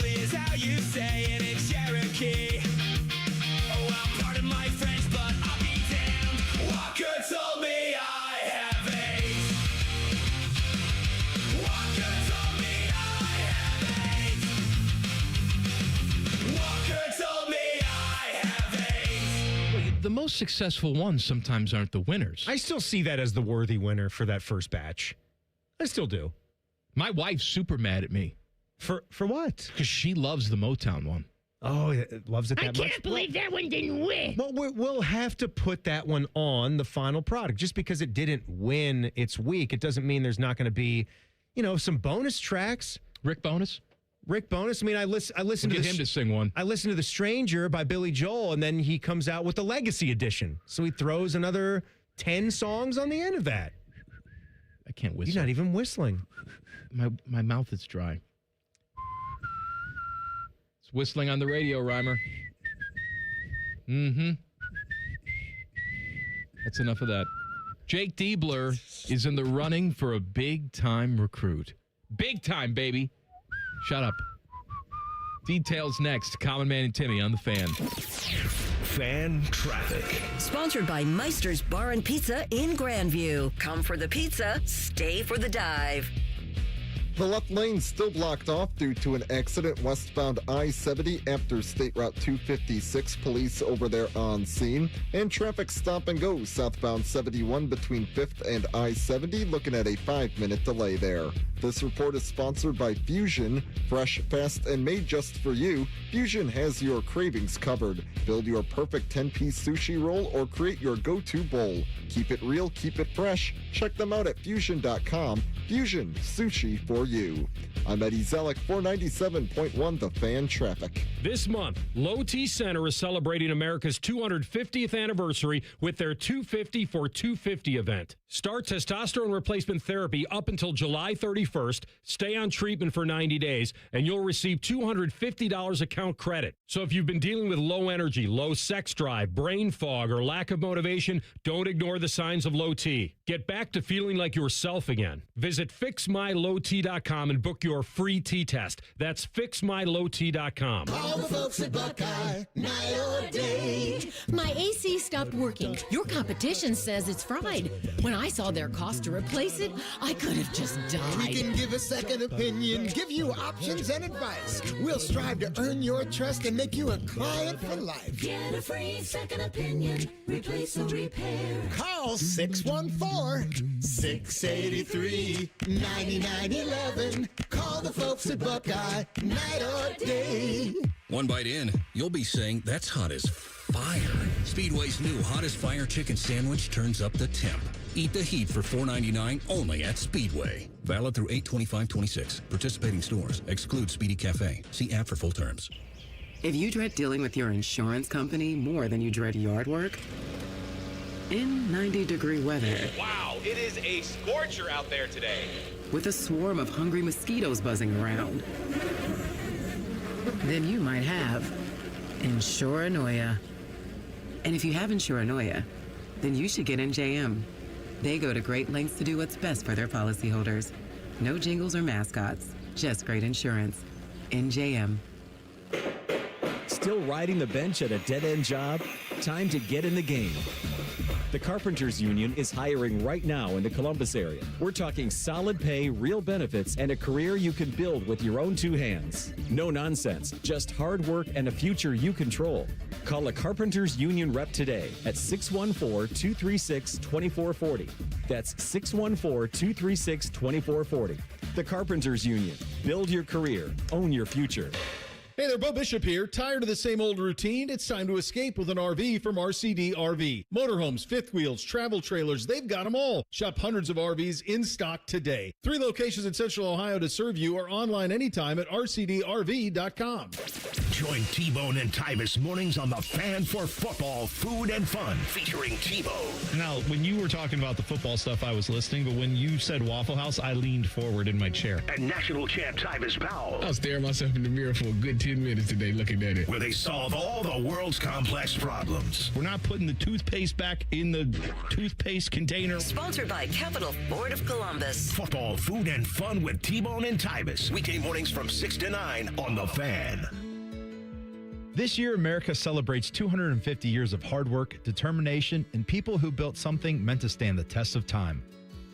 [SPEAKER 13] Is how you say it in Cherokee. Oh, well, pardon my French, but I'll be damned. Walker told me I have AIDS. Walker told me I have AIDS. Walker told me I have AIDS.
[SPEAKER 3] The most successful ones sometimes aren't the winners.
[SPEAKER 6] I still see that as the worthy winner for that first batch. I still do.
[SPEAKER 3] My wife's super mad at me.
[SPEAKER 6] For what?
[SPEAKER 3] Because she loves the Motown one.
[SPEAKER 6] Oh, loves it that much?
[SPEAKER 14] I can't believe that one didn't win.
[SPEAKER 6] Well, we'll have to put that one on the final product. Just because it didn't win its week, it doesn't mean there's not going to be, some bonus tracks.
[SPEAKER 3] Rick Bonus.
[SPEAKER 6] I mean, I listened
[SPEAKER 3] to him to sing one.
[SPEAKER 6] I listened to "The Stranger" by Billy Joel, and then he comes out with the Legacy Edition. So he throws another 10 songs on the end of that.
[SPEAKER 3] I can't whistle.
[SPEAKER 6] You're not even whistling.
[SPEAKER 3] My mouth is dry. It's whistling on the radio, Reimer. Mm-hmm. That's enough of that. Jake Diebler is in the running for a big-time recruit. Big time, baby. Shut up. Details next. Common Man and Timmy on the Fan.
[SPEAKER 26] Fan traffic.
[SPEAKER 7] Sponsored by Meister's Bar and Pizza in Grandview. Come for the pizza, stay for the dive.
[SPEAKER 10] The left lane still blocked off due to an accident westbound I-70 after State Route 256. Police over there on scene. And traffic stop and go southbound 71 between 5th and I-70, looking at a 5-minute delay there. This report is sponsored by Fusion. Fresh, fast, and made just for you, Fusion has your cravings covered. Build your perfect 10-piece sushi roll or create your go-to bowl. Keep it real, keep it fresh. Check them out at fusion.com. Fusion, sushi for you. I'm Eddie Zellick, 497.1 The Fan Traffic.
[SPEAKER 4] This month, Low T Center is celebrating America's 250th anniversary with their 250 for 250 event. Start testosterone replacement therapy up until July 31st. Stay on treatment for 90 days, and you'll receive $250 account credit. So if you've been dealing with low energy, low sex drive, brain fog, or lack of motivation, don't ignore the signs of low T. Get back to feeling like yourself again. Visit fixmylowt.com and book your free T test. That's fixmylowt.com.
[SPEAKER 13] All the folks at Buckeye, night or day.
[SPEAKER 14] My AC stopped working. Your competition says it's fried. When I saw their cost to replace it, I could have just died.
[SPEAKER 13] We can give a second opinion, give you options and advice. We'll strive to earn your trust and make you a client for life.
[SPEAKER 14] Get a free second opinion. Replace or repair.
[SPEAKER 13] Call 614-683-9911. Call the folks at Buckeye, night or day.
[SPEAKER 8] One bite in, you'll be saying, that's hot as fire. Speedway's new Hot as Fire chicken sandwich turns up the temp. Eat the heat for $4.99 only at Speedway. Valid through 8/25/26. Participating stores. Exclude Speedy Cafe. See app for full terms.
[SPEAKER 15] If you dread dealing with your insurance company more than you dread yard work, in 90-degree weather.
[SPEAKER 21] Wow, it is a scorcher out there today.
[SPEAKER 15] With a swarm of hungry mosquitoes buzzing around, then you might have Insuranoia. And if you have Insuranoia, then you should get NJM. They go to great lengths to do what's best for their policyholders. No jingles or mascots, just great insurance. NJM.
[SPEAKER 22] Still riding the bench at a dead-end job? Time to get in the game. The Carpenters Union is hiring right now in the Columbus area. We're talking solid pay, real benefits, and a career you can build with your own two hands. No nonsense, just hard work and a future you control. Call a Carpenters Union rep today at 614-236-2440. That's 614-236-2440. The Carpenters Union. Build your career. Own your future.
[SPEAKER 23] Hey there, Bo Bishop here. Tired of the same old routine? It's time to escape with an RV from RCD RV. Motorhomes, fifth wheels, travel trailers, they've got them all. Shop hundreds of RVs in stock today. 3 locations in Central Ohio to serve you or online anytime at rcdrv.com.
[SPEAKER 26] Join T-Bone and Tybus mornings on The Fan for football, food, and fun, featuring T-Bone.
[SPEAKER 24] Now, when you were talking about the football stuff, I was listening, but when you said Waffle House, I leaned forward in my chair.
[SPEAKER 26] And national champ Tybus Powell.
[SPEAKER 24] I was staring myself in the mirror for a good 10 minutes today looking at it.
[SPEAKER 26] Where they solve all the world's complex problems.
[SPEAKER 24] We're not putting the toothpaste back in the toothpaste container.
[SPEAKER 7] Sponsored by Capital Ford of Columbus.
[SPEAKER 26] Football, food, and fun with T-Bone and Tybus. Weekday mornings from 6 to 9 on The Fan.
[SPEAKER 25] This year, America celebrates 250 years of hard work, determination, and people who built something meant to stand the test of time.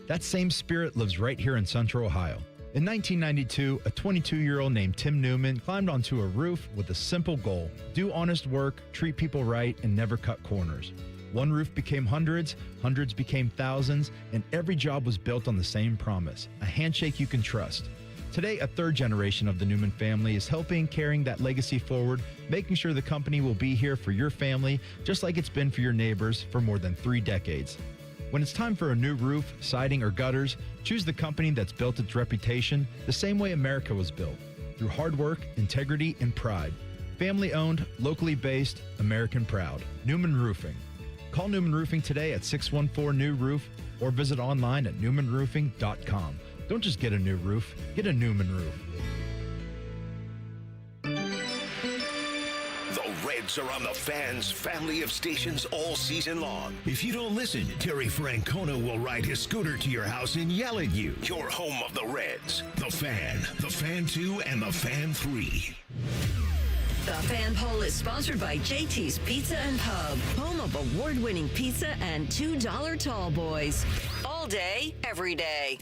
[SPEAKER 25] That same spirit lives right here in Central Ohio. In 1992, a 22-year-old named Tim Newman climbed onto a roof with a simple goal: do honest work, treat people right, and never cut corners. One roof became hundreds, hundreds became thousands, and every job was built on the same promise: a handshake you can trust. Today, a third generation of the Newman family is helping carrying that legacy forward, making sure the company will be here for your family, just like it's been for your neighbors for more than 3 decades. When it's time for a new roof, siding, or gutters, choose the company that's built its reputation the same way America was built, through hard work, integrity, and pride. Family-owned, locally based, American proud. Newman Roofing. Call Newman Roofing today at 614-NEW-ROOF or visit online at newmanroofing.com. Don't just get a new roof, get a Newman roof.
[SPEAKER 26] The Reds are on The Fan's family of stations all season long. If you don't listen, Terry Francona will ride his scooter to your house and yell at you. Your home of the Reds. The Fan, The Fan 2, and The Fan 3.
[SPEAKER 7] The Fan Poll is sponsored by JT's Pizza and Pub, home of award-winning pizza and $2 tall boys. All day, every day.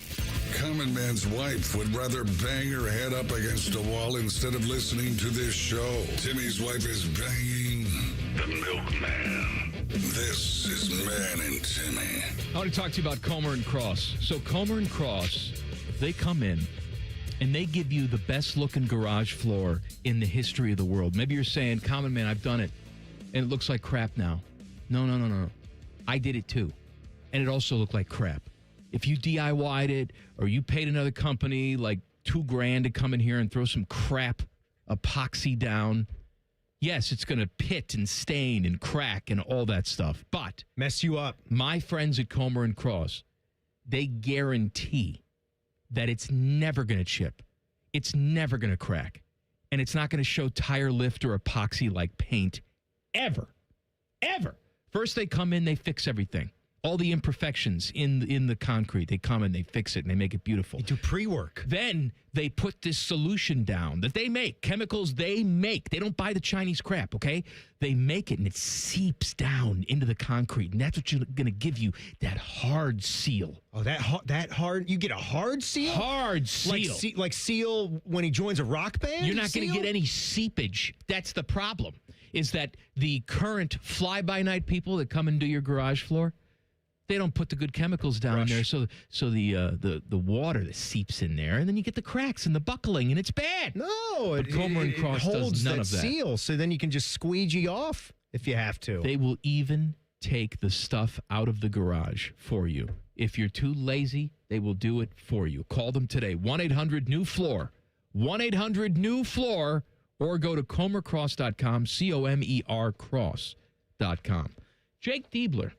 [SPEAKER 1] Common Man's wife would rather bang her head up against a wall instead of listening to this show. Timmy's wife is banging the milkman. This is Man and Timmy.
[SPEAKER 3] I want to talk to you about Comer and Cross. So Comer and Cross, if they come in and they give you the best looking garage floor in the history of the world. Maybe you're saying, Common Man, I've done it, and it looks like crap now. No. I did it too, and it also looked like crap. If you DIY'd it or you paid another company like $2,000 to come in here and throw some crap epoxy down, Yes, it's going to pit and stain and crack and all that stuff, but
[SPEAKER 6] mess you up.
[SPEAKER 3] My friends at Comer and Cross, they guarantee that it's never going to chip. It's never going to crack. And it's not going to show tire lift or epoxy like paint ever. Ever. First they come in, they fix everything. All the imperfections in the concrete, they come in, they fix it, and they make it beautiful.
[SPEAKER 6] They do pre-work.
[SPEAKER 3] Then they put this solution down that they make, chemicals they make. They don't buy the Chinese crap, okay? They make it, and it seeps down into the concrete, and that's what you're going to give you, that hard seal.
[SPEAKER 6] Oh, that hard? You get a hard seal?
[SPEAKER 3] Hard seal.
[SPEAKER 6] Like Seal when he joins a rock band?
[SPEAKER 3] You're not going to get any seepage. That's the problem, is that the current fly-by-night people that come and do your garage floor, they don't put the good chemicals down there, so the water that seeps in there, and then you get the cracks and the buckling, and it's bad.
[SPEAKER 6] No,
[SPEAKER 3] but Comer and Cross
[SPEAKER 6] holds
[SPEAKER 3] does none of that.
[SPEAKER 6] seal, so then you can just squeegee off if you have to.
[SPEAKER 3] They will even take the stuff out of the garage for you. If you're too lazy, they will do it for you. Call them today, 1-800-NEW-FLOOR, 1-800-NEW-FLOOR, or go to comercross.com, COMER cross.com. Jake Diebler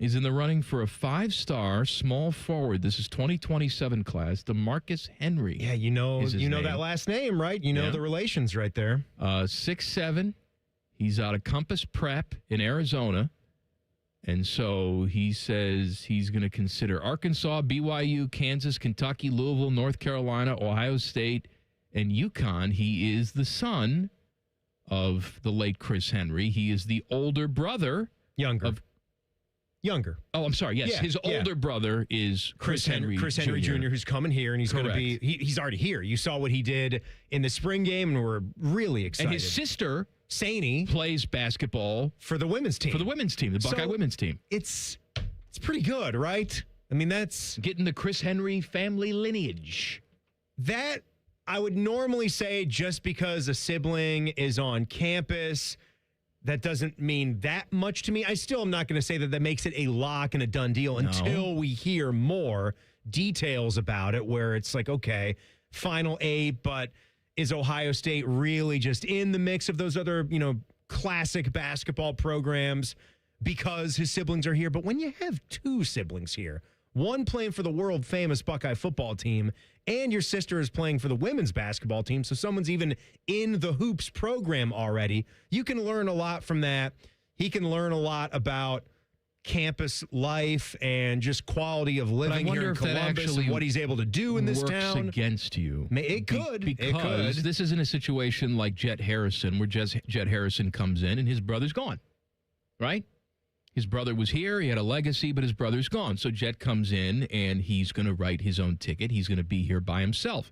[SPEAKER 3] is in the running for a 5-star small forward. This is 2027 class. DeMarcus Henry.
[SPEAKER 6] Yeah, you know that last name, right? You know the relations right there.
[SPEAKER 3] 6'7". He's out of Compass Prep in Arizona. And so he says he's going to consider Arkansas, BYU, Kansas, Kentucky, Louisville, North Carolina, Ohio State, and UConn. He is the son of the late Chris Henry. He is the older brother.
[SPEAKER 6] Younger.
[SPEAKER 3] Oh, I'm sorry. Yes, his older brother is Chris Henry
[SPEAKER 6] Jr., who's coming here, and he's going to be, he's already here. You saw what he did in the spring game, and we're really excited.
[SPEAKER 3] And his sister,
[SPEAKER 6] Saney,
[SPEAKER 3] plays basketball
[SPEAKER 6] for the women's team.
[SPEAKER 3] The Buckeye women's team.
[SPEAKER 6] It's pretty good, right? I mean, that's
[SPEAKER 3] getting the Chris Henry family lineage.
[SPEAKER 6] That I would normally say just because a sibling is on campus, that doesn't mean that much to me. I still am not going to say that makes it a lock and a done deal until we hear more details about it, where it's like, okay, Final 8, but is Ohio State really just in the mix of those other, classic basketball programs because his siblings are here? But when you have two siblings here, one playing for the world famous Buckeye football team, and your sister is playing for the women's basketball team, so someone's even in the hoops program already, you can learn a lot from that. He can learn a lot about campus life and just quality of living here in Columbus and what he's able to do in this town.
[SPEAKER 3] Works against you.
[SPEAKER 6] It could.
[SPEAKER 3] Because this isn't a situation like Jet Harrison, where Jet Harrison comes in and his brother's gone, right? His brother was here. He had a legacy, but his brother's gone. So Jet comes in, and he's going to write his own ticket. He's going to be here by himself.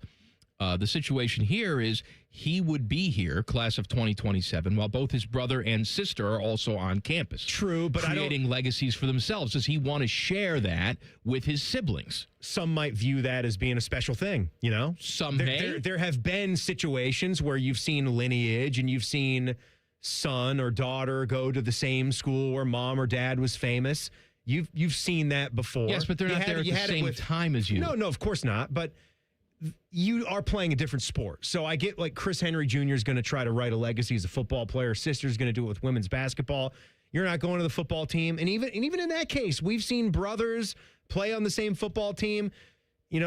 [SPEAKER 3] The situation here is he would be here, class of 2027, while both his brother and sister are also on campus.
[SPEAKER 6] True, but
[SPEAKER 3] creating legacies for themselves. Does he want to share that with his siblings?
[SPEAKER 6] Some might view that as being a special thing,
[SPEAKER 3] Some may.
[SPEAKER 6] There have been situations where you've seen lineage and you've seen son or daughter go to the same school where mom or dad was famous. You've seen that before.
[SPEAKER 3] Yes, but they're not there at the same time as you.
[SPEAKER 6] No, of course not. But you are playing a different sport. So I get like Chris Henry Jr. is going to try to write a legacy as a football player. Sister's going to do it with women's basketball. You're not going to the football team. And even in that case, we've seen brothers play on the same football team. You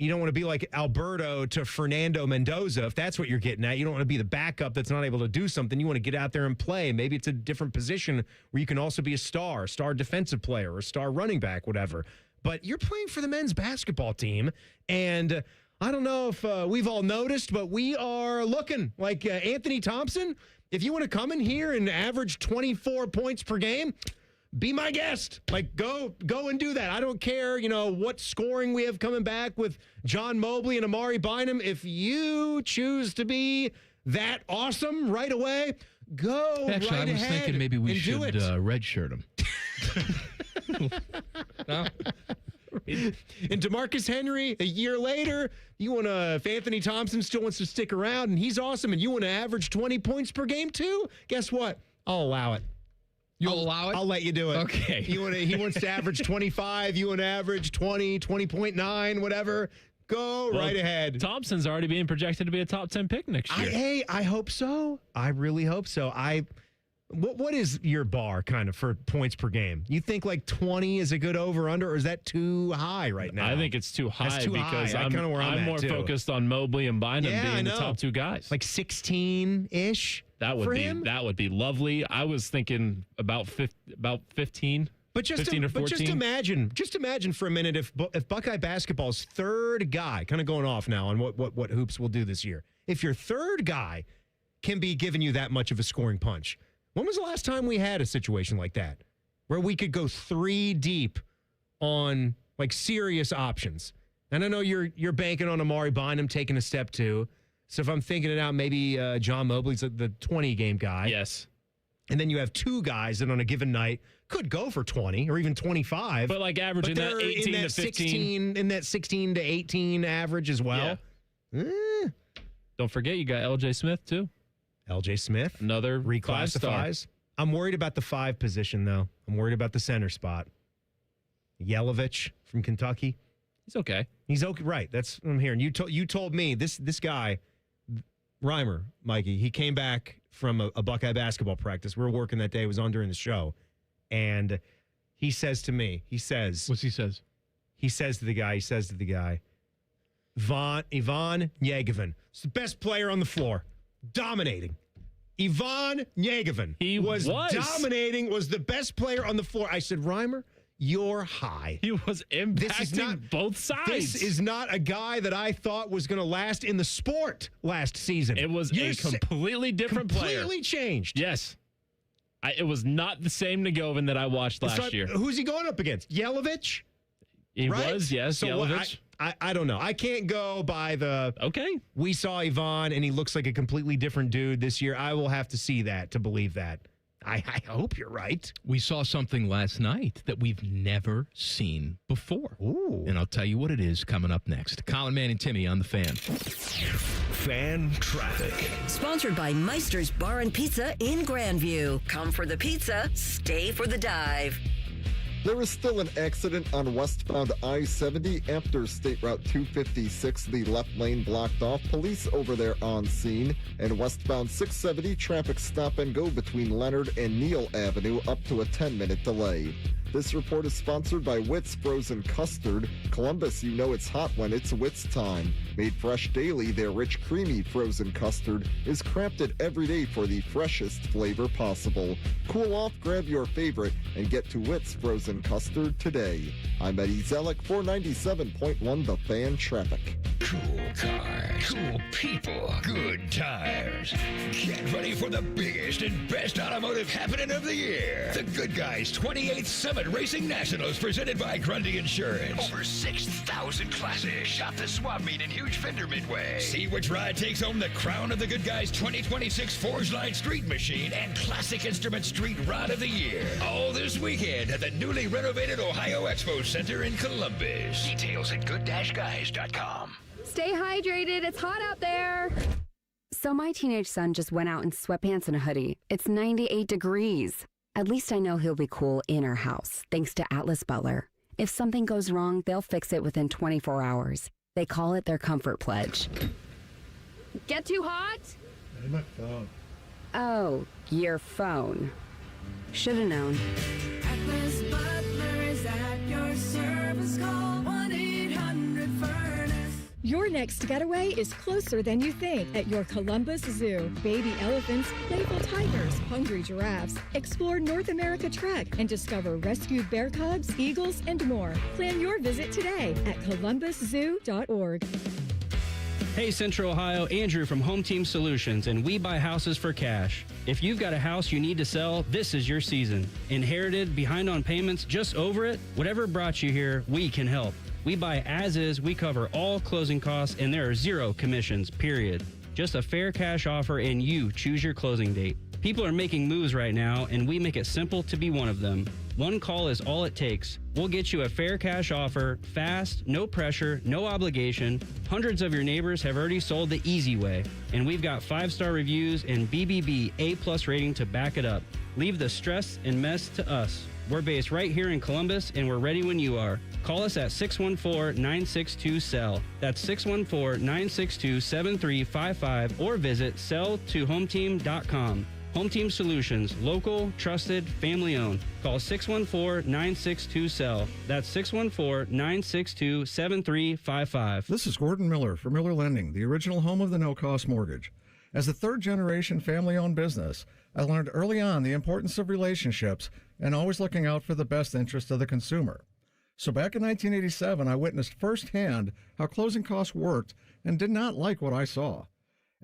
[SPEAKER 6] don't want to be like Alberto to Fernando Mendoza, if that's what you're getting at. You don't want to be the backup that's not able to do something. You want to get out there and play. Maybe it's a different position where you can also be a star defensive player, or a star running back, whatever. But you're playing for the men's basketball team, and I don't know if we've all noticed, but we are looking like Anthony Thompson. If you want to come in here and average 24 points per game, be my guest. Like, go and do that. I don't care, what scoring we have coming back with John Mobley and Amari Bynum. If you choose to be that awesome right away, go
[SPEAKER 3] Actually,
[SPEAKER 6] right ahead.
[SPEAKER 3] I was thinking maybe we should redshirt him.
[SPEAKER 6] No? And DeMarcus Henry, a year later, if Anthony Thompson still wants to stick around and he's awesome and you want to average 20 points per game too, guess what? I'll allow it.
[SPEAKER 3] You'll allow it?
[SPEAKER 6] I'll let you do it.
[SPEAKER 3] Okay.
[SPEAKER 6] He wants to average 25. You want to average 20, 20.9, whatever. Go right ahead.
[SPEAKER 11] Thompson's already being projected to be a top 10 pick next year.
[SPEAKER 6] I hope so. I really hope so. What is your bar kind of for points per game? You think like 20 is a good over-under, or is that too high right now?
[SPEAKER 11] I think it's too high because
[SPEAKER 6] I'm
[SPEAKER 11] more focused on Mobley and Bynum being the top two guys.
[SPEAKER 6] Like 16-ish.
[SPEAKER 11] That would be lovely. I was thinking about 15.
[SPEAKER 6] But just
[SPEAKER 11] 15 or 14.
[SPEAKER 6] Just imagine for a minute if Buckeye basketball's third guy, kind of going off now on what hoops will do this year. If your third guy can be giving you that much of a scoring punch. When was the last time we had a situation like that where we could go 3 deep on like serious options? And I know you're banking on Amari Bynum taking a step 2. So if I'm thinking it out, maybe John Mobley's the 20-game guy.
[SPEAKER 11] Yes.
[SPEAKER 6] And then you have 2 guys that on a given night could go for 20 or even 25.
[SPEAKER 11] But like averaging that 18 to 15.
[SPEAKER 6] In that 16 to 18 average as well.
[SPEAKER 11] Yeah. Don't forget you got LJ Smith too.
[SPEAKER 6] LJ Smith.
[SPEAKER 11] Another
[SPEAKER 6] reclassifies. I'm worried about the 5 position, though. I'm worried about the center spot. Yelovich from Kentucky.
[SPEAKER 11] He's okay.
[SPEAKER 6] He's okay. Right. That's what I'm hearing. You told me this guy, Reimer, Mikey, he came back from a Buckeye basketball practice. We were working that day. It was on during the show. And he says to me,
[SPEAKER 3] What's he says?
[SPEAKER 6] He says to the guy, Ivan Yegevin. He's the best player on the floor. Dominating. Ivan Yegevin.
[SPEAKER 11] He was
[SPEAKER 6] dominating, was the best player on the floor. I said, Reimer, you're high.
[SPEAKER 11] He was impacting both sides.
[SPEAKER 6] This is not a guy that I thought was going to last in the sport last season.
[SPEAKER 11] It was a completely different player.
[SPEAKER 6] Completely changed.
[SPEAKER 11] Yes. It was not the same Nagovin that I watched last year.
[SPEAKER 6] Who's he going up against? Yelovich?
[SPEAKER 11] He was, yes, so Yelovich.
[SPEAKER 6] I don't know. I can't go by the...
[SPEAKER 11] Okay.
[SPEAKER 6] We saw Ivan, and he looks like a completely different dude this year. I will have to see that to believe that. I hope you're right.
[SPEAKER 3] We saw something last night that we've never seen before.
[SPEAKER 6] Ooh.
[SPEAKER 3] And I'll tell you what it is coming up next. Colin, Man, and Timmy on The Fan.
[SPEAKER 26] Fan traffic.
[SPEAKER 7] Sponsored by Meister's Bar and Pizza in Grandview. Come for the pizza, stay for the dive.
[SPEAKER 10] There is still an accident on westbound I-70 after State Route 256. The left lane blocked off. Police over there on scene. And westbound 670 traffic stop and go between Leonard and Neal Avenue up to a 10-minute delay. This report is sponsored by Witt's Frozen Custard. Columbus, you know it's hot when it's Witt's time. Made fresh daily, their rich, creamy frozen custard is crafted every day for the freshest flavor possible. Cool off, grab your favorite, and get to Witt's Frozen Custard today. I'm Eddie Zellick, 497.1 The Fan Traffic.
[SPEAKER 26] Cool cars, cool people, good tires. Get ready for the biggest and best automotive happening of the year. The Good Guys 28th Summit Racing Nationals presented by Grundy Insurance. Over 6,000 classes. Shop the swap meet in Huge Fender Midway. See which ride takes home the crown of the Good Guys 2026 Forge Line Street Machine and Classic Instrument Street Rod of the Year. All this weekend at the newly renovated Ohio Expo Center in Columbus. Details at good-guys.com.
[SPEAKER 2] Stay hydrated. It's hot out there. So my teenage son just went out in sweatpants and a hoodie. It's 98 degrees. At least I know he'll be cool in our house, thanks to Atlas Butler. If something goes wrong, they'll fix it within 24 hours. They call it their comfort pledge. Get too hot?
[SPEAKER 9] My phone.
[SPEAKER 2] Oh, your phone. Should have known.
[SPEAKER 13] Atlas Butler is at your service. Call 1-800-FURNACE.
[SPEAKER 12] Your next getaway is closer than you think at your Columbus Zoo. Baby elephants, playful tigers, hungry giraffes. Explore North America Trek and discover rescued bear cubs, eagles, and more. Plan your visit today at columbuszoo.org.
[SPEAKER 16] Hey Central Ohio, Andrew from Home Team Solutions, and we buy houses for cash. If you've got a house you need to sell, this is your season. Inherited, behind on payments, just over it? Whatever brought you here, we can help. We buy as is, we cover all closing costs, and there are 0 commissions, period. Just a fair cash offer and you choose your closing date. People are making moves right now, and we make it simple to be one of them. One call is all it takes. We'll get you a fair cash offer, fast, no pressure, no obligation. Hundreds of your neighbors have already sold the easy way, and we've got 5-star reviews and BBB A+ rating to back it up. Leave the stress and mess to us. We're based right here in Columbus, and we're ready when you are. Call us at 614-962-SELL. That's 614-962-7355, or visit selltohometeam.com. Home Team Solutions, local, trusted, family-owned. Call 614-962-SELL. That's 614-962-7355.
[SPEAKER 5] This is Gordon Miller for Miller Lending, the original home of the no-cost mortgage. As a third-generation family-owned business, I learned early on the importance of relationships and always looking out for the best interest of the consumer. So back in 1987, I witnessed firsthand how closing costs worked and did not like what I saw.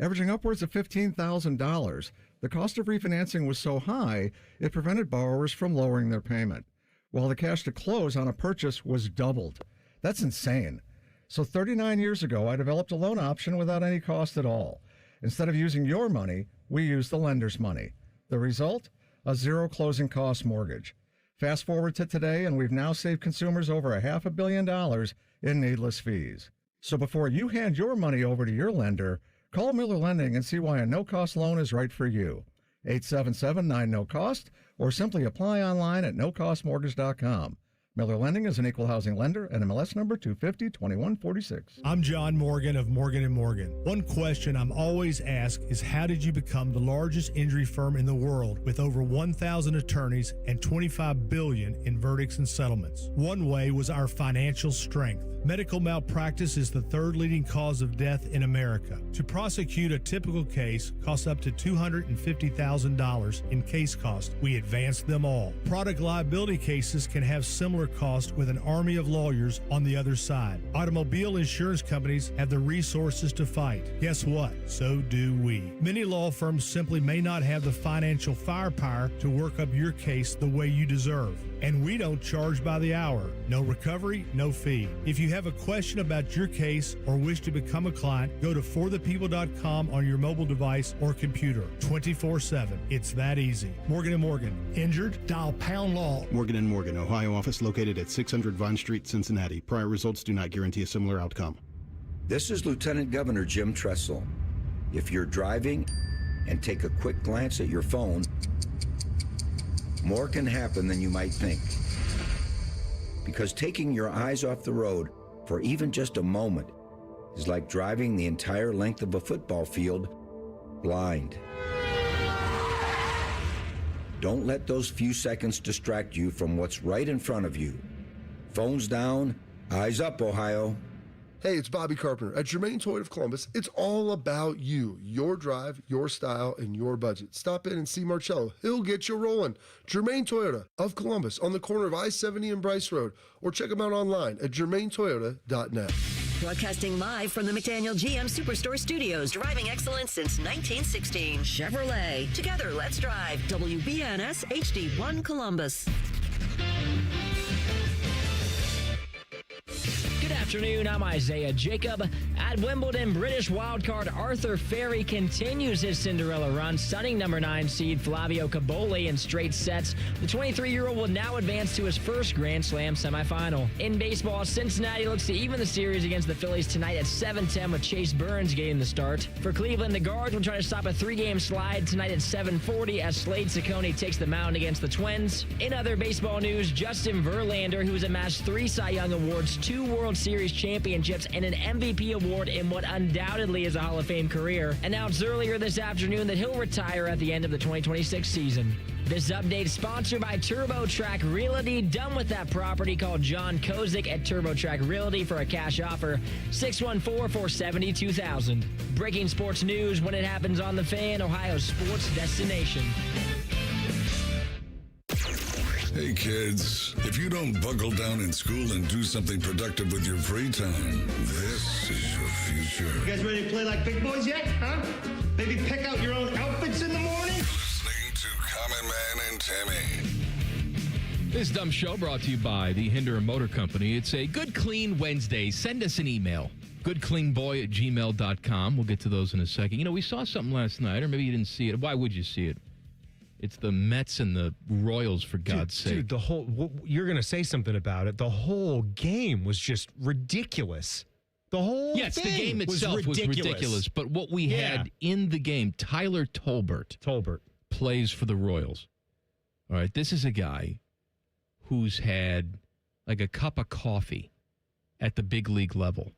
[SPEAKER 5] Averaging upwards of $15,000, the cost of refinancing was so high, it prevented borrowers from lowering their payment, while the cash to close on a purchase was doubled. That's insane. So 39 years ago, I developed a loan option without any cost at all. Instead of using your money, we used the lender's money. The result? A zero closing cost mortgage. Fast forward to today, and we've now saved consumers over $500 million in needless fees. So before you hand your money over to your lender, call Miller Lending and see why a no-cost loan is right for you. 877-9-NO-COST, or simply apply online at nocostmortgage.com. Miller Lending is an equal housing lender and MLS number 250-2146.
[SPEAKER 9] I'm John Morgan of Morgan & Morgan. One question I'm always asked is, how did you become the largest injury firm in the world with over 1,000 attorneys and $25 billion in verdicts and settlements? One way was our financial strength. Medical malpractice is the third leading cause of death in America. To prosecute a typical case costs up to $250,000 in case cost. We advance them all. Product liability cases can have similar cost with an army of lawyers on the other side. Automobile insurance companies have the resources to fight. Guess what? So do we. Many law firms simply may not have the financial firepower to work up your case the way you deserve. And we don't charge by the hour. No recovery, no fee. If you have a question about your case or wish to become a client, go to forthepeople.com on your mobile device or computer 24/7. It's that easy. Morgan & Morgan. Injured? Dial pound law.
[SPEAKER 17] Morgan & Morgan, Ohio office located at 600 Vine Street, Cincinnati. Prior results do not guarantee a similar outcome.
[SPEAKER 18] This is Lieutenant Governor Jim Tressel. If you're driving and take a quick glance at your phone, more can happen than you might think. Because taking your eyes off the road for even just a moment is like driving the entire length of a football field blind. Don't let those few seconds distract you from what's right in front of you. Phones down, eyes up, Ohio.
[SPEAKER 19] Hey, it's Bobby Carpenter. At Germain Toyota of Columbus, it's all about you, your drive, your style, and your budget. Stop in and see Marcello. He'll get you rolling. Germain Toyota of Columbus on the corner of I-70 and Bryce Road, or check them out online at germaintoyota.net.
[SPEAKER 7] Broadcasting live from the McDaniel GM Superstore Studios. Driving excellence since 1916. Chevrolet. Together, let's drive. WBNS HD1 Columbus.
[SPEAKER 20] Good afternoon, I'm Isaiah Jacob. At Wimbledon, British wildcard Arthur Ferry continues his Cinderella run, stunning number 9 seed Flavio Caboli in straight sets. The 23-year-old will now advance to his first Grand Slam semifinal. In baseball, Cincinnati looks to even the series against the Phillies tonight at 7:10 with Chase Burns getting the start. For Cleveland, the Guards will try to stop a 3-game slide tonight at 7:40 as Slade Ciccone takes the mound against the Twins. In other baseball news, Justin Verlander, who has amassed 3 Cy Young Awards, 2 World Series championships, and an MVP award in what undoubtedly is a Hall of Fame career, announced earlier this afternoon that he'll retire at the end of the 2026 season. This update is sponsored by TurboTrack Realty. Done with that property. Call John Kozik at TurboTrack Realty for a cash offer. 614-470-2000. Breaking sports news when it happens on The Fan, Ohio's sports destination.
[SPEAKER 1] Hey kids, if you don't buckle down in school and do something productive with your free time, this is your future.
[SPEAKER 27] You guys ready to play like big boys yet, huh? Maybe pick out your own outfits in the morning?
[SPEAKER 1] Listening to Common Man and Timmy.
[SPEAKER 3] This dumb show brought to you by the Hinder Motor Company. It's a Good Clean Wednesday. Send us an email. goodcleanboy@gmail.com. We'll get to those in a second. You know, we saw something last night, or maybe you didn't see it. Why would you see it? It's the Mets and the Royals, for God's sake.
[SPEAKER 6] Dude, you're going to say something about it. The whole game was just ridiculous. The whole
[SPEAKER 3] thing the game itself was ridiculous. But what we had in the game, Tyler Tolbert plays for the Royals. All right, this is a guy who's had like a cup of coffee at the big league level.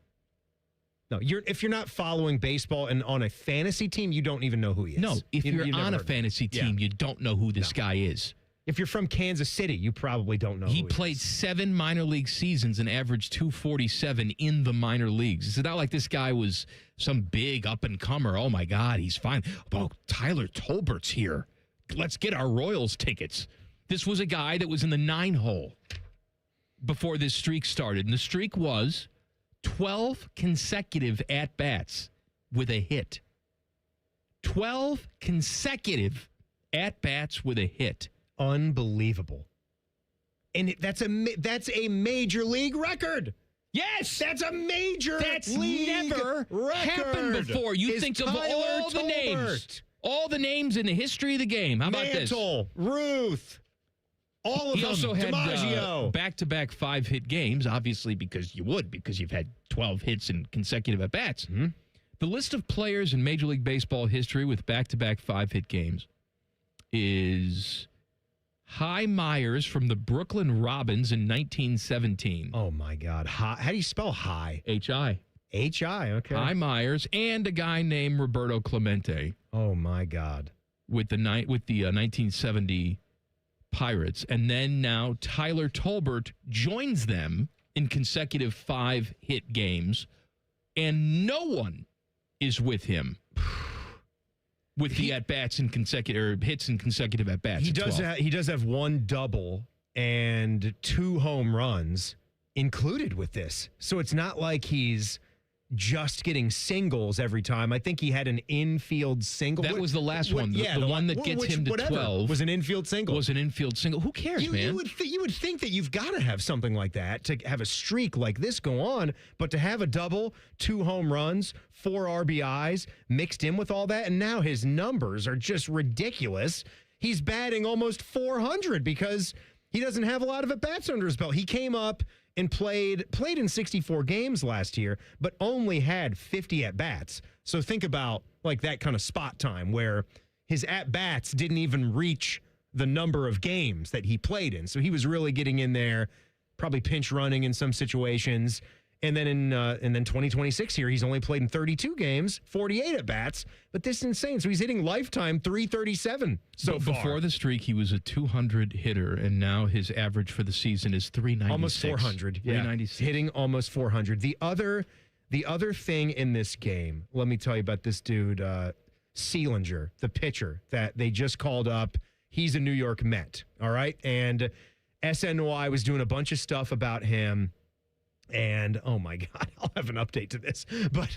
[SPEAKER 6] No, if you're not following baseball and on a fantasy team, you don't even know who he is.
[SPEAKER 3] No, if you're
[SPEAKER 6] never
[SPEAKER 3] on a
[SPEAKER 6] heard of him.
[SPEAKER 3] fantasy team, you don't know who this guy is.
[SPEAKER 6] If you're from Kansas City, you probably don't know
[SPEAKER 3] He
[SPEAKER 6] who
[SPEAKER 3] played 7 minor league seasons and averaged 247 in the minor leagues. It's not like this guy was some big up-and-comer. Oh, my God, he's fine. Oh, Tyler Tolbert's here. Let's get our Royals tickets. This was a guy that was in the 9-hole before this streak started, and the streak was 12 consecutive at-bats with a hit. 12 consecutive at-bats with a hit.
[SPEAKER 6] Unbelievable. And that's a major league record.
[SPEAKER 3] Yes,
[SPEAKER 6] that's a major
[SPEAKER 3] league never
[SPEAKER 6] record.
[SPEAKER 3] Happened before. You think of all the names. All the names in the history of the game. How about this?
[SPEAKER 6] Mantle, Ruth, all of them.
[SPEAKER 3] He also had
[SPEAKER 6] DiMaggio.
[SPEAKER 3] back-to-back 5-hit games, obviously because you've had 12 hits in consecutive at-bats.
[SPEAKER 6] Mm-hmm.
[SPEAKER 3] The list of players in Major League Baseball history with back-to-back 5-hit games is Hy Myers from the Brooklyn Robins in 1917.
[SPEAKER 6] Oh, my God. How do you spell Hy?
[SPEAKER 3] H-I.
[SPEAKER 6] H-I, okay.
[SPEAKER 3] Hy Myers and a guy named Roberto Clemente.
[SPEAKER 6] Oh, my God.
[SPEAKER 3] With the 1970 Pirates. And then now Tyler Tolbert joins them in consecutive 5-hit games, and no one is with him with the at-bats in consecutive, or hits in consecutive at-bats.
[SPEAKER 6] He does have 1 double and 2 home runs included with this. So it's not like he's just getting singles every time. I think he had an infield single.
[SPEAKER 3] That was the last one. The one that gets him to 12
[SPEAKER 6] was an infield single.
[SPEAKER 3] Who cares, man?
[SPEAKER 6] You would think that you've got to have something like that to have a streak like this go on, but to have a double, 2 home runs, 4 RBIs mixed in with all that, and now his numbers are just ridiculous. He's batting almost 400 because he doesn't have a lot of at-bats under his belt. He came up and played in 64 games last year, but only had 50 at-bats. So think about like that kind of spot time where his at-bats didn't even reach the number of games that he played in. So he was really getting in there, probably pinch running in some situations. And then in 2026 here, he's only played in 32 games, 48 at-bats. But this is insane. So he's hitting lifetime 337 so far.
[SPEAKER 3] Before the streak, he was a 200 hitter, and now his average for the season is 396.
[SPEAKER 6] Almost 400. Yeah.
[SPEAKER 3] 396.
[SPEAKER 6] Hitting almost 400. The other thing in this game, let me tell you about this dude, Seelinger, the pitcher that they just called up. He's a New York Met, all right? And SNY was doing a bunch of stuff about him. And, oh, my God, I'll have an update to this. But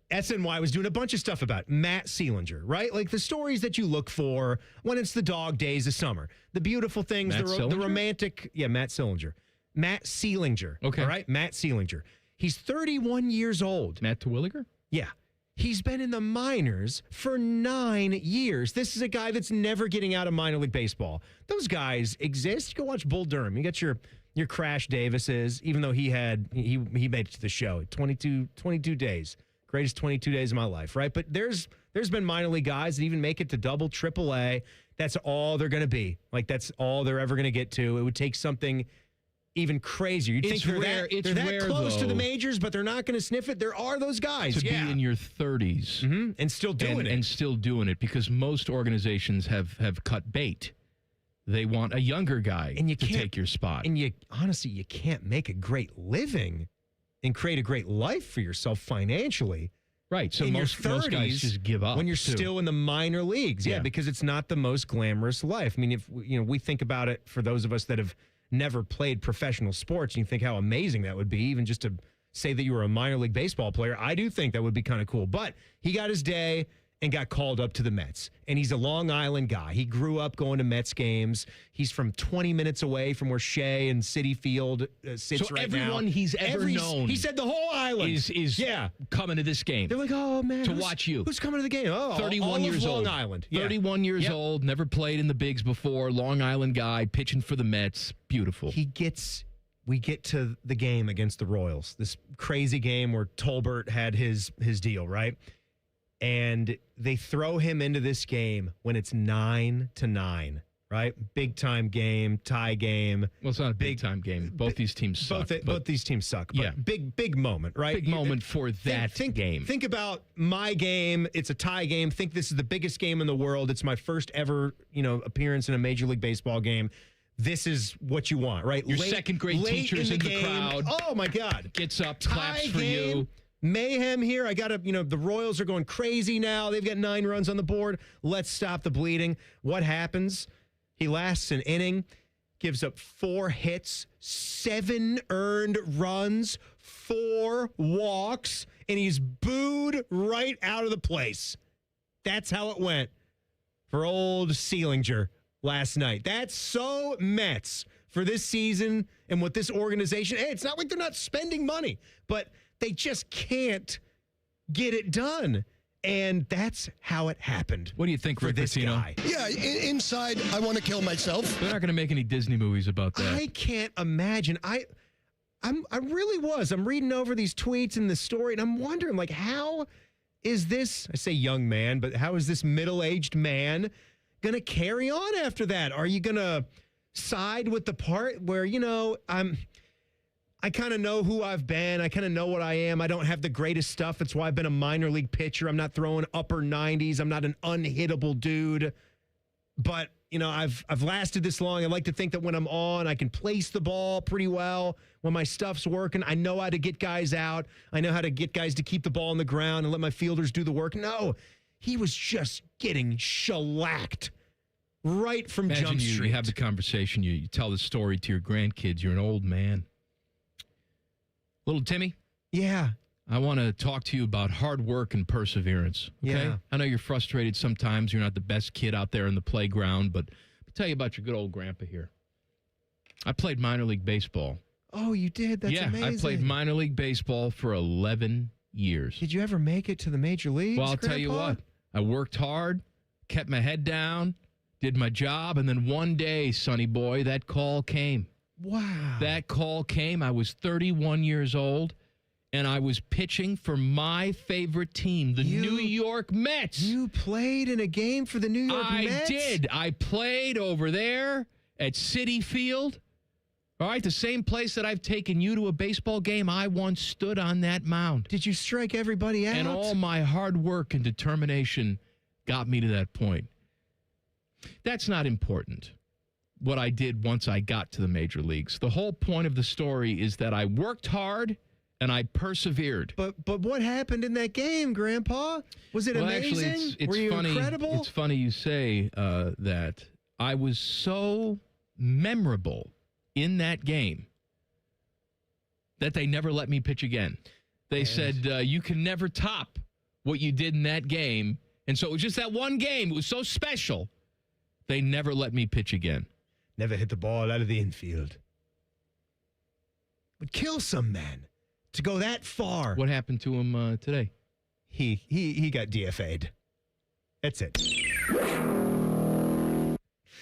[SPEAKER 6] SNY was doing a bunch of stuff about Matt Seelinger, right? Like the stories that you look for when it's the dog days of summer. The beautiful things, the romantic. Yeah, Matt Seelinger. Matt Seelinger.
[SPEAKER 3] Okay.
[SPEAKER 6] All right, Matt Seelinger. He's 31 years old.
[SPEAKER 3] Matt Terwilliger?
[SPEAKER 6] Yeah. He's been in the minors for 9 years. This is a guy that's never getting out of minor league baseball. Those guys exist. Go watch Bull Durham. You got your Crash Davises, even though he made it to the show. 22 days. Greatest 22 days of my life, right? But there's been minor league guys that even make it to double, triple A. That's all they're going to be. Like, that's all they're ever going to get to. It would take something even crazier. You'd think they're that close to the majors, but they're not going to sniff it. There are those guys.
[SPEAKER 3] To be in your 30s.
[SPEAKER 6] And still doing it.
[SPEAKER 3] And still doing it, because most organizations have cut bait. They want a younger guy to take your spot.
[SPEAKER 6] And honestly, you can't make a great living and create a great life for yourself financially.
[SPEAKER 3] Right. So
[SPEAKER 6] in
[SPEAKER 3] most guys just give up
[SPEAKER 6] when you're still in the minor leagues. Yeah, because it's not the most glamorous life. I mean, if we think about it, for those of us that have never played professional sports, and you think how amazing that would be, even just to say that you were a minor league baseball player. I do think that would be kind of cool. But he got his day and got called up to the Mets. And he's a Long Island guy. He grew up going to Mets games. He's from 20 minutes away from where Shea and Citi Field sits right now.
[SPEAKER 3] So everyone he's ever known.
[SPEAKER 6] He said the whole island
[SPEAKER 3] is coming to this game.
[SPEAKER 6] They're like, oh, man.
[SPEAKER 3] To watch you.
[SPEAKER 6] Who's coming to the game? Oh,
[SPEAKER 3] 31 years old.
[SPEAKER 6] Long Island.
[SPEAKER 3] 31 years old, never played in the bigs before. Long Island guy, pitching for the Mets. Beautiful.
[SPEAKER 6] We get to the game against the Royals. This crazy game where Tolbert had his deal, right? And they throw him into this game when it's 9-9. right? Big time game, tie game.
[SPEAKER 3] Well, it's not a big time game. Both these teams suck.
[SPEAKER 6] Both these teams suck. But
[SPEAKER 3] yeah,
[SPEAKER 6] big moment, right?
[SPEAKER 3] Big moment for that game.
[SPEAKER 6] Think about my game. It's a tie game. Think this is the biggest game in the world. It's my first ever, appearance in a Major League Baseball game. This is what you want, right?
[SPEAKER 3] Your second grade teacher's in the crowd.
[SPEAKER 6] Oh my God!
[SPEAKER 3] Gets up, claps for you.
[SPEAKER 6] Mayhem here. I got to, the Royals are going crazy now. They've got 9 runs on the board. Let's stop the bleeding. What happens? He lasts an inning, gives up 4 hits, 7 earned runs, 4 walks, and he's booed right out of the place. That's how it went for old Seelinger last night. That's so Mets for this season and what this organization. Hey, it's not like they're not spending money, but they just can't get it done. And that's how it happened.
[SPEAKER 3] What do you think,
[SPEAKER 6] for
[SPEAKER 3] Rick
[SPEAKER 6] this
[SPEAKER 3] Pitino?
[SPEAKER 6] guy?
[SPEAKER 4] Yeah, inside, I want to kill myself.
[SPEAKER 3] They're not going to make any Disney movies about that.
[SPEAKER 6] I can't imagine. I really was. I'm reading over these tweets and the story, and I'm wondering, how is this, I say young man, but how is this middle-aged man going to carry on after that? Are you going to side with the part where, I kind of know who I've been. I kind of know what I am. I don't have the greatest stuff. That's why I've been a minor league pitcher. I'm not throwing upper 90s. I'm not an unhittable dude. But, I've lasted this long. I like to think that when I'm on, I can place the ball pretty well. When my stuff's working, I know how to get guys out. I know how to get guys to keep the ball on the ground and let my fielders do the work. No, he was just getting shellacked right from Jump Street.
[SPEAKER 3] You have the conversation. You tell the story to your grandkids. You're an old man. Little Timmy?
[SPEAKER 6] Yeah.
[SPEAKER 3] I want to talk to you about hard work and perseverance. Okay?
[SPEAKER 6] Yeah.
[SPEAKER 3] I know you're frustrated sometimes. You're not the best kid out there in the playground, but I'll tell you about your good old grandpa here. I played minor league baseball.
[SPEAKER 6] Oh, you did? That's amazing.
[SPEAKER 3] I played minor league baseball for 11 years.
[SPEAKER 6] Did you ever make it to the major leagues,
[SPEAKER 3] Well, I'll tell you what. I worked hard, kept my head down, did my job, and then one day, sonny boy, that call came.
[SPEAKER 6] Wow.
[SPEAKER 3] That call came. I was 31 years old, and I was pitching for my favorite team, the New York Mets.
[SPEAKER 6] You played in a game for the New York Mets?
[SPEAKER 3] I did. I played over there at Citi Field. All right, the same place that I've taken you to a baseball game. I once stood on that mound.
[SPEAKER 6] Did you strike everybody out?
[SPEAKER 3] And all my hard work and determination got me to that point. That's not important, what I did once I got to the major leagues. The whole point of the story is that I worked hard and I persevered.
[SPEAKER 6] But what happened in that game, Grandpa? Was it amazing?
[SPEAKER 3] Actually, it's
[SPEAKER 6] Were you
[SPEAKER 3] funny.
[SPEAKER 6] incredible?
[SPEAKER 3] It's funny you say that. I was so memorable in that game that they never let me pitch again. They said, you can never top what you did in that game. And so it was just that one game. It was so special. They never let me pitch again.
[SPEAKER 6] Never hit the ball out of the infield. Would kill some men to go that far.
[SPEAKER 3] What happened to him today?
[SPEAKER 6] He got DFA'd. That's it.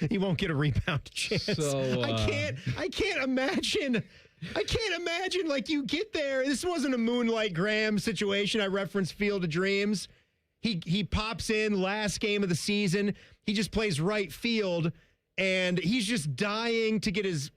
[SPEAKER 6] He won't get a rebound chance.
[SPEAKER 3] So,
[SPEAKER 6] I can't imagine. Like you get there. This wasn't a Moonlight Graham situation. I referenced Field of Dreams. He pops in last game of the season. He just plays right field. And he's just dying to get his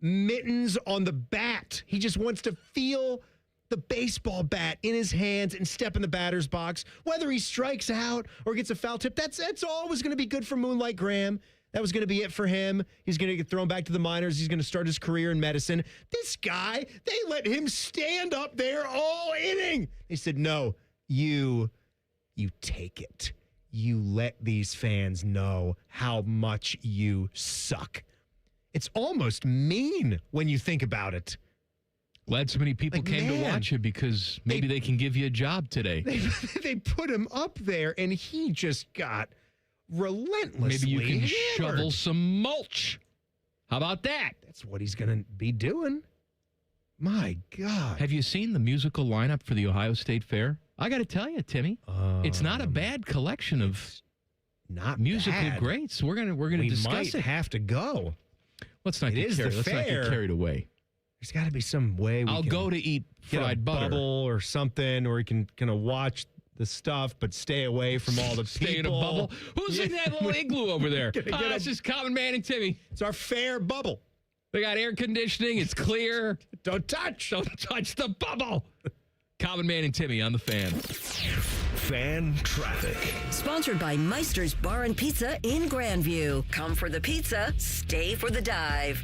[SPEAKER 6] mittens on the bat. He just wants to feel the baseball bat in his hands and step in the batter's box. Whether he strikes out or gets a foul tip, that's always going to be good for Moonlight Graham. That was going to be it for him. He's going to get thrown back to the minors. He's going to start his career in medicine. This guy, they let him stand up there all inning. They said, no, you take it. You let these fans know how much you suck. It's almost mean when you think about it.
[SPEAKER 3] Glad so many people came to watch you because maybe they can give you a job today.
[SPEAKER 6] They put him up there, and he just got relentlessly
[SPEAKER 3] Maybe you can
[SPEAKER 6] hammered.
[SPEAKER 3] shovel some mulch. How about that?
[SPEAKER 6] That's what he's going to be doing. My God.
[SPEAKER 3] Have you seen the musical lineup for the Ohio State Fair? I got to tell you, Timmy, it's not a bad collection of
[SPEAKER 6] not
[SPEAKER 3] musical
[SPEAKER 6] bad.
[SPEAKER 3] greats. We're gonna discuss it.
[SPEAKER 6] Have to go.
[SPEAKER 3] Let's not get carried away.
[SPEAKER 6] There's got to be some way.
[SPEAKER 3] I'll go to eat fried butter
[SPEAKER 6] bubble or something, or you can kind of watch the stuff, but stay away from all the people.
[SPEAKER 3] Stay in a bubble. Who's in that little igloo over there? That's just Common Man and Timmy.
[SPEAKER 6] It's our fair bubble.
[SPEAKER 3] They got air conditioning. It's clear.
[SPEAKER 6] Don't touch
[SPEAKER 3] the bubble. Common Man and Timmy on the Fan.
[SPEAKER 26] Fan traffic.
[SPEAKER 7] Sponsored by Meister's Bar and Pizza in Grandview. Come for the pizza, stay for the dive.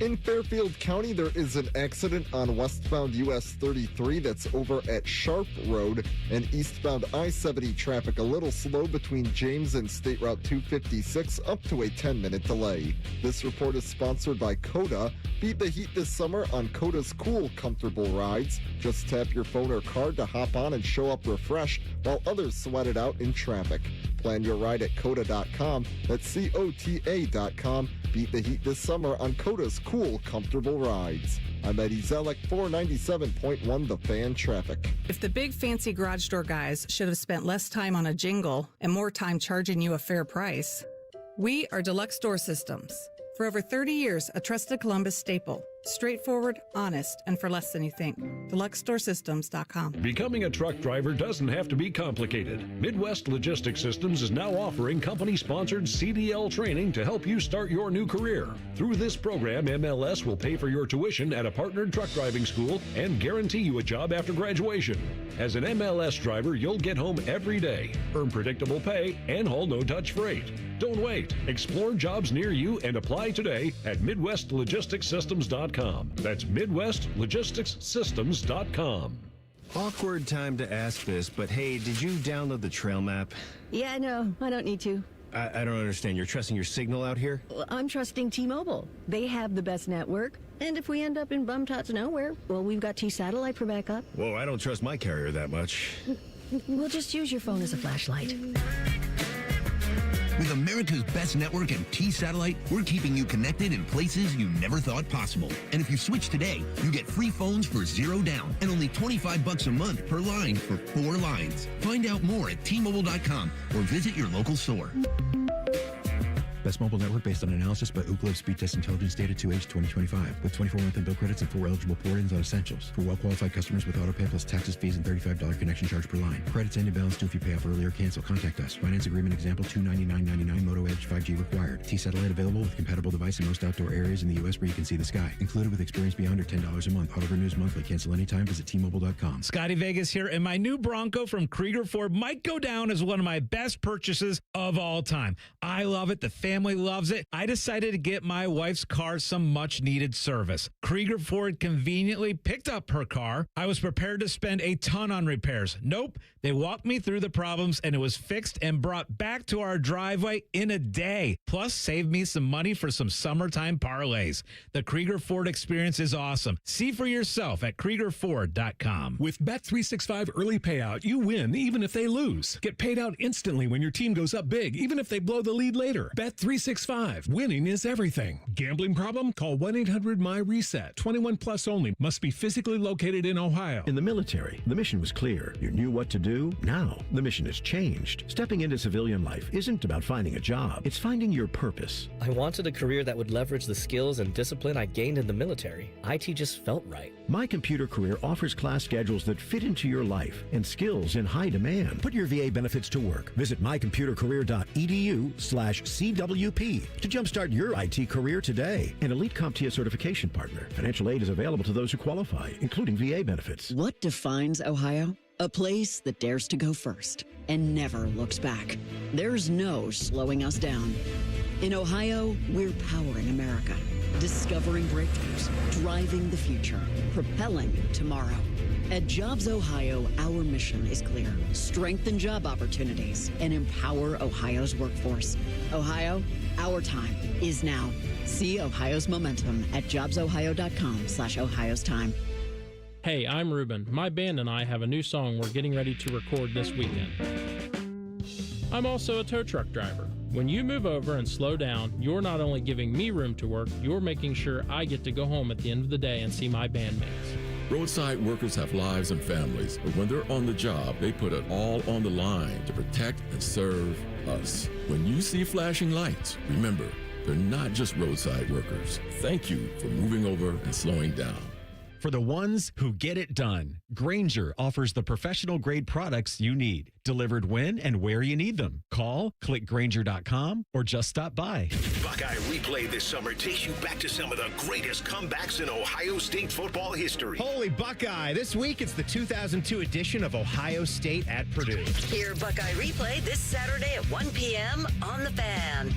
[SPEAKER 10] In Fairfield County, there is an accident on westbound US 33 that's over at Sharp Road, and eastbound I-70 traffic a little slow between James and State Route 256, up to a 10-minute delay. This report is sponsored by Coda. Beat the heat this summer on Coda's cool, comfortable rides. Just tap your phone or card to hop on and show up refreshed while others sweat it out in traffic. Plan your ride at Coda.com. That's COTA.com. Beat the heat this summer on Coda's cool, comfortable rides. I'm Eddie Zellick, 497.1 The Fan Traffic.
[SPEAKER 8] If the big fancy garage door guys should have spent less time on a jingle and more time charging you a fair price, we are Deluxe Door Systems. For over 30 years, a trusted Columbus staple. Straightforward, honest, and for less than you think. DeluxeStoreSystems.com.
[SPEAKER 14] Becoming a truck driver doesn't have to be complicated. Midwest Logistics Systems is now offering company-sponsored CDL training to help you start your new career. Through this program, MLS will pay for your tuition at a partnered truck driving school and guarantee you a job after graduation. As an MLS driver, you'll get home every day, earn predictable pay, and haul no-touch freight. Don't wait. Explore jobs near you and apply today at MidwestLogisticsSystems.com. That's MidwestLogisticsSystems.com.
[SPEAKER 15] Awkward time to ask this, but hey, did you download the trail map?
[SPEAKER 21] Yeah, no, I don't need to.
[SPEAKER 15] I don't understand. You're trusting your signal out here?
[SPEAKER 21] Well, I'm trusting T-Mobile. They have the best network. And if we end up in bum-tots nowhere, well, we've got T-Satellite for backup.
[SPEAKER 15] Whoa, I don't trust my carrier that much.
[SPEAKER 21] We'll just use your phone as a flashlight.
[SPEAKER 22] With America's best network and T-Satellite, we're keeping you connected in places you never thought possible. And if you switch today, you get free phones for $0 down and only $25 a month per line for 4 lines. Find out more at T-Mobile.com or visit your local store.
[SPEAKER 23] Best mobile network based on analysis by Ookla Speed Test Intelligence Data 2H 2025 with 24-month bill credits and 4 eligible port-ins on essentials. For well-qualified customers with autopay plus taxes, fees, and $35 connection charge per line. Credits end in balance due if you pay off early or cancel. Contact us. Finance agreement example $299.99 Moto Edge 5G required. T-Satellite available with compatible device in most outdoor areas in the U.S. where you can see the sky. Included with experience beyond or $10 a month. Auto renews monthly. Cancel anytime. Visit T-Mobile.com.
[SPEAKER 24] Scotty Vegas here, and my new Bronco from Krieger Ford might go down as one of my best purchases of all time. I love it. The family loves it. I decided to get my wife's car some much-needed service. Krieger Ford conveniently picked up her car. I was prepared to spend a ton on repairs. Nope. They walked me through the problems, and it was fixed and brought back to our driveway in a day. Plus, saved me some money for some summertime parlays. The Krieger Ford experience is awesome. See for yourself at KriegerFord.com.
[SPEAKER 28] With Bet365 early payout, you win even if they lose. Get paid out instantly when your team goes up big, even if they blow the lead later. Bet365. Winning is everything. Gambling problem? Call 1-800-MY-RESET. 21 plus only. Must be physically located in Ohio.
[SPEAKER 29] In the military, the mission was clear. You knew what to do. Now, the mission has changed. Stepping into civilian life isn't about finding a job. It's finding your purpose.
[SPEAKER 30] I wanted a career that would leverage the skills and discipline I gained in the military. IT just felt right.
[SPEAKER 29] My Computer Career offers class schedules that fit into your life and skills in high demand. Put your VA benefits to work. Visit mycomputercareer.edu/CWP to jumpstart your IT career today. An Elite CompTIA certification partner. Financial aid is available to those who qualify, including VA benefits.
[SPEAKER 31] What defines Ohio? A place that dares to go first and never looks back. There's no slowing us down. In Ohio, we're powering America, discovering breakthroughs, driving the future, propelling tomorrow. At Jobs Ohio, our mission is clear. Strengthen job opportunities and empower Ohio's workforce. Ohio, our time is now. See Ohio's momentum at jobsohio.com/Ohio's time.
[SPEAKER 32] Hey, I'm Ruben. My band and I have a new song we're getting ready to record this weekend. I'm also a tow truck driver. When you move over and slow down, you're not only giving me room to work, you're making sure I get to go home at the end of the day and see my bandmates.
[SPEAKER 33] Roadside workers have lives and families, but when they're on the job, they put it all on the line to protect and serve us. When you see flashing lights, remember, they're not just roadside workers. Thank you for moving over and slowing down.
[SPEAKER 28] for the ones who get it done. Grainger offers the professional grade products you need, delivered when and where you need them. Call, click Grainger.com, or just stop by.
[SPEAKER 26] Buckeye Replay this summer takes you back to some of the greatest comebacks in Ohio State football history.
[SPEAKER 6] Holy Buckeye. This week, it's the 2002 edition of Ohio State at Purdue.
[SPEAKER 7] Hear Buckeye Replay this Saturday at 1 p.m. on The Fan.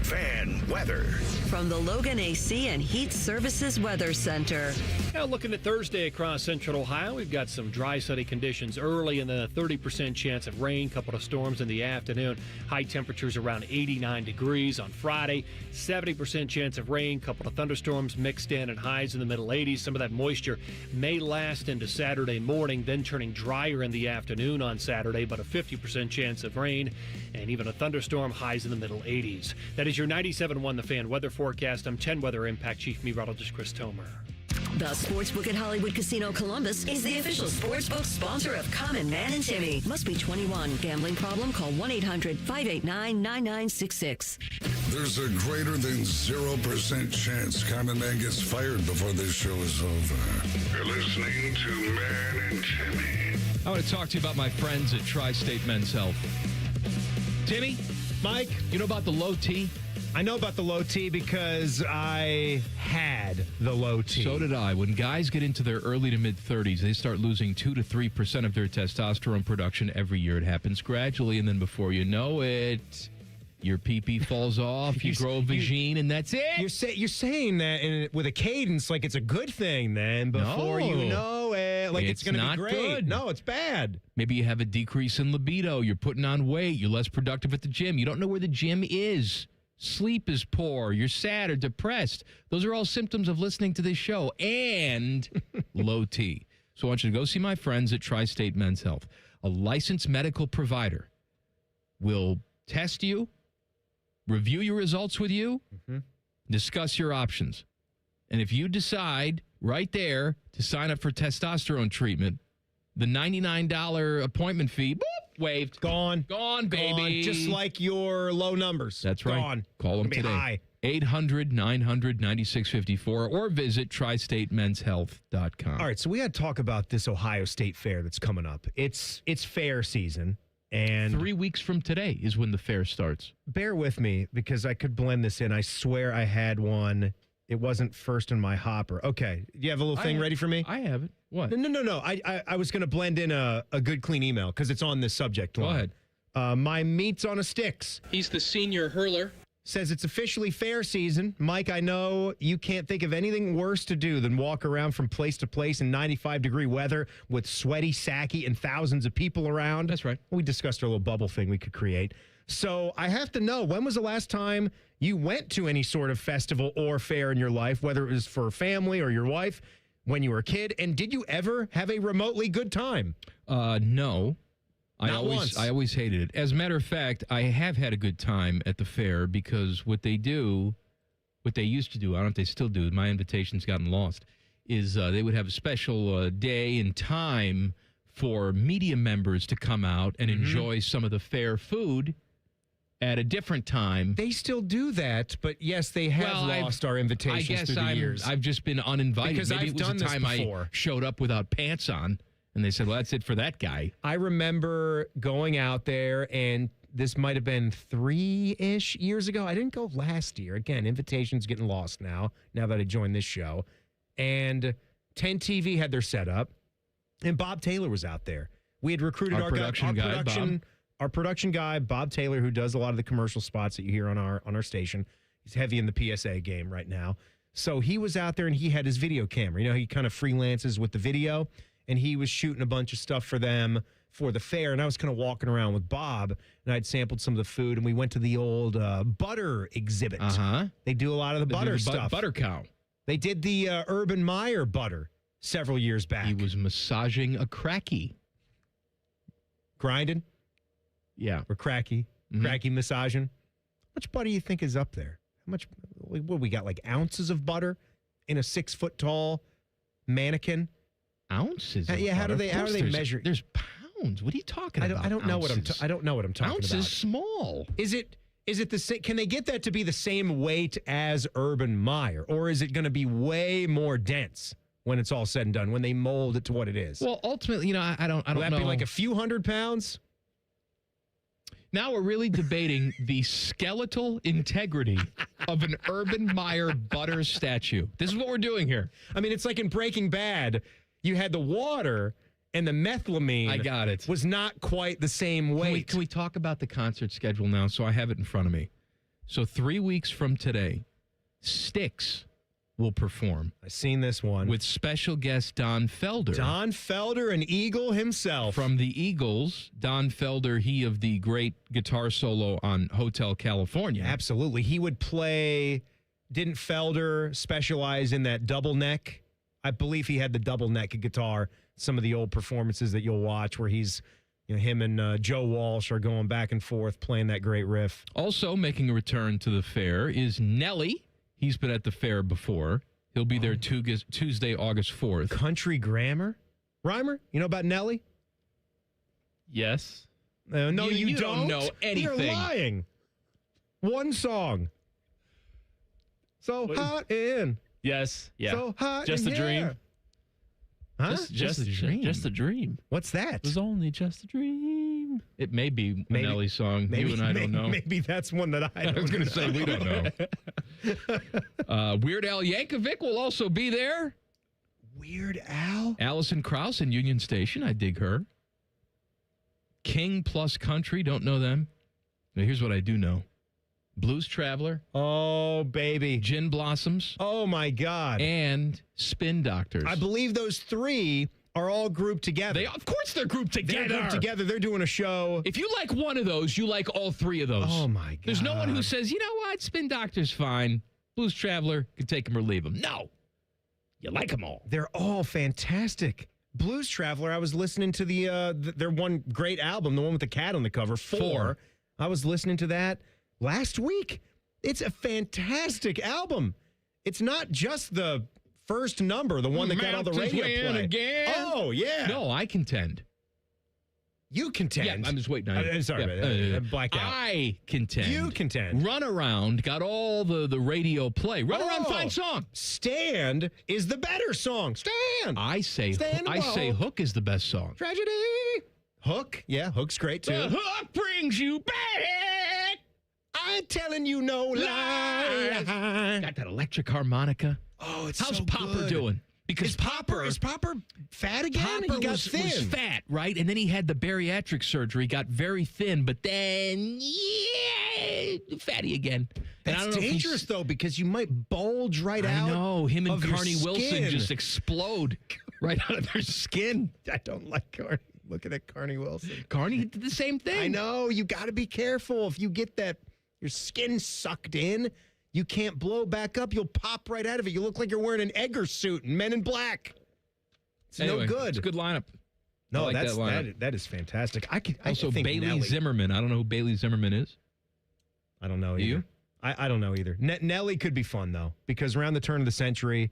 [SPEAKER 26] Fan weather.
[SPEAKER 7] From the Logan AC and Heat Services Weather Center.
[SPEAKER 2] Now looking at Thursday across central Ohio, we've got some dry, sunny conditions early and then a 30% chance of rain, couple of storms in the afternoon. High temperatures around 89 degrees on Friday. 70% chance of rain, couple of thunderstorms mixed in and highs in the middle 80s. Some of that moisture may last into Saturday morning, then turning drier in the afternoon on Saturday, but a 50% chance of rain and even a thunderstorm, highs in the middle 80s. That is your 97.1 The Fan weather forecast. I'm 10 Weather Impact Chief Meteorologist Chris Tomer.
[SPEAKER 7] The Sportsbook at Hollywood Casino Columbus is the official sportsbook sponsor of Common Man and Timmy. Must be 21. Gambling problem? Call 1-800-589-9966.
[SPEAKER 1] There's a greater than 0% chance Common Man gets fired before this show is over. You're listening to Man and Timmy.
[SPEAKER 3] I want to talk to you about my friends at Tri-State Men's Health. Timmy,
[SPEAKER 6] Mike,
[SPEAKER 3] you know about the low T?
[SPEAKER 6] I know about the low T because I had the low T.
[SPEAKER 3] So did I. When guys get into their early to mid-30s, they start losing 2 to 3% of their testosterone production every year. It happens gradually, and then before you know it, your pee-pee falls off, you grow a vagine, and that's it.
[SPEAKER 6] You're saying that with a cadence like it's a good thing then before you know it. Like it's going to be great.
[SPEAKER 3] Good.
[SPEAKER 6] No, it's bad.
[SPEAKER 3] Maybe you have a decrease in libido. You're putting on weight. You're less productive at the gym. You don't know where the gym is. Sleep is poor. You're sad or depressed. Those are all symptoms of listening to this show and low T. So I want you to go see my friends at Tri-State Men's Health. A licensed medical provider will test you, review your results with you, discuss your options. And if you decide right there to sign up for testosterone treatment, the $99 appointment fee, boop, waived.
[SPEAKER 6] Gone,
[SPEAKER 3] baby.
[SPEAKER 6] Gone. Just like your low numbers.
[SPEAKER 3] That's right.
[SPEAKER 6] Gone.
[SPEAKER 3] Call them today.
[SPEAKER 6] High.
[SPEAKER 3] 800-900-9654 or visit tristatemenshealth.com.
[SPEAKER 6] All right, so we had to talk about this Ohio State Fair that's coming up. It's fair season. And
[SPEAKER 3] 3 weeks from today is when the fair starts.
[SPEAKER 6] Bear with me because I could blend this in. I swear I had one. It wasn't first in my hopper. Okay. You have a little thing ready for me?
[SPEAKER 3] I have it. What?
[SPEAKER 6] No. I was going to blend in a good, clean email because it's on this subject line.
[SPEAKER 3] Go ahead.
[SPEAKER 6] My meat's on a sticks.
[SPEAKER 32] He's the senior hurler.
[SPEAKER 6] Says it's officially fair season. Mike, I know you can't think of anything worse to do than walk around from place to place in 95-degree weather with sweaty Saki and thousands of people around.
[SPEAKER 3] That's right.
[SPEAKER 6] We discussed our little bubble thing we could create. So I have to know, when was the last time you went to any sort of festival or fair in your life, whether it was for family or your wife, when you were a kid? And did you ever have a remotely good time?
[SPEAKER 3] No.
[SPEAKER 6] Not once.
[SPEAKER 3] I always hated it. As a matter of fact, I have had a good time at the fair because what they used to do, I don't know if they still do, my invitation's gotten lost, is they would have a special day and time for media members to come out and enjoy some of the fair food at a different time.
[SPEAKER 6] They still do that, but yes, they have lost our invitations through the years.
[SPEAKER 3] I've just been uninvited.
[SPEAKER 6] Because
[SPEAKER 3] Maybe
[SPEAKER 6] I've
[SPEAKER 3] it was
[SPEAKER 6] done
[SPEAKER 3] the
[SPEAKER 6] this
[SPEAKER 3] time
[SPEAKER 6] before.
[SPEAKER 3] I showed up without pants on, and they said, well, that's it for that guy.
[SPEAKER 6] I remember going out there, and this might have been 3-ish years ago. I didn't go last year. Again, invitations getting lost now that I joined this show. And 10 TV had their setup, and Bob Taylor was out there. We had recruited our production guy, Bob Taylor, who does a lot of the commercial spots that you hear on our station. He's heavy in the PSA game right now. So he was out there, and he had his video camera. You know, he kind of freelances with the video, and he was shooting a bunch of stuff for them for the fair. And I was kind of walking around with Bob, and I'd sampled some of the food, and we went to the old butter exhibit. They do a lot of the butter stuff.
[SPEAKER 3] Butter cow.
[SPEAKER 6] They did the Urban Meyer butter several years back.
[SPEAKER 3] He was massaging a cracky.
[SPEAKER 6] Grinding?
[SPEAKER 3] Yeah.
[SPEAKER 6] Or cracky. Cracky massaging. How much butter do you think is up there? How much? What we got, like ounces of butter in a 6-foot-tall mannequin?
[SPEAKER 3] Ounces?
[SPEAKER 6] Yeah, how do they measure?
[SPEAKER 3] There's pounds. What are you talking about?
[SPEAKER 6] I don't know what I'm talking about.
[SPEAKER 3] Ounces small.
[SPEAKER 6] Is it Is it the same? Can they get that to be the same weight as Urban Meyer, or is it going to be way more dense when it's all said and done? When they mold it to what it is?
[SPEAKER 3] Well, ultimately, I don't know.
[SPEAKER 6] Will that be like a few hundred pounds?
[SPEAKER 3] Now we're really debating the skeletal integrity of an Urban Meyer butter statue. This is what we're doing here.
[SPEAKER 6] I mean, it's like in Breaking Bad, you had the water. And the methylamine,
[SPEAKER 3] I got it,
[SPEAKER 6] was not quite the same weight.
[SPEAKER 3] Can we talk about the concert schedule now? So I have it in front of me. So 3 weeks from today, Styx will perform.
[SPEAKER 6] I've seen this one.
[SPEAKER 3] With special guest Don Felder.
[SPEAKER 6] Don Felder, an Eagle himself.
[SPEAKER 3] From the Eagles. Don Felder, he of the great guitar solo on Hotel California.
[SPEAKER 6] Absolutely. He would play, didn't Felder specialize in that double neck? I believe he had the double neck guitar. Some of the old performances that you'll watch where he's, him and Joe Walsh are going back and forth playing that great riff.
[SPEAKER 3] Also making a return to the fair is Nelly. He's been at the fair before. He'll be there Tuesday, August 4th.
[SPEAKER 6] Country Rhymer? You know about Nelly?
[SPEAKER 32] Yes.
[SPEAKER 6] No, you
[SPEAKER 3] don't know anything.
[SPEAKER 6] You're lying. One song. So hot in.
[SPEAKER 32] Yes. Yeah.
[SPEAKER 6] So hot
[SPEAKER 32] Just
[SPEAKER 6] in
[SPEAKER 32] a dream.
[SPEAKER 6] here. Huh?
[SPEAKER 32] Just a dream. Just a dream.
[SPEAKER 6] What's that?
[SPEAKER 32] It was only just a dream.
[SPEAKER 3] It may be a Nelly song. You and I don't know.
[SPEAKER 6] Maybe that's one that I
[SPEAKER 3] was going to say we don't know. Weird Al Yankovic will also be there.
[SPEAKER 6] Weird Al?
[SPEAKER 3] Alison Krauss in Union Station. I dig her. King Plus Country. Don't know them. Now, here's what I do know. Blues Traveler.
[SPEAKER 6] Oh, baby.
[SPEAKER 3] Gin Blossoms.
[SPEAKER 6] Oh, my God.
[SPEAKER 3] And Spin Doctors.
[SPEAKER 6] I believe those three are all grouped together.
[SPEAKER 3] Of course they're grouped together.
[SPEAKER 6] They're grouped together. They're doing a show.
[SPEAKER 3] If you like one of those, you like all three of those.
[SPEAKER 6] Oh, my God.
[SPEAKER 3] There's no one who says, you know what, Spin Doctor's fine. Blues Traveler, can take them or leave them. No. You like them all.
[SPEAKER 6] They're all fantastic. Blues Traveler, I was listening to their one great album, the one with the cat on the cover, Four. I was listening to that last week. It's a fantastic album. It's not just the first number, the one that got all the radio play.
[SPEAKER 3] Again.
[SPEAKER 6] Oh, yeah.
[SPEAKER 3] No, I contend.
[SPEAKER 6] You contend.
[SPEAKER 3] Yeah, I'm just waiting on you.
[SPEAKER 6] Sorry, blacked out.
[SPEAKER 3] I contend.
[SPEAKER 6] You contend.
[SPEAKER 3] Run Around got all the radio play. Run Around, fine song.
[SPEAKER 6] Stand is the better song. Stand.
[SPEAKER 3] I say
[SPEAKER 6] Hook.
[SPEAKER 3] Hook is the best song.
[SPEAKER 6] Tragedy. Hook. Yeah, Hook's great, too.
[SPEAKER 3] The hook brings you back.
[SPEAKER 6] I ain't telling you no lies.
[SPEAKER 3] Got that electric harmonica.
[SPEAKER 6] Oh, it's
[SPEAKER 3] How's
[SPEAKER 6] so
[SPEAKER 3] Popper
[SPEAKER 6] good.
[SPEAKER 3] Because
[SPEAKER 6] is Popper fat again?
[SPEAKER 3] Popper
[SPEAKER 6] He got
[SPEAKER 3] was
[SPEAKER 6] thin.
[SPEAKER 3] fat, right? And then he had the bariatric surgery, got very thin, but then fatty again. And
[SPEAKER 6] That's dangerous, though, because you might bulge right out.
[SPEAKER 3] I know. Him and
[SPEAKER 6] of your
[SPEAKER 3] Carney Wilson
[SPEAKER 6] skin.
[SPEAKER 3] just explode right out of their skin.
[SPEAKER 6] I don't like Carney. Looking at Carney Wilson.
[SPEAKER 3] Carney did the same thing.
[SPEAKER 6] I know. You got to be careful. If you get your skin sucked in, you can't blow back up. You'll pop right out of it. You look like you're wearing an Edgar suit in Men in Black. It's no good.
[SPEAKER 3] It's a good lineup.
[SPEAKER 6] No,
[SPEAKER 3] like
[SPEAKER 6] that is fantastic. I
[SPEAKER 3] also
[SPEAKER 6] think
[SPEAKER 3] Bailey
[SPEAKER 6] Nelly.
[SPEAKER 3] Zimmerman. I don't know who Bailey Zimmerman is.
[SPEAKER 6] I don't know either.
[SPEAKER 3] You?
[SPEAKER 6] I don't know either. Nelly could be fun, though, because around the turn of the century,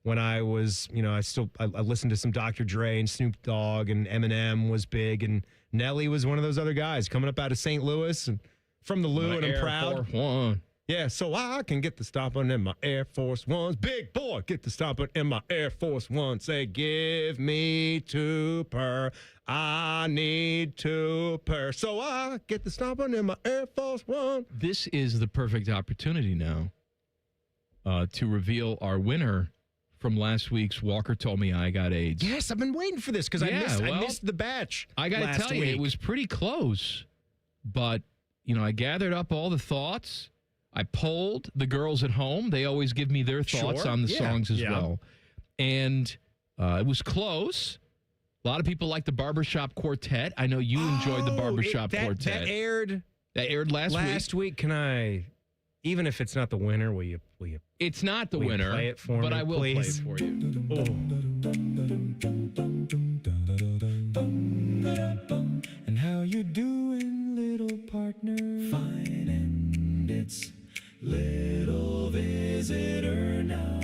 [SPEAKER 6] when I was, I listened to some Dr. Dre and Snoop Dogg, and Eminem was big, and Nelly was one of those other guys coming up out of St. Louis and from the Lou, and I'm proud.
[SPEAKER 3] One.
[SPEAKER 6] Yeah, so I can get the stomping in my Air Force Ones. Big boy, get the stomping in my Air Force Ones. Say, give me 2 per. I need 2 per. So I get the stomping in my Air Force One.
[SPEAKER 3] This is the perfect opportunity now to reveal our winner from last week's Walker Told Me I Got AIDS.
[SPEAKER 6] Yes, I've been waiting for this because I missed the batch.
[SPEAKER 3] I got to tell you, it was pretty close. But, I gathered up all the thoughts. I polled the girls at home. They always give me their thoughts on the songs as well. And it was close. A lot of people like the Barbershop Quartet. I know you enjoyed the Barbershop Quartet.
[SPEAKER 6] That aired
[SPEAKER 3] last week.
[SPEAKER 6] Can I, even if it's not the winner, will you?
[SPEAKER 3] It's not the winner,
[SPEAKER 6] play it for
[SPEAKER 3] but
[SPEAKER 6] me,
[SPEAKER 3] I will
[SPEAKER 6] please?
[SPEAKER 3] play it for you.
[SPEAKER 6] Oh.
[SPEAKER 4] And how you doing, little partner? Fine, and it's little visitor now.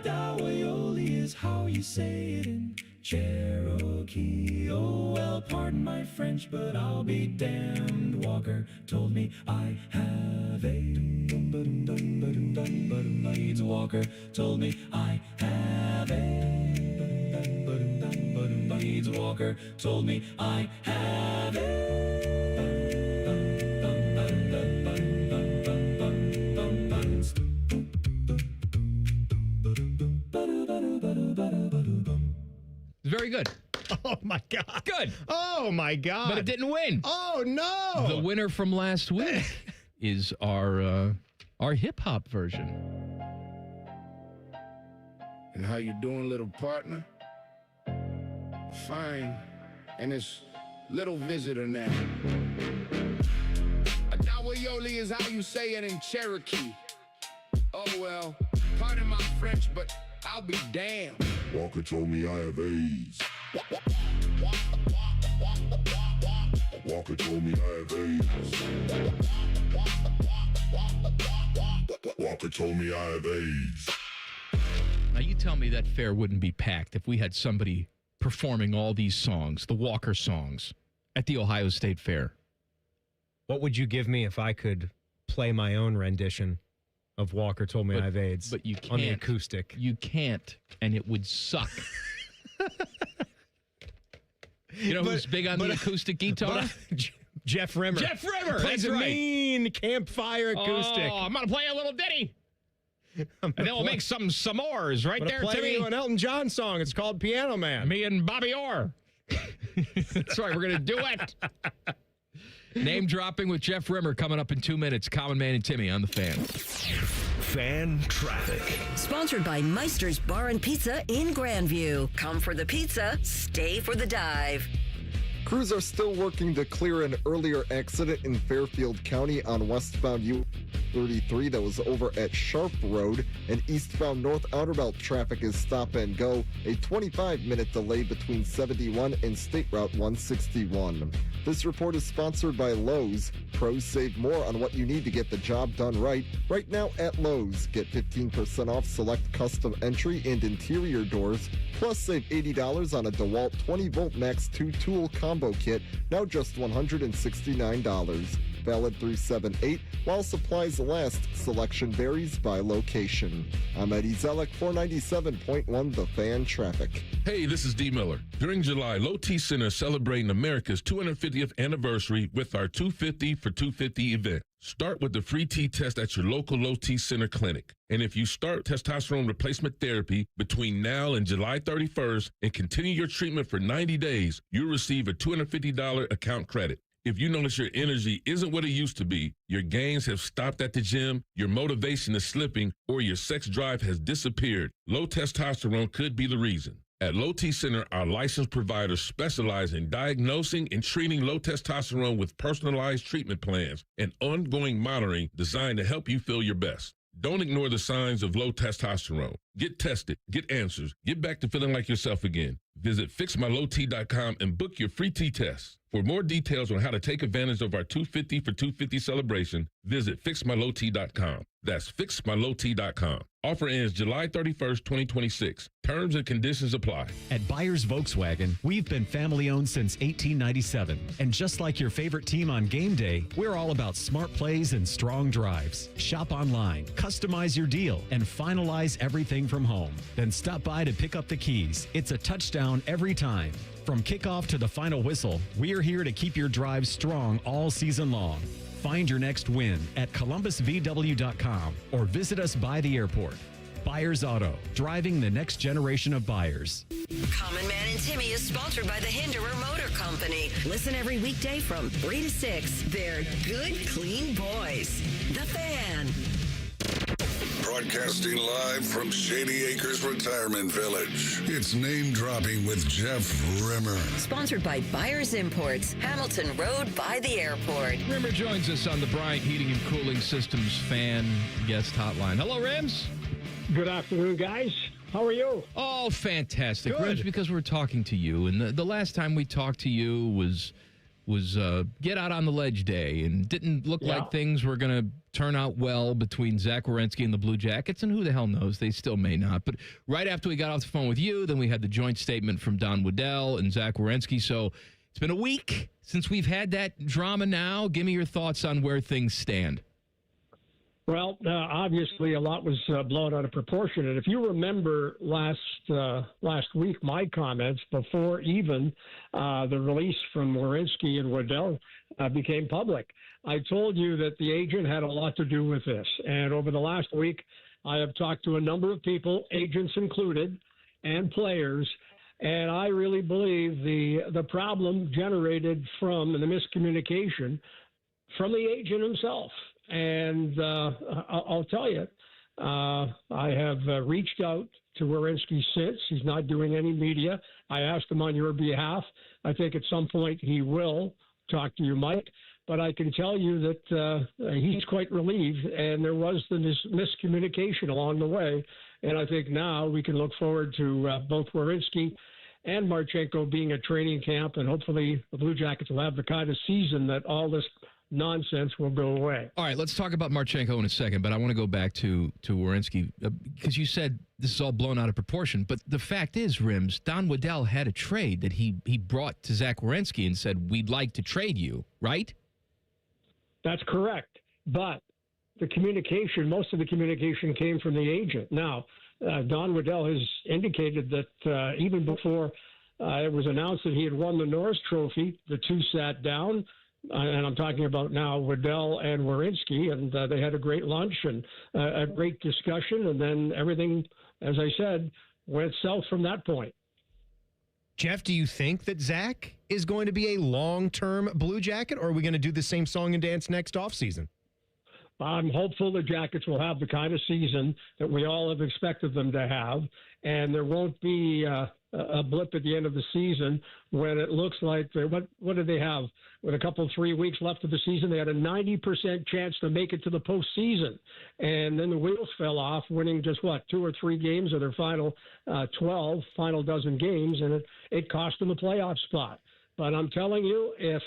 [SPEAKER 4] Adawayoli is how you say it in Cherokee. Oh, well, pardon my French, but I'll be damned. Walker told me I have AIDS. Walker told me I have AIDS. Walker told me I have AIDS.
[SPEAKER 3] Very good.
[SPEAKER 6] Oh, my God.
[SPEAKER 3] Good.
[SPEAKER 6] Oh, my God.
[SPEAKER 3] But it didn't win.
[SPEAKER 6] Oh, no.
[SPEAKER 3] The winner from last week is our hip-hop version.
[SPEAKER 5] And how you doing, little partner? Fine. And it's little visitor now. Adawayoli is how you say it in Cherokee. Oh, well, pardon my French, but I'll be damned.
[SPEAKER 33] Walker told me I have AIDS. Walker told me I have AIDS. Walker told me I have AIDS.
[SPEAKER 3] Now, you tell me that fair wouldn't be packed if we had somebody performing all these songs, the Walker songs, at the Ohio State Fair.
[SPEAKER 6] What would you give me if I could play my own rendition of Walker Told Me I Have AIDS?
[SPEAKER 3] But you can't.
[SPEAKER 6] On the acoustic.
[SPEAKER 3] You can't, and it would suck. You know who's big on the acoustic guitar?
[SPEAKER 6] Jeff Rimmer.
[SPEAKER 3] Jeff Rimmer.
[SPEAKER 6] Plays
[SPEAKER 3] That's
[SPEAKER 6] a
[SPEAKER 3] right.
[SPEAKER 6] mean campfire acoustic.
[SPEAKER 3] Oh, I'm going to play a little ditty. And then we'll make some s'mores right there,
[SPEAKER 6] play
[SPEAKER 3] Timmy.
[SPEAKER 6] you an Elton John song. It's called Piano Man.
[SPEAKER 3] Me and Bobby Orr. That's right. We're going to do it. Name dropping with Jeff Rimmer coming up in 2 minutes. Common Man and Timmy on the Fan.
[SPEAKER 26] Fan traffic.
[SPEAKER 7] Sponsored by Meister's Bar and Pizza in Grandview. Come for the pizza, stay for the dive.
[SPEAKER 9] Crews are still working to clear an earlier accident in Fairfield County on westbound U33 that was over at Sharp Road, and eastbound North Outer Belt traffic is stop and go. A 25-minute delay between 71 and State Route 161. This report is sponsored by Lowe's. Pros save more on what you need to get the job done right. Right now at Lowe's, get 15% off select custom entry and interior doors, plus save $80 on a DeWalt 20-volt Max 2 tool combo kit, now just $169. Valid through 7/8 while supplies last. Selection varies by location. I'm Eddie Zellick, 497.1 The Fan Traffic.
[SPEAKER 33] Hey, this is D. Miller. During July, Low T Center is celebrating America's 250th anniversary with our 250 for 250 event. Start with the free T-test at your local Low T Center clinic. And if you start testosterone replacement therapy between now and July 31st and continue your treatment for 90 days, you'll receive a $250 account credit. If you notice your energy isn't what it used to be, your gains have stopped at the gym, your motivation is slipping, or your sex drive has disappeared, low testosterone could be the reason. At Low T Center, our licensed providers specialize in diagnosing and treating low testosterone with personalized treatment plans and ongoing monitoring designed to help you feel your best. Don't ignore the signs of low testosterone. Get tested, get answers, get back to feeling like yourself again. Visit fixmylowt.com and book your free T-test. For more details on how to take advantage of our 250 for 250 celebration, visit fixmylowt.com. That's fixmylowt.com. Offer ends July 31st, 2026. Terms and conditions apply.
[SPEAKER 10] At Byers Volkswagen, we've been family-owned since 1897. And just like your favorite team on game day, we're all about smart plays and strong drives. Shop online, customize your deal, and finalize everything from home. Then stop by to pick up the keys. It's a touchdown every time. From kickoff to the final whistle, we're here to keep your drive strong all season long. Find your next win at columbusvw.com or visit us by the airport. Byers Auto, driving the next generation of buyers.
[SPEAKER 7] Common Man and Timmy is sponsored by the Hinderer Motor Company. Listen every weekday from 3 to 6. They're good, clean boys. The Fan.
[SPEAKER 1] Broadcasting live from Shady Acres Retirement Village. It's Name Dropping with Jeff Rimmer.
[SPEAKER 7] Sponsored by Byers Imports, Hamilton Road by the airport.
[SPEAKER 3] Rimmer joins us on the Bryant Heating and Cooling Systems Fan Guest Hotline. Hello, Rims.
[SPEAKER 11] Good afternoon, guys. How are you?
[SPEAKER 3] Oh, fantastic.
[SPEAKER 11] Good.
[SPEAKER 3] Rims, because we're talking to you, and the last time we talked to you was get out on the ledge day and didn't look like things were going to turn out well between Zach Werenski and the Blue Jackets, and who the hell knows, they still may not. But right after we got off the phone with you, then we had the joint statement from Don Waddell and Zach Werenski. So it's been a week since we've had that drama now. Give me your thoughts on where things stand.
[SPEAKER 11] Well, obviously, a lot was blown out of proportion. And if you remember last week, my comments before even the release from Werenski and Waddell became public, I told you that the agent had a lot to do with this. And over the last week, I have talked to a number of people, agents included, and players, and I really believe the problem generated from the miscommunication from the agent himself. And I'll tell you, I have reached out to Werenski since. He's not doing any media. I asked him on your behalf. I think at some point he will talk to you, Mike. But I can tell you that he's quite relieved, and there was this miscommunication along the way. And I think now we can look forward to both Werenski and Marchenko being at training camp, and hopefully the Blue Jackets will have the kind of season that all this nonsense will go away.
[SPEAKER 3] All right, let's talk about Marchenko in a second, but I want to go back to Werenski because you said this is all blown out of proportion. But the fact is, Rims, Don Waddell had a trade that he brought to Zach Werenski and said, we'd like to trade you, right?
[SPEAKER 11] That's correct. But the communication, most of the communication came from the agent. Now, Don Waddell has indicated that even before it was announced that he had won the Norris Trophy, the two sat down. And I'm talking about now Waddell and Werenski, and they had a great lunch and a great discussion, and then everything, as I said, went south from that point.
[SPEAKER 6] Jeff, do you think that Zach is going to be a long-term Blue Jacket, or are we going to do the same song and dance next offseason?
[SPEAKER 11] I'm hopeful the Jackets will have the kind of season that we all have expected them to have, and there won't be a blip at the end of the season when it looks like what did they have? With a couple 3 weeks left of the season, they had a 90% chance to make it to the postseason, and then the wheels fell off, winning just 2 or 3 games of their final 12 final dozen games, and it cost them a playoff spot. But I'm telling you, if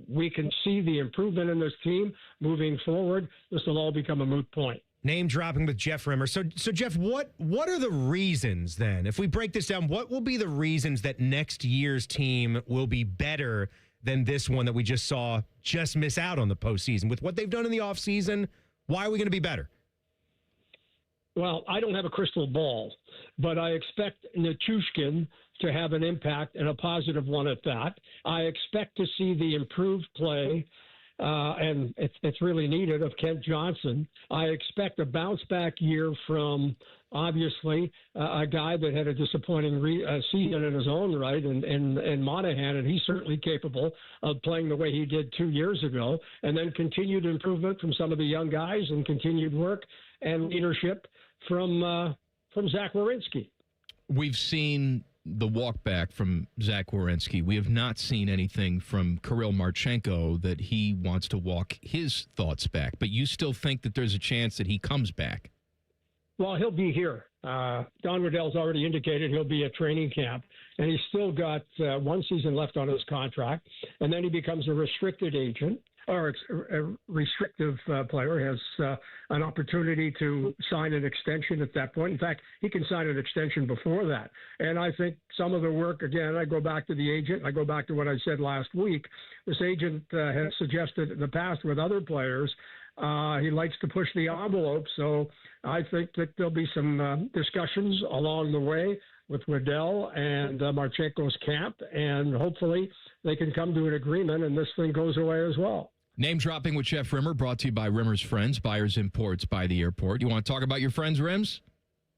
[SPEAKER 11] we can see the improvement in this team moving forward, this will all become a moot point.
[SPEAKER 6] Name dropping with Jeff Rimmer. So Jeff, what are the reasons then? If we break this down, what will be the reasons that next year's team will be better than this one that we just saw just miss out on the postseason? With what they've done in the offseason, why are we going to be better?
[SPEAKER 11] Well, I don't have a crystal ball, but I expect Nichushkin to have an impact, and a positive one at that. I expect to see the improved play, and it's really needed, of Kent Johnson. I expect a bounce-back year from, obviously, a guy that had a disappointing season in his own right, and Monahan, and he's certainly capable of playing the way he did 2 years ago, and then continued improvement from some of the young guys and continued work and leadership from Zach Werenski.
[SPEAKER 3] We've seen the walk back from Zach Werenski. We have not seen anything from Kirill Marchenko that he wants to walk his thoughts back. But you still think that there's a chance that he comes back?
[SPEAKER 11] Well, he'll be here. Don Waddell's already indicated he'll be at training camp, and he's still got 1 season left on his contract, and then he becomes a restricted agent, or a restrictive player, has an opportunity to sign an extension at that point. In fact, he can sign an extension before that. And I think some of the work, again, I go back to the agent, I go back to what I said last week. This agent has suggested in the past with other players, he likes to push the envelope. So I think that there'll be some discussions along the way with Waddell and Marchenko's camp, and hopefully they can come to an agreement and this thing goes away as well.
[SPEAKER 3] Name dropping with Jeff Rimmer, brought to you by Rimmer's Friends, Buyers Imports by the Airport. You want to talk about your friends, Rims?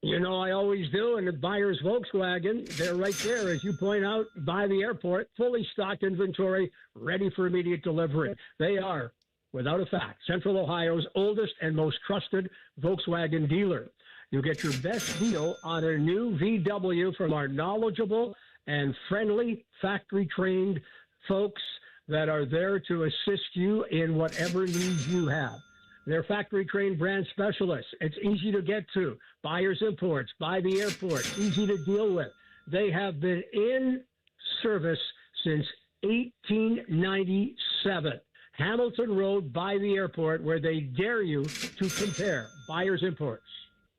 [SPEAKER 11] You know, I always do. And the Buyers Volkswagen, they're right there, as you point out, by the airport, fully stocked inventory, ready for immediate delivery. They are, without a fact, Central Ohio's oldest and most trusted Volkswagen dealer. You'll get your best deal on a new VW from our knowledgeable and friendly factory-trained folks that are there to assist you in whatever needs you have. They're factory-trained brand specialists. It's easy to get to. Buyers Imports, by the airport, easy to deal with. They have been in service since 1897. Hamilton Road by the airport, where they dare you to compare. Buyers Imports.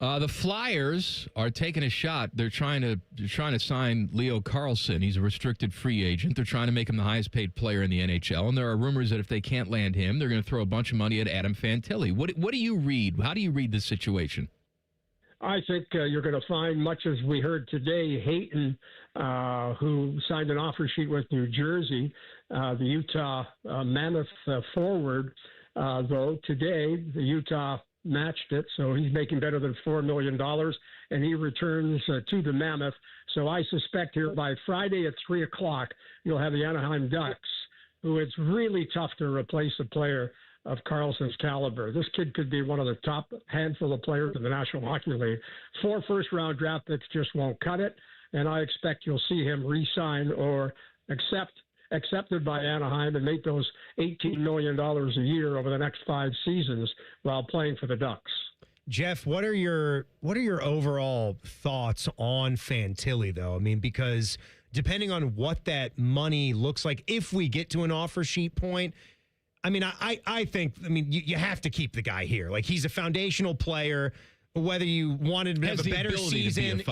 [SPEAKER 3] The Flyers are taking a shot. They're trying to sign Leo Carlsson. He's a restricted free agent. They're trying to make him the highest paid player in the NHL. And there are rumors that if they can't land him, they're going to throw a bunch of money at Adam Fantilli. What do you read? How do you read this situation?
[SPEAKER 11] I think you're going to find, much as we heard today, Hayton, who signed an offer sheet with New Jersey, the Utah Mammoth forward, though today the Utah matched it, so he's making better than $4 million, and he returns to the Mammoth. So I suspect here by Friday at 3 o'clock, you'll have the Anaheim Ducks, who it's really tough to replace a player of Carlson's caliber. This kid could be one of the top handful of players in the National Hockey League. 4 first-round draft picks just won't cut it, and I expect you'll see him re-sign or accepted by Anaheim and make those $18 million a year over the next 5 seasons while playing for the Ducks.
[SPEAKER 6] Jeff, what are your overall thoughts on Fantilli, though? I mean, because depending on what that money looks like, if we get to an offer sheet point, I mean, I think, you have to keep the guy here. Like, he's a foundational player. Whether you wanted to have a better season,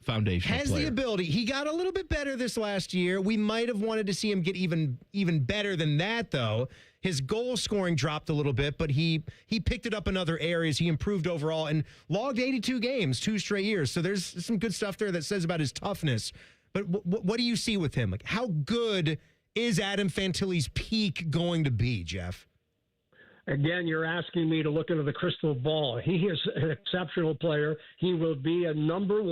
[SPEAKER 3] foundational
[SPEAKER 6] has
[SPEAKER 3] player.
[SPEAKER 6] The ability. He got a little bit better this last year. We might have wanted to see him get even better than that, though. His goal scoring dropped a little bit, but he picked it up in other areas. He improved overall and logged 82 games 2 straight years. So there's some good stuff there that says about his toughness. But what do you see with him? Like, how good is Adam Fantilli's peak going to be, Jeff?
[SPEAKER 11] Again, you're asking me to look into the crystal ball. He is an exceptional player. He will be a number 1